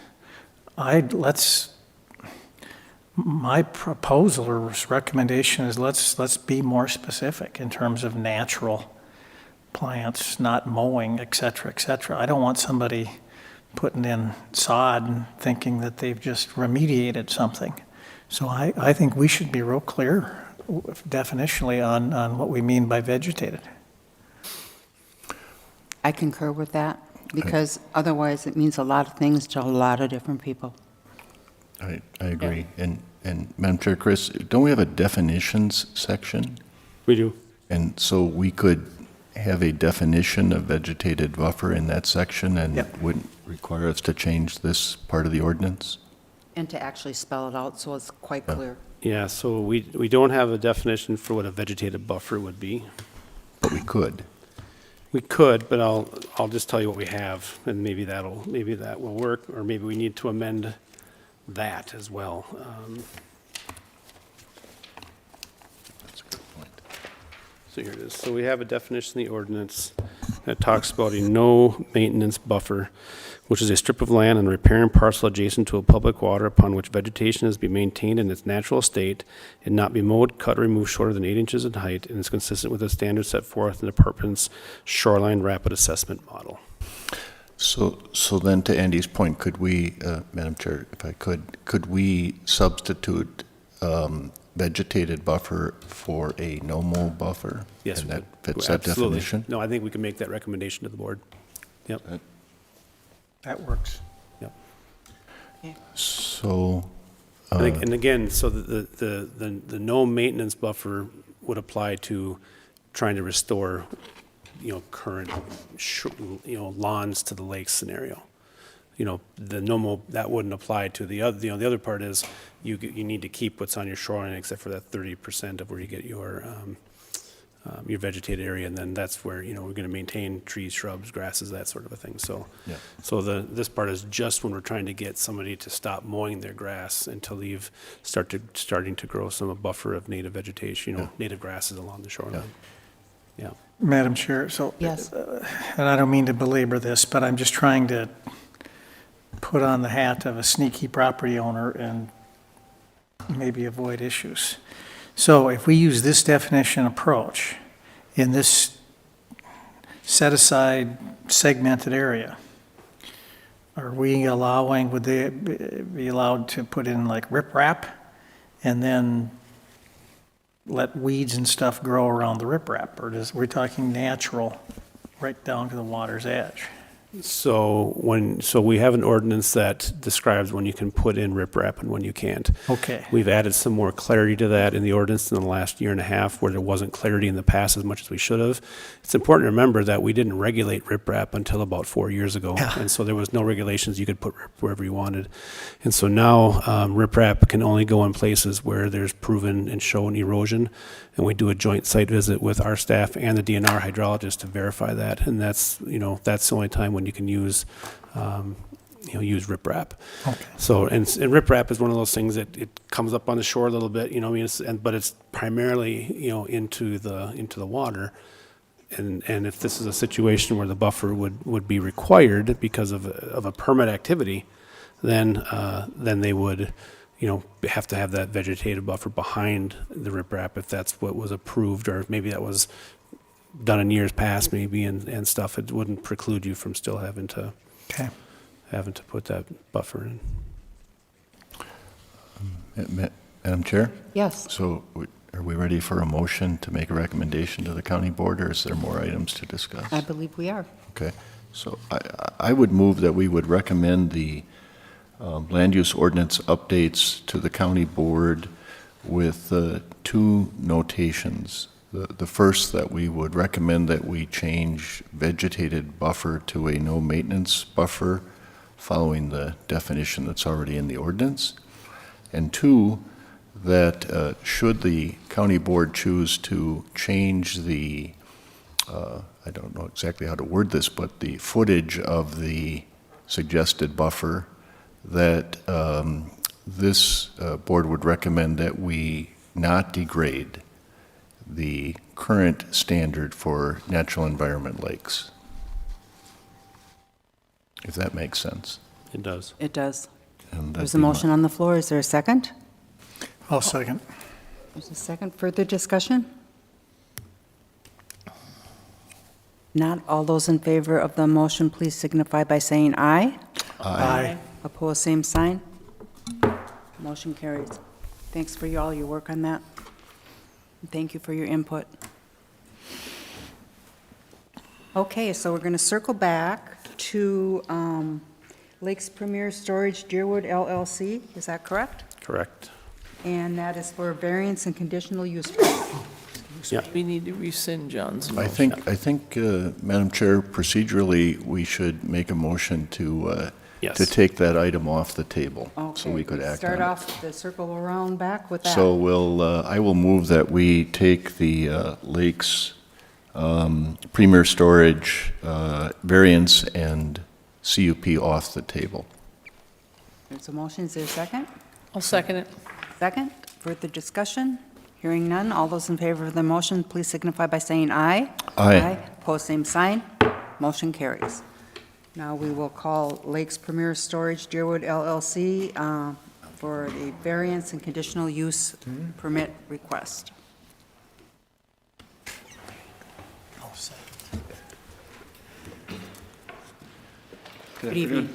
my proposal or recommendation is let's be more specific in terms of natural plants, not mowing, et cetera, et cetera. I don't want somebody putting in sod and thinking that they've just remediated something. So I think we should be real clear definitionally on what we mean by vegetated. I concur with that, because otherwise it means a lot of things to a lot of different people. I agree. And Madam Chair, Chris, don't we have a definitions section? We do. And so we could have a definition of vegetated buffer in that section and wouldn't require us to change this part of the ordinance? And to actually spell it out so it's quite clear. Yeah, so we don't have a definition for what a vegetative buffer would be. But we could. We could, but I'll just tell you what we have, and maybe that will work, or maybe we need to amend that as well. That's a good point. So here it is. So we have a definition in the ordinance that talks about a no maintenance buffer, which is a strip of land and a riparian parcel adjacent to a public water upon which vegetation is to be maintained in its natural state and not be mowed, cut, or removed shorter than 8 inches in height, and is consistent with the standards set forth in the department's shoreline rapid assessment model. So then to Andy's point, could we, Madam Chair, if I could we substitute vegetated buffer for a no-mow buffer? Yes, and we that could. fits that Absolutely. definition? No, I think we can make that recommendation to the board. Yep. That works. Yep. So, And again, so the no maintenance buffer would apply to trying to restore, current, lawns to the lake scenario. The no mow, that wouldn't apply to the other. The other part is you need to keep what's on your shoreline, except for that 30% of where you get your vegetated area, and then that's where we're going to maintain trees, shrubs, grasses, that sort of a thing. So, yeah. So this part is just when we're trying to get somebody to stop mowing their grass and to leave, starting to grow some buffer of native vegetation, native grasses along the shoreline. Yeah. Madam Chair, so, Yes. and I don't mean to belabor this, but I'm just trying to put on the hat of a sneaky property owner and maybe avoid issues. So if we use this definition approach in this set-aside segmented area, would they be allowed to put in like riprap and then let weeds and stuff grow around the riprap? Or we're talking natural right down to the water's edge? So we have an ordinance that describes when you can put in riprap and when you can't. Okay. We've added some more clarity to that in the ordinance in the last year and a half, where there wasn't clarity in the past as much as we should have. It's important to remember that we didn't regulate riprap until about 4 years ago. Yeah. And so there was no regulations. You could put wherever you wanted. And so now riprap can only go in places where there's proven and shown erosion. And we do a joint site visit with our staff and the DNR hydrologist to verify that. And that's the only time when you can use riprap. Okay. So, and riprap is one of those things that it comes up on the shore a little bit, but it's primarily, into the water. And if this is a situation where the buffer would be required because of a permit activity, then they would, have to have that vegetative buffer behind the riprap if that's what was approved, or maybe that was done in years past, maybe, and stuff. It wouldn't preclude you from still having to put that buffer in. Madam Chair? Yes. So are we ready for a motion to make a recommendation to the county board, or is there more items to discuss? I believe we are. Okay. So I would move that we would recommend the land use ordinance updates to the county board with 2 notations. The first, that we would recommend that we change vegetated buffer to a no maintenance buffer following the definition that's already in the ordinance. And two, that should the county board choose to change the, I don't know exactly how to word this, but the footage of the suggested buffer, that this board would recommend that we not degrade the current standard for natural environment lakes. If that makes sense. It does. It does. And There's that'd a be motion on the floor. Is there a second? I'll second. There's a second. Further discussion? Not all those in favor of the motion, please signify by saying aye. Aye. Opposed, same sign. Motion carries. Thanks for all your work on that. And thank you for your input. Okay, so we're going to circle back to Lakes Premier Storage Deerwood LLC. Is that correct? Correct. And that is for variance and conditional use. Yeah. We need to rescind John's I motion. think, Madam Chair, procedurally, we should make a motion to Yes. take that item off the table, so Okay, we could let's act start on it. off the circle around back with that. So I will move that we take the Lakes Premier Storage variance and CUP off the table. There's a motion. Is there a second? I'll second it. Second. Further discussion? Hearing none. All those in favor of the motion, please signify by saying aye. Aye. Opposed, same sign. Motion carries. Now we will call Lakes Premier Storage Deerwood LLC for a variance and conditional use permit request. Good evening.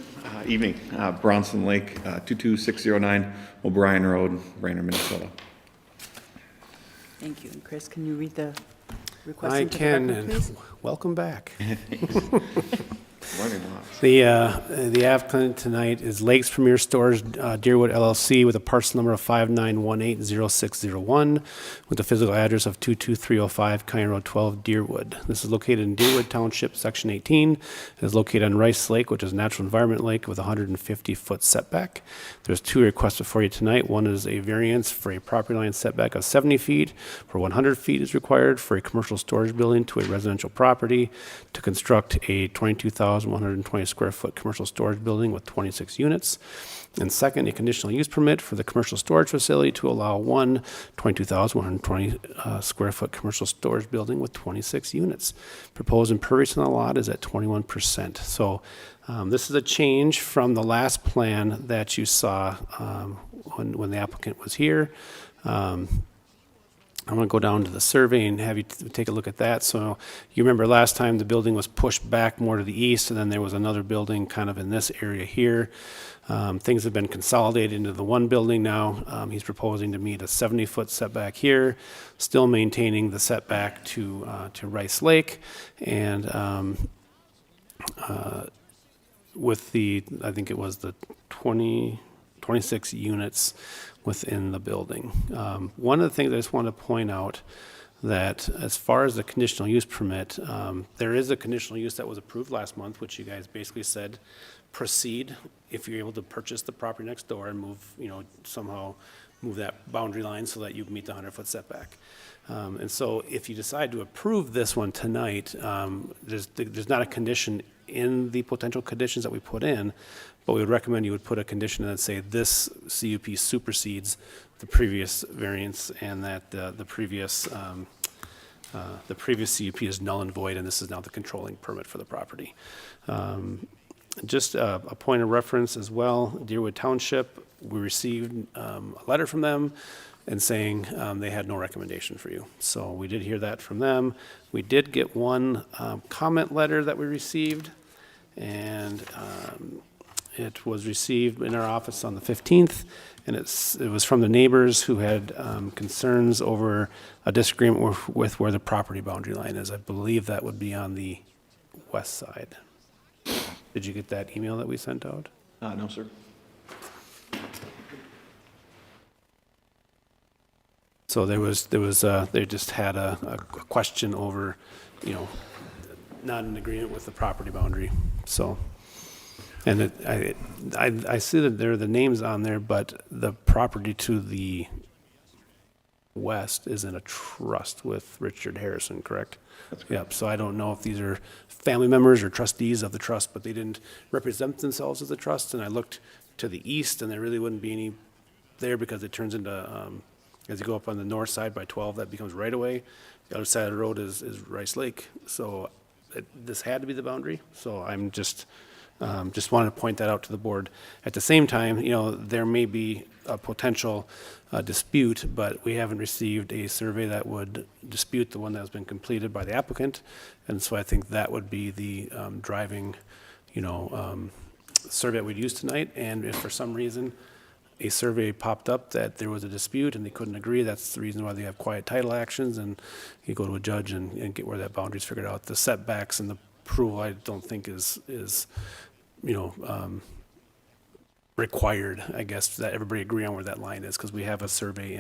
Evening. Bronson Lake, 22609 O'Brien Road, Brainerd, Minnesota. Thank you. And Chris, can you read the request I into the can, record, and please? welcome back. Learning lots. The applicant tonight is Lakes Premier Storage Deerwood LLC with a parcel number of 59180601 with a physical address of 22305 County Road 12, Deerwood. This is located in Deerwood Township, Section 18. It is located on Rice Lake, which is a natural environment lake with a 150-foot setback. There's two requests before you tonight. One is a variance for a property line setback of 70 feet, where 100 feet is required for a commercial storage building to a residential property to construct a 22,120 square foot commercial storage building with 26 units. And second, a conditional use permit for the commercial storage facility to allow one 22,120 square foot commercial storage building with 26 units. Proposed impervious on the lot is at 21%. So this is a change from the last plan that you saw when the applicant was here. I'm going to go down to the survey and have you take a look at that. So you remember last time the building was pushed back more to the east, and then there was another building kind of in this area here. Things have been consolidated into the one building now. He's proposing to meet a 70-foot setback here, still maintaining the setback to Rice Lake, and with the, I think it was the 26 units within the building. One of the things I just want to point out that as far as the conditional use permit, there is a conditional use that was approved last month, which you guys basically said proceed if you're able to purchase the property next door and move, somehow move that boundary line so that you meet the 100-foot setback. And so if you decide to approve this one tonight, there's not a condition in the potential conditions that we put in, but we would recommend you would put a condition that say this CUP supersedes the previous variance and that the previous CUP is null and void, and this is now the controlling permit for the property. Just a point of reference as well, Deerwood Township, we received a letter from them and saying they had no recommendation for you. So we did hear that from them. We did get one comment letter that we received, and it was received in our office on the 15th, and it was from the neighbors who had concerns over a disagreement with where the property boundary line is. I believe that would be on the west side. Did you get that email that we sent out? No, sir. So they just had a question over, not in agreement with the property boundary. So And I see that there are the names on there, but the property to the west is in a trust with Richard Harrison, correct? That's correct. Yep, so I don't know if these are family members or trustees of the trust, but they didn't represent themselves as a trust, and I looked to the east, and there really wouldn't be any there because it turns into, as you go up on the north side by 12, that becomes right away. The other side of the road is Rice Lake, so this had to be the boundary, so I'm just wanted to point that out to the board. At the same time, you know, there may be a potential dispute, but we haven't received a survey that would dispute the one that has been completed by the applicant, and so I think that would be the driving, you know, survey that we'd use tonight. And if for some reason a survey popped up that there was a dispute and they couldn't agree, that's the reason why they have quiet title actions, and you go to a judge and get where that boundary is figured out. The setbacks and the approval, I don't think is you know, required, I guess, that everybody agree on where that line is, because we have a survey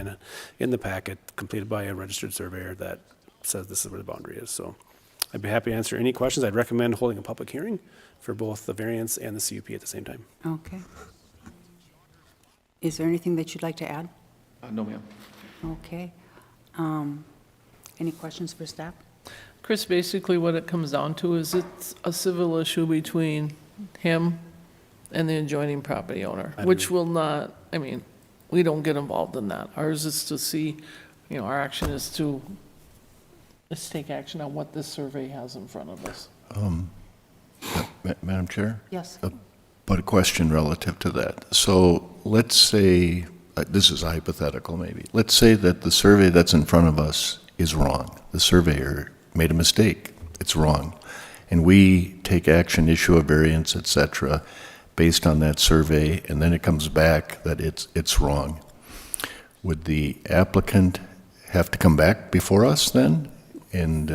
in the packet completed by a registered surveyor that says this is where the boundary is. So I'd be happy to answer any questions. I'd recommend holding a public hearing for both the variance and the CUP at the same time. Okay. Is there anything that you'd like to add? No, ma'am. Okay. Any questions for staff? Chris, basically what it comes down to is it's a civil issue between him and the adjoining property owner, which will not, I mean, we don't get involved in that. Ours is to see, you know, our action is to, let's take action on what this survey has in front of us. Madam Chair? Yes. But a question relative to that. So let's say, this is hypothetical maybe, let's say that the survey that's in front of us is wrong. The surveyor made a mistake. It's wrong. And we take action, issue a variance, et cetera, based on that survey, and then it comes back that it's wrong. Would the applicant have to come back before us then? And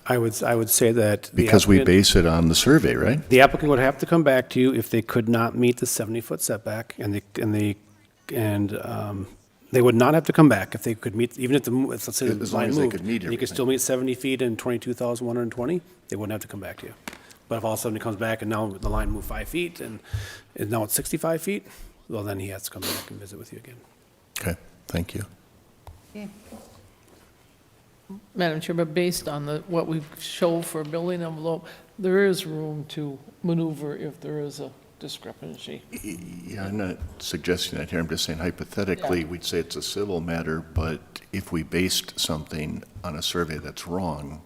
I would say that because we base it on the survey, right? The applicant would have to come back to you if they could not meet the 70-foot setback, and they would not have to come back if they could meet, even if let's say the As long line as they moved, could meet and you could still meet 70 feet and 22,120, they wouldn't have to come back to you. But if all of a sudden it comes back and now the line moved 5 feet and now it's 65 feet, well, then he has to come back and visit with you again. Okay, thank you. Okay. Madam Chair, but based on what we show for building envelope, there is room to maneuver if there is a discrepancy. Yeah, I'm not suggesting that here. I'm just saying hypothetically, we'd say it's a civil matter, but if we based something on a survey that's wrong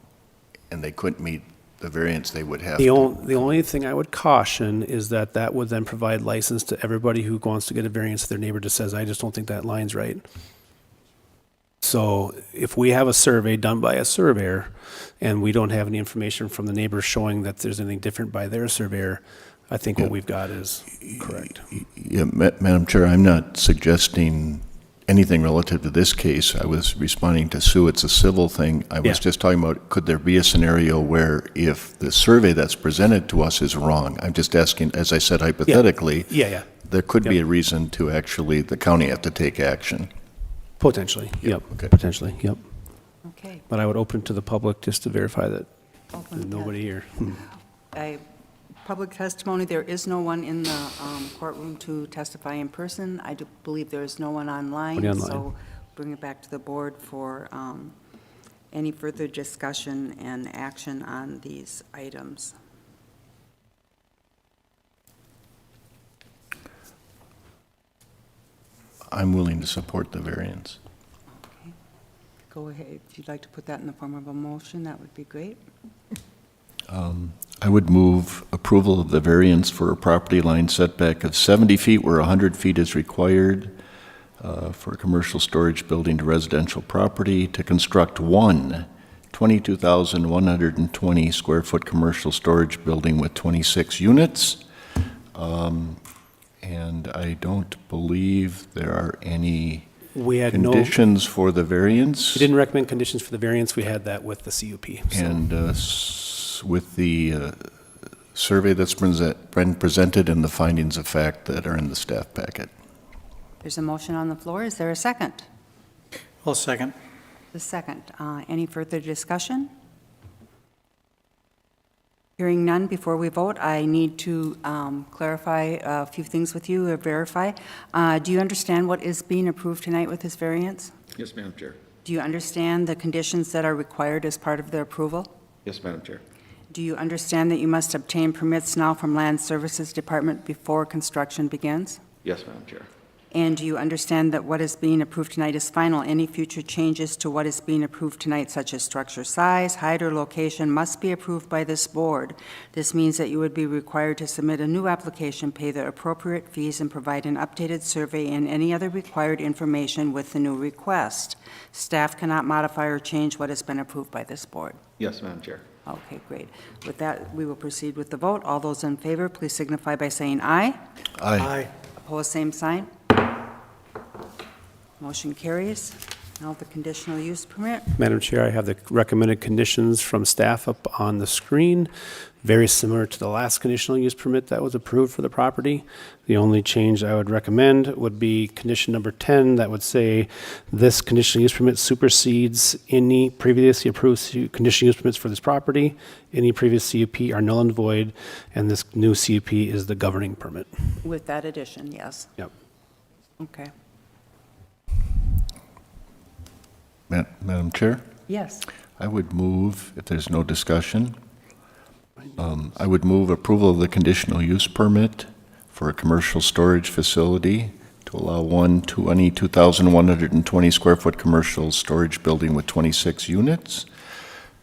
and they couldn't meet the variance, they would have The to. the only thing I would caution is that would then provide license to everybody who wants to get a variance if their neighbor just says, I just don't think that line's right. So if we have a survey done by a surveyor and we don't have any information from the neighbor showing that there's anything different by their surveyor, I think what we've got is correct. Yeah, Madam Chair, I'm not suggesting anything relative to this case. I was responding to Sue. It's a civil thing. I was just talking about, could there be a scenario where if the survey that's presented to us is wrong? I'm just asking, as I said, hypothetically, there could be a reason to actually, the county have to take action. Potentially, yep. Okay. Potentially, yep. Okay. But I would open to the public just to verify that there's nobody here. Public testimony, there is no one in the courtroom to testify in person. I do believe there is no one online. Nobody online. So bring it back to the board for any further discussion and action on these items. I'm willing to support the variance. Okay. Go ahead. If you'd like to put that in the form of a motion, that would be great. I would move approval of the variance for a property line setback of 70 feet where 100 feet is required for a commercial storage building to residential property to construct one 22,120 square foot commercial storage building with 26 units. And I don't believe there are any We had conditions for the variance. We didn't recommend conditions for the variance. We had that with the CUP. So. And with the survey that's been presented and the findings of fact that are in the staff packet. There's a motion on the floor. Is there a second? I'll second. The second. Any further discussion? Hearing none, before we vote, I need to clarify a few things with you or verify. Do you understand what is being approved tonight with this variance? Yes, Madam Chair. Do you understand the conditions that are required as part of the approval? Yes, Madam Chair. Do you understand that you must obtain permits now from Land Services Department before construction begins? Yes, Madam Chair. And do you understand that what is being approved tonight is final? Any future changes to what is being approved tonight, such as structure size, height, or location, must be approved by this board. This means that you would be required to submit a new application, pay the appropriate fees, and provide an updated survey and any other required information with the new request. Staff cannot modify or change what has been approved by this board. Yes, Madam Chair. Okay, great. With that, we will proceed with the vote. All those in favor, please signify by saying aye. Aye. Opposed, same sign. Motion carries. Now the conditional use permit. Madam Chair, I have the recommended conditions from staff up on the screen, very similar to the last conditional use permit that was approved for the property. The only change I would recommend would be condition number 10, that would say this conditional use permit supersedes any previously approved conditional use permits for this property. Any previous CUP are null and void, and this new CUP is the governing permit. With that addition, yes. Yep. Okay. Madam Chair? Yes. I would move, if there's no discussion, I would move approval of the conditional use permit for a commercial storage facility to allow any 2,120 square foot commercial storage building with 26 units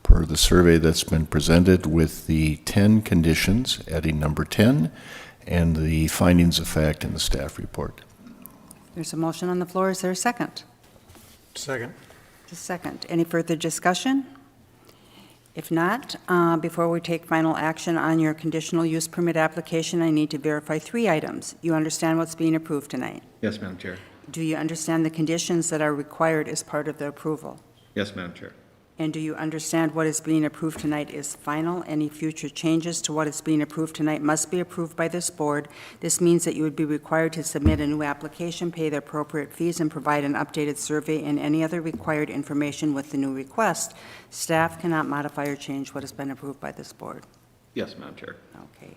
per the survey that's been presented with the 10 conditions, adding number 10, and the findings of fact in the staff report. There's a motion on the floor. Is there a second? Second. A second. Any further discussion? If not, before we take final action on your conditional use permit application, I need to verify 3 items. You understand what's being approved tonight? Yes, Madam Chair. Do you understand the conditions that are required as part of the approval? Yes, Madam Chair. And do you understand what is being approved tonight is final? Any future changes to what is being approved tonight must be approved by this board. This means that you would be required to submit a new application, pay the appropriate fees, and provide an updated survey and any other required information with the new request. Staff cannot modify or change what has been approved by this board. Yes, Madam Chair. Okay.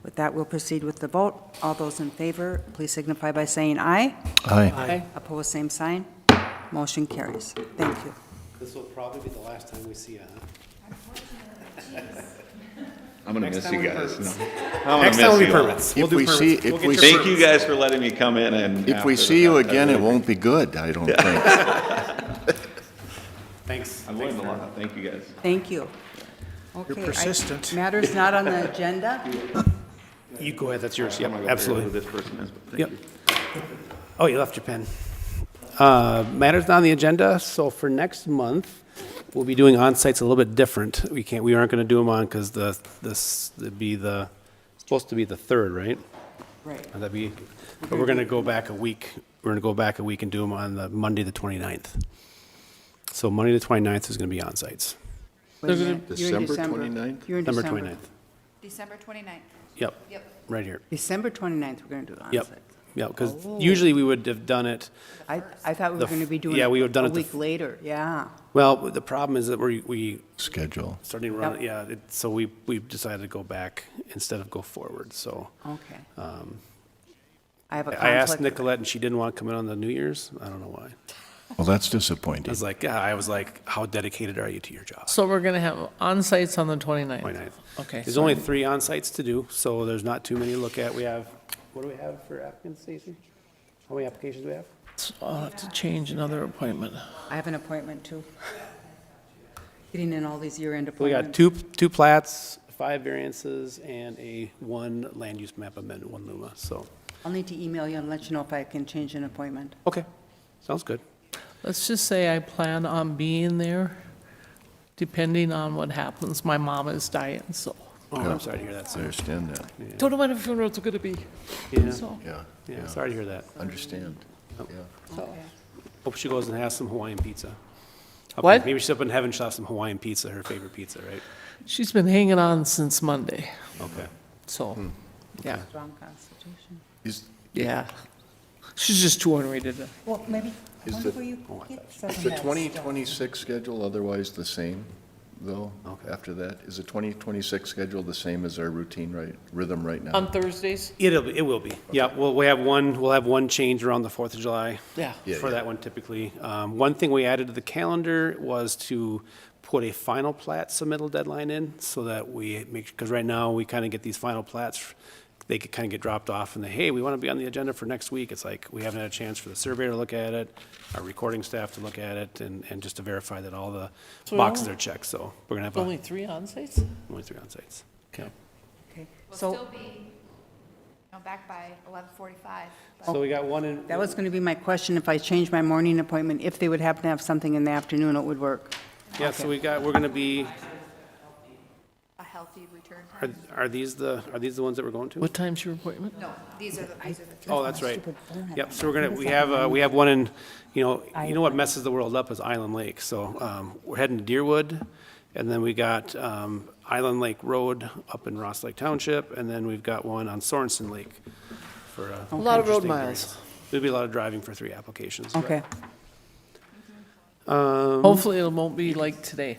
With that, we'll proceed with the vote. All those in favor, please signify by saying aye. Aye. Opposed, same sign. Motion carries. Thank you. This will probably be the last time we see you, I'm going to Next miss time you we guys. permits. No. Next time we permits. We'll If do we permits. see- We'll if get we your see- Thank you guys for letting me come in and. If we after see you that, again, it that's won't be good, I don't think. Thanks. I've learned a lot. Thank you, guys. Thank you. Okay, persistent. Matters not on the agenda. You go ahead, that's yours. I'm Yep, gonna go figure out absolutely. who this person is, but Yep. thank you. Oh, you left your pen. Matters not on the agenda, so for next month, we'll be doing on-sites a little bit different. We aren't gonna do them on, because it'd be supposed to be the 3rd, right? Right. But we're gonna go back a week. We're gonna go back a week and do them on the Monday, the 29th. So Monday, the 29th is gonna be on-sites. Wait a minute. You're in December December. 29th? You're in December December. 29th. December 29th. Yep, Yep. right here. December 29th, we're going to do Yep, onsite. yeah, because Oh. usually we would have done it, I thought we The were going to be f- doing yeah, we it would've done a it the week later, yeah. well, the problem is that we Schedule. starting to run, Yep. yeah, so we decided to go back instead of go forward, so. Okay. um, I have a I asked conflict. Nicolette and she didn't want to come in on the New Year's, I don't know why. Well, that's I disappointing. was like, yeah, I was like, how dedicated are you to your job? So we're going to have on-sites on the 29th? 29th. Okay. There's only 3 on-sites to do, so there's not too many to look at. We have, what do we have for applicants, Stacy? How many applications do we have? So I'll have to change another appointment. I have an appointment too. Getting in all these year-end We got appointments. two plats, 5 variances, and 1 land use map amendment, 1 LUMA, so. I'll need to email you and let you know if I can change an appointment. Okay, sounds good. Let's just say I plan on being there, depending on what happens. My mom is dying, so. Oh, I'm sorry to hear that, I sir. understand that. Yeah. Don't know when the funeral's going to be. Yeah. So, Yeah, Yeah, sorry to hear that. understand. Yep. Yeah. so. Hope she goes and has some Hawaiian pizza. What? Maybe she's up in heaven, she'll have some Hawaiian pizza, her favorite pizza, right? She's been hanging on since Monday, Okay. so, yeah, Strong constitution. Is, yeah. She's just too unrated. Well, maybe, I Is wonder the- where you get some is of the that 2026 schedule otherwise the same? though, after that? Is the 2026 schedule the same as our routine rhythm right now? On Thursdays? It will be. Yeah, we'll have one change around the 4th of July. Yeah. For that one typically. One thing we added to the calendar was to put a final plat submittal deadline in so that we make, because right now we kind of get these final plats, they could kind of get dropped off and they, hey, we want to be on the agenda for next week. It's like, we haven't had a chance for the surveyor to look at it, our recording staff to look at it, and just to verify that all the So boxes only- are checked, so we're gonna have Only 3 on-sites? only 3 on sites. Okay. Okay. We'll So still be, back by 11:45. So we got one in. that was going to be my question. If I changed my morning appointment, if they would happen to have something in the afternoon, it would work. Yeah, so we're gonna be, A healthy return time. are these the ones that we're going to? What time's your appointment? No, these are the 3. Oh, that's right. Yep, so we have one in, you know what messes the world up is Island Lake. So, we're heading to Deerwood, and then we got, Island Lake Road up in Ross Lake Township, and then we've got one on Sorensen Lake for, A lot of road interesting miles. variance. There'll be a lot of driving for 3 applications. Okay. Hopefully it won't be like today.